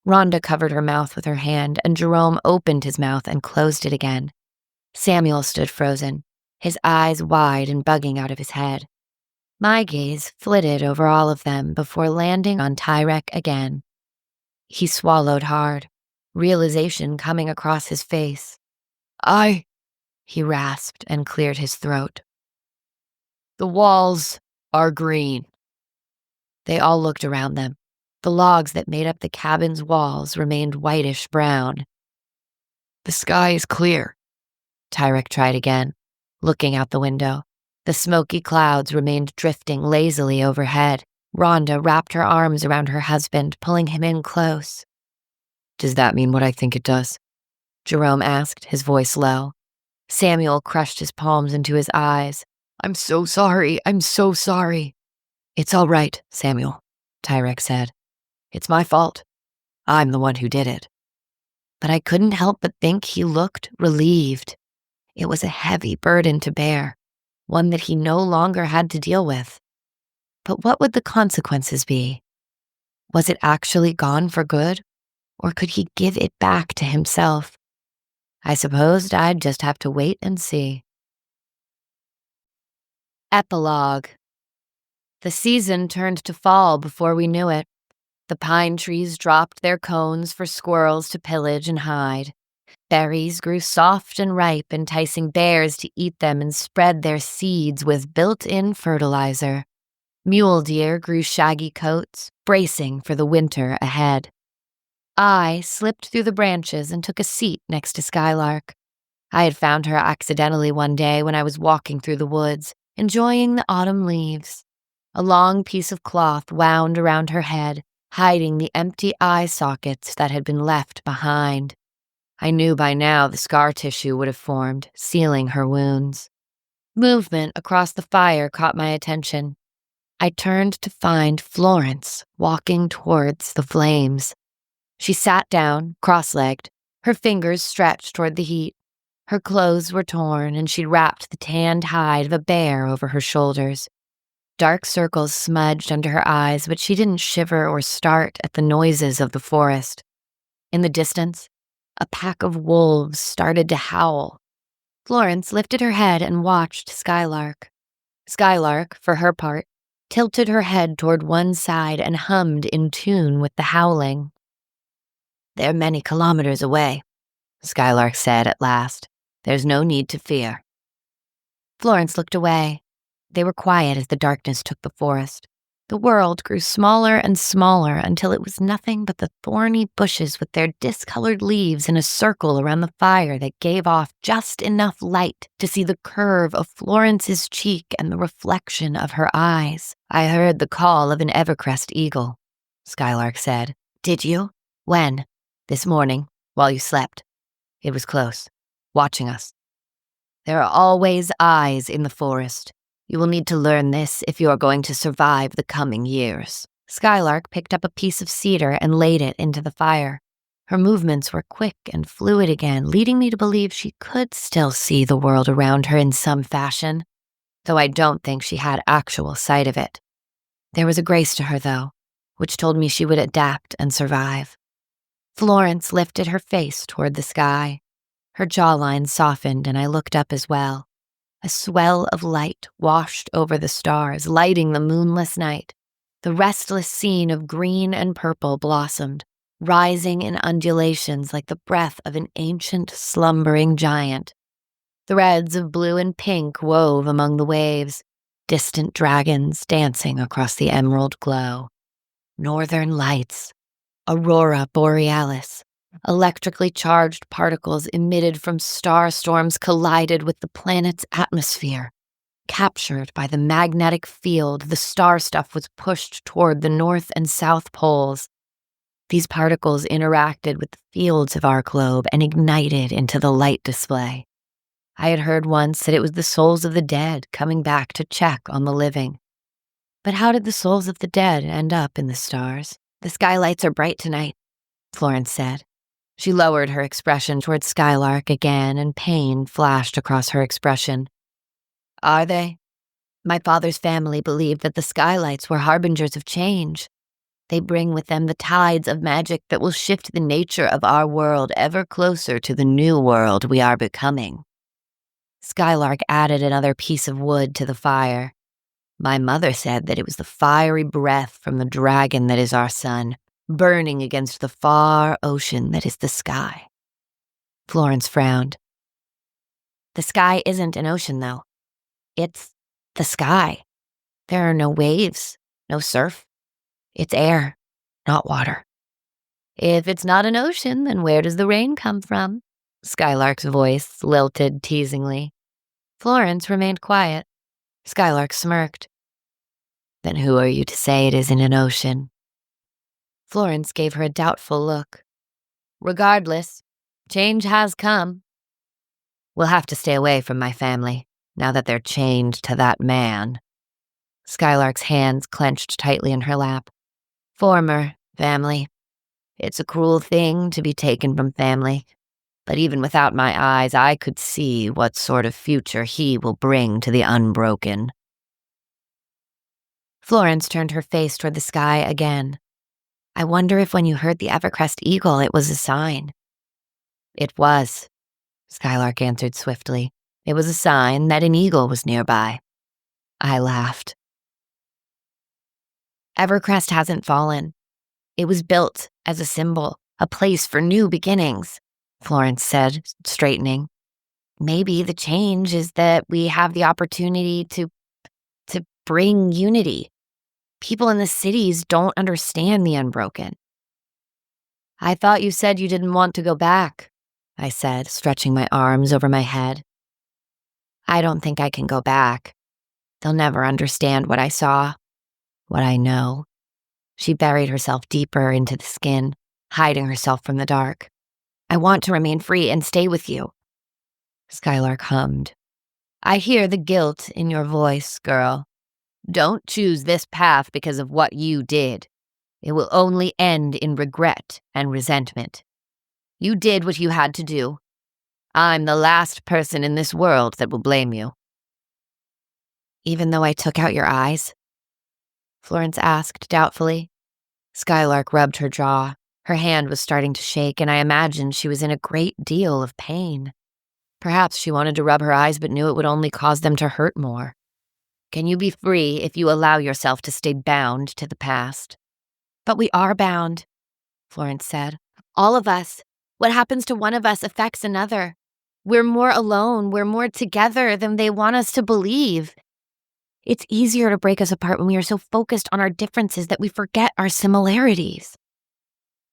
Rhonda covered her mouth with her hand, and Jerome opened his mouth and closed it again. Samuel stood frozen, his eyes wide and bugging out of his head. My gaze flitted over all of them before landing on Tyrek again. He swallowed hard, realization coming across his face. He rasped and cleared his throat. The walls are green. They all looked around them. The logs that made up the cabin's walls remained whitish brown. The sky is clear. Tyrek tried again, looking out the window. The smoky clouds remained drifting lazily overhead. Rhonda wrapped her arms around her husband, pulling him in close. Does that mean what I think it does? Jerome asked, his voice low. Samuel crushed his palms into his eyes. I'm so sorry. I'm so sorry. It's all right, Samuel, Tyrek said. It's my fault. I'm the one who did it. But I couldn't help but think he looked relieved. It was a heavy burden to bear, one that he no longer had to deal with. But what would the consequences be? Was it actually gone for good, or could he give it back to himself? I supposed I'd just have to wait and see. Epilogue. The season turned to fall before we knew it. The pine trees dropped their cones for squirrels to pillage and hide. Berries grew soft and ripe, enticing bears to eat them and spread their seeds with built-in fertilizer. Mule deer grew shaggy coats, bracing for the winter ahead. I slipped through the branches and took a seat next to Skylark. I had found her accidentally one day when I was walking through the woods, enjoying the autumn leaves. A long piece of cloth wound around her head, hiding the empty eye sockets that had been left behind. I knew by now the scar tissue would have formed, sealing her wounds. Movement across the fire caught my attention. I turned to find Florence walking towards the flames. She sat down, cross-legged, her fingers stretched toward the heat. Her clothes were torn, and she'd wrapped the tanned hide of a bear over her shoulders. Dark circles smudged under her eyes, but she didn't shiver or start at the noises of the forest. In the distance, a pack of wolves started to howl. Florence lifted her head and watched Skylark. Skylark, for her part, tilted her head toward one side and hummed in tune with the howling. "They're many kilometers away," Skylark said at last. "There's no need to fear." Florence looked away. They were quiet as the darkness took the forest. The world grew smaller and smaller until it was nothing but the thorny bushes with their discolored leaves in a circle around the fire that gave off just enough light to see the curve of Florence's cheek and the reflection of her eyes. "I heard the call of an Evercrest eagle," Skylark said. "Did you? When?" "This morning, while you slept. It was close, watching us. There are always eyes in the forest. You will need to learn this if you are going to survive the coming years." Skylark picked up a piece of cedar and laid it into the fire. Her movements were quick and fluid again, leading me to believe she could still see the world around her in some fashion, though I don't think she had actual sight of it. There was a grace to her, though, which told me she would adapt and survive. Florence lifted her face toward the sky. Her jawline softened, and I looked up as well. A swell of light washed over the stars, lighting the moonless night. The restless scene of green and purple blossomed, rising in undulations like the breath of an ancient, slumbering giant. Threads of blue and pink wove among the waves, distant dragons dancing across the emerald glow. Northern lights, aurora borealis. Electrically charged particles emitted from star storms collided with the planet's atmosphere. Captured by the magnetic field, the star stuff was pushed toward the north and south poles. These particles interacted with the fields of our globe and ignited into the light display. I had heard once that it was the souls of the dead coming back to check on the living. But how did the souls of the dead end up in the stars? "The skylights are bright tonight," Florence said. She lowered her expression toward Skylark again, and pain flashed across her expression. "Are they? My father's family believed that the skylights were harbingers of change. They bring with them the tides of magic that will shift the nature of our world ever closer to the new world we are becoming." Skylark added another piece of wood to the fire. "My mother said that it was the fiery breath from the dragon that is our sun, burning against the far ocean that is the sky." Florence frowned. "The sky isn't an ocean, though. It's the sky. There are no waves, no surf. It's air, not water." "If it's not an ocean, then where does the rain come from?" Skylark's voice lilted teasingly. Florence remained quiet. Skylark smirked. "Then who are you to say it isn't an ocean?" Florence gave her a doubtful look. "Regardless, change has come. We'll have to stay away from my family, now that they're chained to that man." Skylark's hands clenched tightly in her lap. "Former family. It's a cruel thing to be taken from family, but even without my eyes, I could see what sort of future he will bring to the unbroken." Florence turned her face toward the sky again. "I wonder if when you heard the Evercrest eagle, it was a sign." "It was," Skylark answered swiftly. "It was a sign that an eagle was nearby." I laughed. Evercrest hasn't fallen. It was built as a symbol, a place for new beginnings, Florence said, straightening. Maybe the change is that we have the opportunity to bring unity. People in the cities don't understand the unbroken. I thought you said you didn't want to go back, I said, stretching my arms over my head. I don't think I can go back. They'll never understand what I saw, what I know. She buried herself deeper into the skin, hiding herself from the dark. I want to remain free and stay with you. Skylark hummed. I hear the guilt in your voice, girl. Don't choose this path because of what you did. It will only end in regret and resentment. You did what you had to do. I'm the last person in this world that will blame you. Even though I took out your eyes? Florence asked doubtfully. Skylark rubbed her jaw. Her hand was starting to shake, and I imagined she was in a great deal of pain. Perhaps she wanted to rub her eyes but knew it would only cause them to hurt more. Can you be free if you allow yourself to stay bound to the past? But we are bound, Florence said. All of us. What happens to one of us affects another. We're more alone, we're more together than they want us to believe. It's easier to break us apart when we are so focused on our differences that we forget our similarities.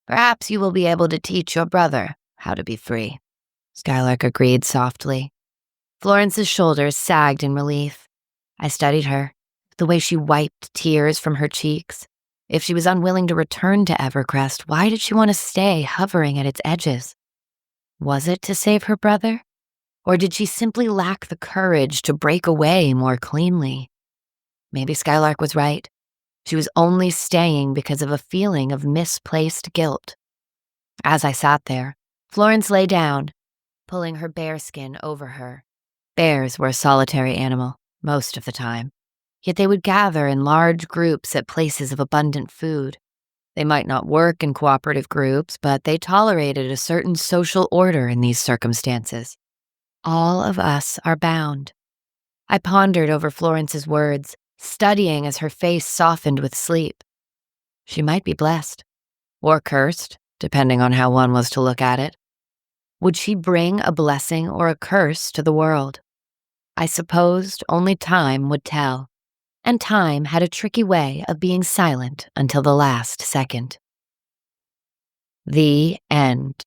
Perhaps you will be able to teach your brother how to be free, Skylark agreed softly. Florence's shoulders sagged in relief. I studied her, the way she wiped tears from her cheeks. If she was unwilling to return to Evercrest, why did she want to stay hovering at its edges? Was it to save her brother? Or did she simply lack the courage to break away more cleanly? Maybe Skylark was right. She was only staying because of a feeling of misplaced guilt. As I sat there, Florence lay down, pulling her bearskin over her. Bears were a solitary animal, most of the time. Yet they would gather in large groups at places of abundant food. They might not work in cooperative groups, but they tolerated a certain social order in these circumstances. All of us are bound. I pondered over Florence's words, studying as her face softened with sleep. She might be blessed, or cursed, depending on how one was to look at it. Would she bring a blessing or a curse to the world? I supposed only time would tell, and time had a tricky way of being silent until the last second. The end.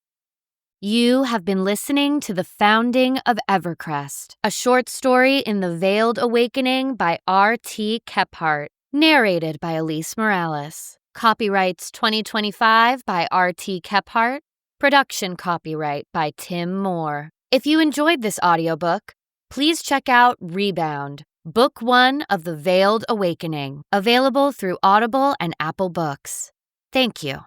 You have been listening to The Founding of Evercrest, a short story in the Veiled Awakening by R.T. Kephart, narrated by Elise Morales. Copyrights 2025 by R.T. Kephart. Production copyright by Tim Moore. If you enjoyed this audiobook, please check out Rebound, Book 1 of The Veiled Awakening, available through Audible and Apple Books. Thank you.